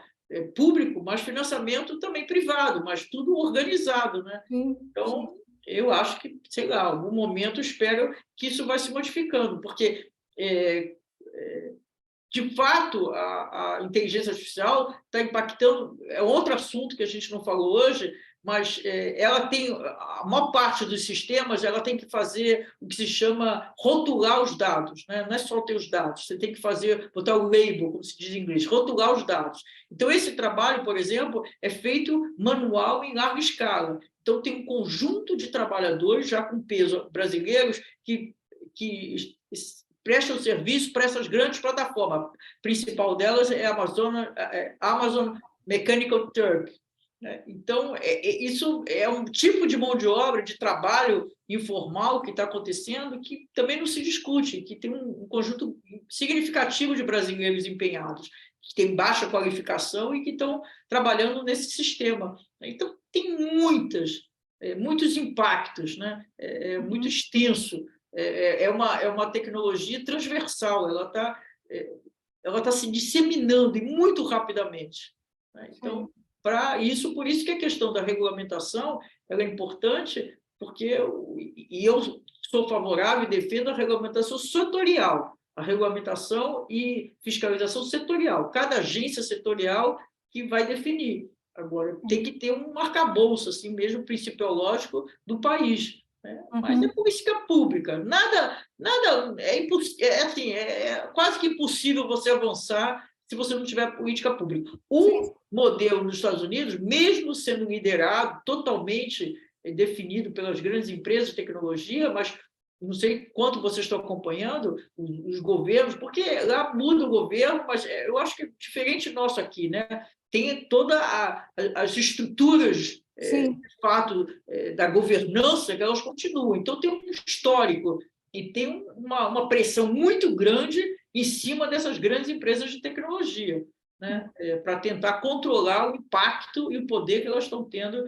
S4: público, mas financiamento também privado, mas tudo organizado, né? Então, eu acho que, sei lá, em algum momento espero que isso vai se modificando, porque de fato, a inteligência artificial está impactando, é outro assunto que a gente não falou hoje, mas ela tem, a maior parte dos sistemas, ela tem que fazer o que se chama rotular os dados, né? Não é só ter os dados, você tem que botar o label, como se diz em inglês, rotular os dados. Então, esse trabalho, por exemplo, é feito manual em larga escala. Então, tem um conjunto de trabalhadores, já com peso brasileiros, que prestam serviço para essas grandes plataformas. A principal delas é a Amazon Mechanical Turk. Então, isso é um tipo de mão de obra, de trabalho informal que está acontecendo, que também não se discute, que tem um conjunto significativo de brasileiros empenhados, que têm baixa qualificação e que estão trabalhando nesse sistema. Então, tem muitos impactos, né? Muito extenso. É uma tecnologia transversal, ela está se disseminando e muito rapidamente. Então, por isso que a questão da regulamentação ela é importante, porque eu sou favorável e defendo a regulamentação setorial, a regulamentação e fiscalização setorial, cada agência setorial que vai definir. Agora, tem que ter um arcabouço, assim mesmo, principiológico do país. Mas é política pública. Nada é quase que impossível você avançar se você não tiver política pública. O modelo nos Estados Unidos, mesmo sendo liderado, totalmente definido pelas grandes empresas de tecnologia, mas não sei quanto vocês estão acompanhando os governos, porque lá muda o governo, mas eu acho que é diferente nosso aqui, né? Tem todas as estruturas de fato, da governança, que elas continuam. Então, tem um histórico e tem uma pressão muito grande em cima dessas grandes empresas de tecnologia, né? Para tentar controlar o impacto e o poder que elas estão tendo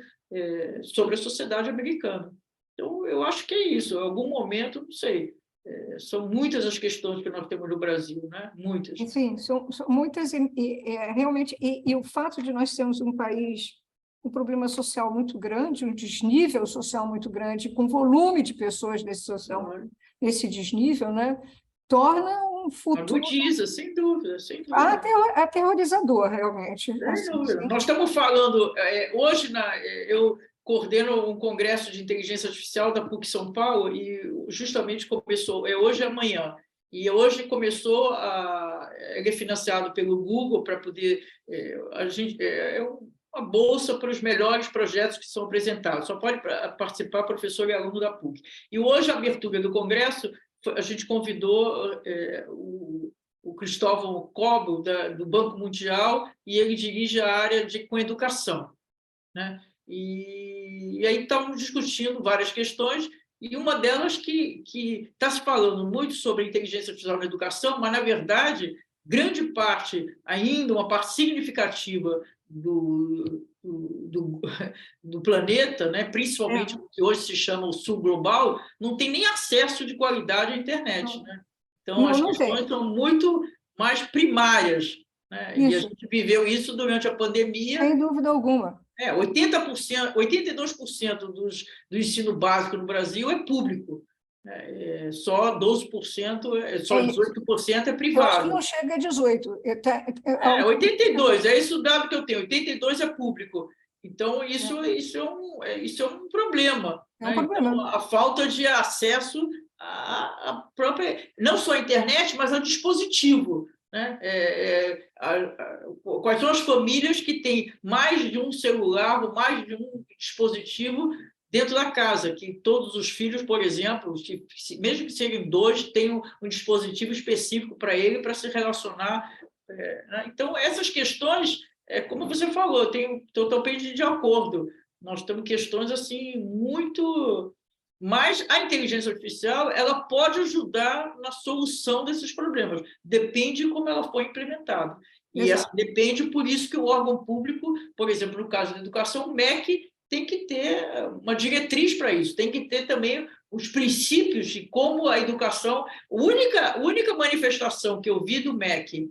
S4: sobre a sociedade americana. Então, eu acho que é isso. Em algum momento, não sei, são muitas as questões que nós temos no Brasil, né? Muitas.
S6: Sim, são muitas, realmente, e o fato de nós termos um país um problema social muito grande, um desnível social muito grande, com volume de pessoas nesse desnível, né? Torna um futuro...
S4: Agudiza, sem dúvida.
S6: Aterrorizador, realmente.
S4: Sem dúvida. Nós estamos falando... Hoje, eu coordeno um congresso de inteligência artificial da PUC São Paulo e justamente começou, hoje e amanhã, e hoje começou ele é financiado pelo Google para poder... uma bolsa para os melhores projetos que são apresentados. Só pode participar professor e aluno da PUC. E hoje, a abertura do congresso, a gente convidou o Cristóvão Cobo, do Banco Mundial, e ele dirige a área com educação, né? E aí estamos discutindo várias questões, e uma delas que está se falando muito sobre inteligência artificial na educação, mas, na verdade, grande parte, ainda uma parte significativa do planeta, né? Principalmente o que hoje se chama o sul global, não tem nem acesso de qualidade à internet. Né? Então, as questões são muito mais primárias. Né? E a gente viveu isso durante a pandemia.
S6: Sem dúvida alguma.
S4: 82% do ensino básico no Brasil é público. Só 12%, só 18% é privado.
S6: Eu acho que não chega a 18.
S4: 82, é esse o dado que eu tenho. 82 é público. Então, isso é um problema.
S6: É um problema.
S4: Então, a falta de acesso à própria, não só à internet, mas ao dispositivo. Né? Quais são as famílias que têm mais de um celular, ou mais de um dispositivo dentro da casa, que todos os filhos, por exemplo, mesmo que sejam 2, tenham um dispositivo específico para ele, para se relacionar. Né? Então, essas questões, como você falou, eu tenho totalmente de acordo. Nós temos questões assim muito... Mas a inteligência artificial ela pode ajudar na solução desses problemas. Depende de como ela foi implementada. E depende, por isso que o órgão público, por exemplo, no caso da educação, o MEC tem que ter uma diretriz para isso, tem que ter também os princípios de como a educação... A única manifestação que eu vi do MEC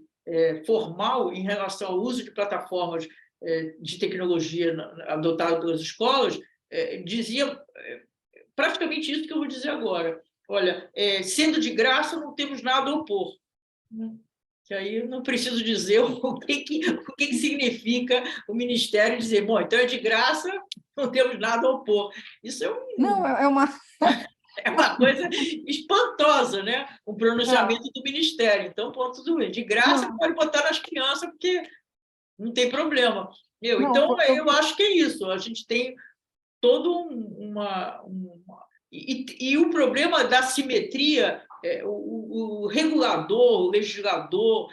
S4: formal em relação ao uso de plataformas de tecnologia adotadas pelas escolas, dizia praticamente isso que eu vou dizer agora. Olha, sendo de graça, não temos nada a opor. Que aí eu não preciso dizer o que significa o Ministério dizer, bom, então é de graça, não temos nada a opor. Isso
S6: é uma
S4: coisa espantosa, né? Um pronunciamento do Ministério. Então, ponto tudo bem. De graça, pode botar nas crianças, porque não tem problema. Então, eu acho que é isso. A gente tem todo e o problema da simetria, o regulador, o legislador,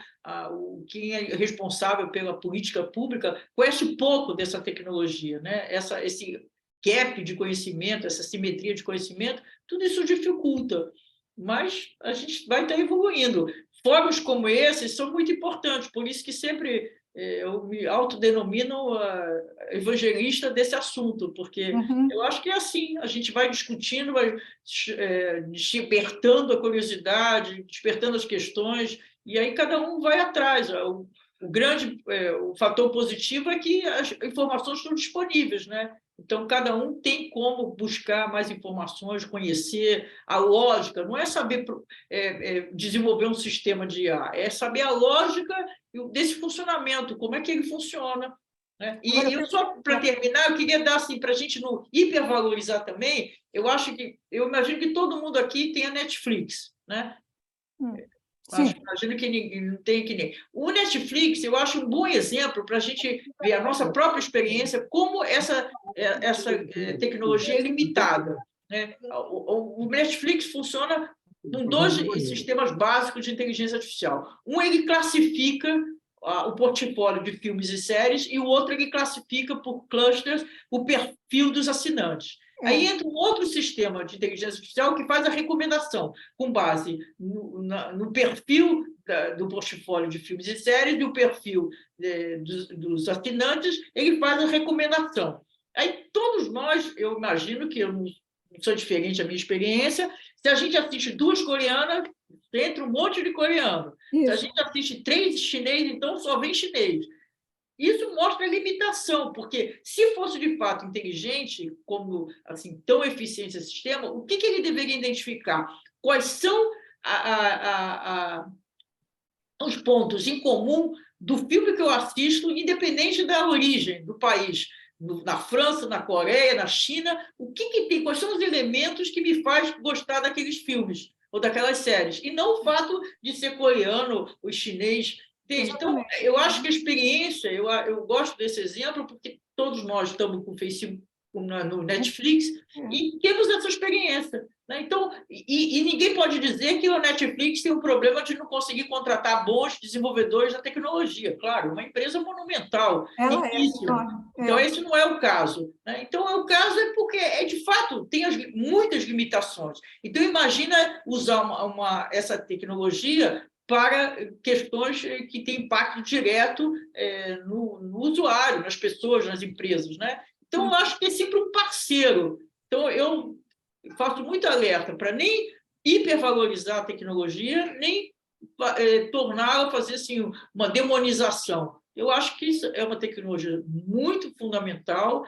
S4: quem é responsável pela política pública, conhece pouco dessa tecnologia, né? Esse gap de conhecimento, essa simetria de conhecimento, tudo isso dificulta, mas a gente vai estar evoluindo. Fóruns como esses são muito importantes, por isso que sempre eu me autodenomino evangelista desse assunto, porque eu acho que é assim, a gente vai discutindo, vai despertando a curiosidade, despertando as questões, e aí cada um vai atrás. O fator positivo é que as informações estão disponíveis, né? Então, cada um tem como buscar mais informações, conhecer a lógica. Não é saber desenvolver um sistema de IA, é saber a lógica desse funcionamento, como é que ele funciona. Né? E eu só para terminar, eu queria dar assim, para a gente não hipervalorizar também, eu imagino que todo mundo aqui tem a Netflix. Né? Imagino que ninguém não tem que nem. O Netflix, eu acho um bom exemplo para a gente ver a nossa própria experiência, como essa tecnologia é limitada. Né? O Netflix funciona com 2 sistemas básicos de inteligência artificial. Um, ele classifica o portfólio de filmes e séries, e o outro, ele classifica por clusters o perfil dos assinantes. Aí entra um outro sistema de inteligência artificial que faz a recomendação, com base no perfil do portfólio de filmes e séries, do perfil dos assinantes, ele faz a recomendação. Aí todos nós, eu imagino que eu não sou diferente da minha experiência, se a gente assiste 2 coreanas, entra um monte de coreano. Isso. Se a gente assiste 3 chinês, então só vem chinês. Isso mostra a limitação, porque se fosse de fato inteligente, como assim, tão eficiente esse sistema, o que ele deveria identificar? Quais são os pontos em comum do filme que eu assisto, independente da origem do país? Na França, na Coreia, na China, o que tem? Quais são os elementos que me faz gostar daqueles filmes ou daquelas séries? E não o fato de ser coreano ou chinês. Então, eu acho que a experiência, eu gosto desse exemplo, porque todos nós estamos com o Facebook, no Netflix, e temos essa experiência. Né? Então, e ninguém pode dizer que o Netflix tem um problema de não conseguir contratar bons desenvolvedores da tecnologia. Claro, uma empresa monumental, riquíssima. Então, esse não é o caso. Né? Então, o caso é porque, de fato, tem muitas limitações. Então, imagina usar essa tecnologia para questões que têm impacto direto no usuário, nas pessoas, nas empresas. Né? Então, eu acho que é sempre um parceiro. Então, eu faço muito alerta para nem hipervalorizar a tecnologia, nem torná-la, fazer assim, uma demonização. Eu acho que isso é uma tecnologia muito fundamental,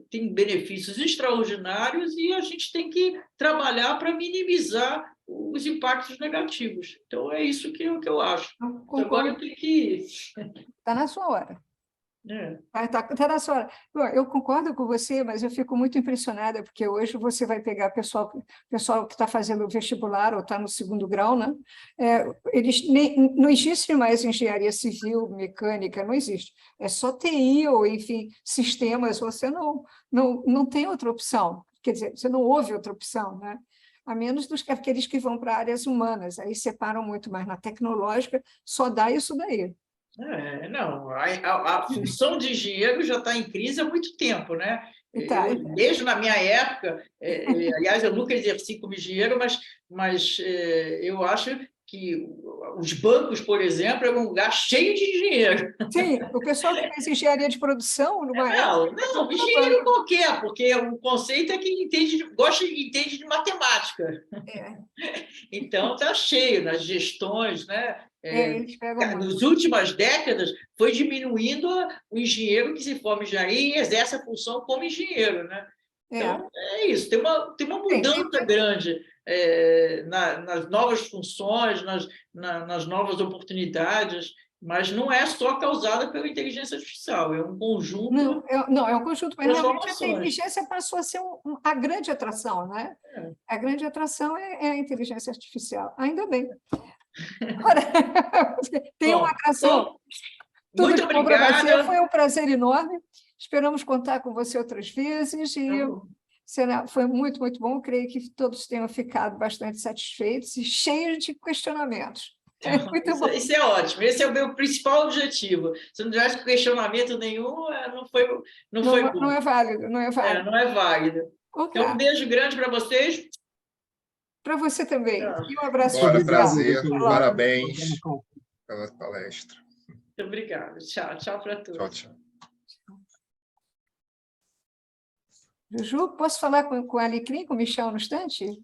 S4: tem benefícios extraordinários e a gente tem que trabalhar para minimizar os impactos negativos. Então, é isso que eu acho. Agora eu tenho que...
S6: Está na sua hora.
S4: É.
S6: Tá na sua hora. Bom, eu concordo com você, mas eu fico muito impressionada, porque hoje você vai pegar pessoal que está fazendo vestibular ou está no segundo grau, né? Não existe mais engenharia civil, mecânica, não existe. É só TI ou, enfim, sistemas, você não tem outra opção. Quer dizer, você não ouve outra opção, né? A menos dos que aqueles que vão para áreas humanas, aí separam muito, mas na tecnológica só dá isso daí.
S4: Não, a função de engenheiro já está em crise há muito tempo, né? Desde na minha época, aliás, eu nunca exerci como engenheiro, mas eu acho que os bancos, por exemplo, é um lugar cheio de engenheiro.
S6: Sim, o pessoal que fez engenharia de produção, numa época...
S4: Não, engenheiro qualquer, porque o conceito é que entende de matemática. Então, está cheio nas gestões, né? Nas últimas décadas, foi diminuindo o engenheiro que se forma em engenharia e exerce a função como engenheiro, né? Então, é isso, tem uma mudança grande nas novas funções, nas novas oportunidades, mas não é só causada pela inteligência artificial, é um conjunto...
S6: Não, é um conjunto, mas realmente a inteligência passou a ser a grande atração, né? A grande atração é a inteligência artificial, ainda bem. Agora, tem uma atração.
S4: Muito obrigada.
S6: Foi um prazer enorme. Esperamos contar com você outras vezes. Foi muito, muito bom. Creio que todos tenham ficado bastante satisfeitos e cheios de questionamentos. Muito bom.
S4: Isso é ótimo. Esse é o meu principal objetivo. Se não tivesse questionamento nenhum, não foi bom.
S6: Não é válido. Não é válido.
S4: Não é válido.
S6: Okay.
S4: Então, um beijo grande para vocês.
S6: Para você também. E um abraço.
S5: Prazer. Parabéns pela palestra.
S4: Muito obrigada. Tchau. Tchau para todos.
S5: Tchau.
S6: Juju, posso falar com a Alecrim, com o Michel no instante?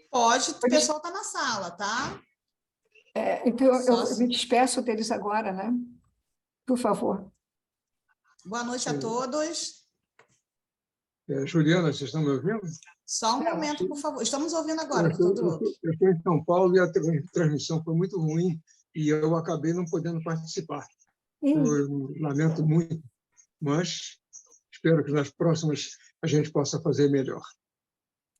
S1: Pode, o pessoal está na sala, tá?
S6: Então, eu me despeço deles agora, né? Por favor.
S1: Boa noite a todos.
S10: Juliana, vocês estão me ouvindo?
S1: Só um momento, por favor. Estamos ouvindo agora.
S10: Eu estou em São Paulo e a transmissão foi muito ruim e eu acabei não podendo participar. Eu lamento muito, mas espero que nas próximas a gente possa fazer melhor.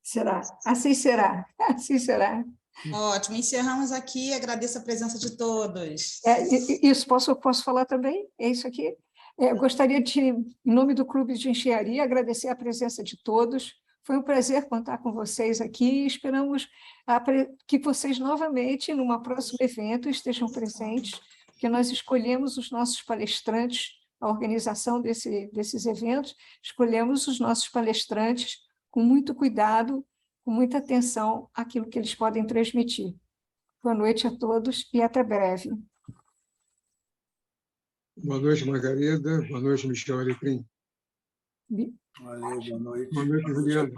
S6: Será. Assim será. Assim será.
S1: Ótimo. Encerramos aqui. Agradeço a presença de todos.
S6: Isso, posso falar também? É isso aqui? Gostaria de, em nome do Clube de Engenharia, agradecer a presença de todos. Foi um prazer contar com vocês aqui. Esperamos que vocês novamente, num próximo evento, estejam presentes, porque nós escolhemos os nossos palestrantes, a organização desses eventos, escolhemos os nossos palestrantes com muito cuidado, com muita atenção àquilo que eles podem transmitir. Boa noite a todos e até breve.
S10: Boa noite, Margarida. Boa noite, Michel Alecrim.
S7: Valeu, boa noite.
S10: Boa noite, Juliana.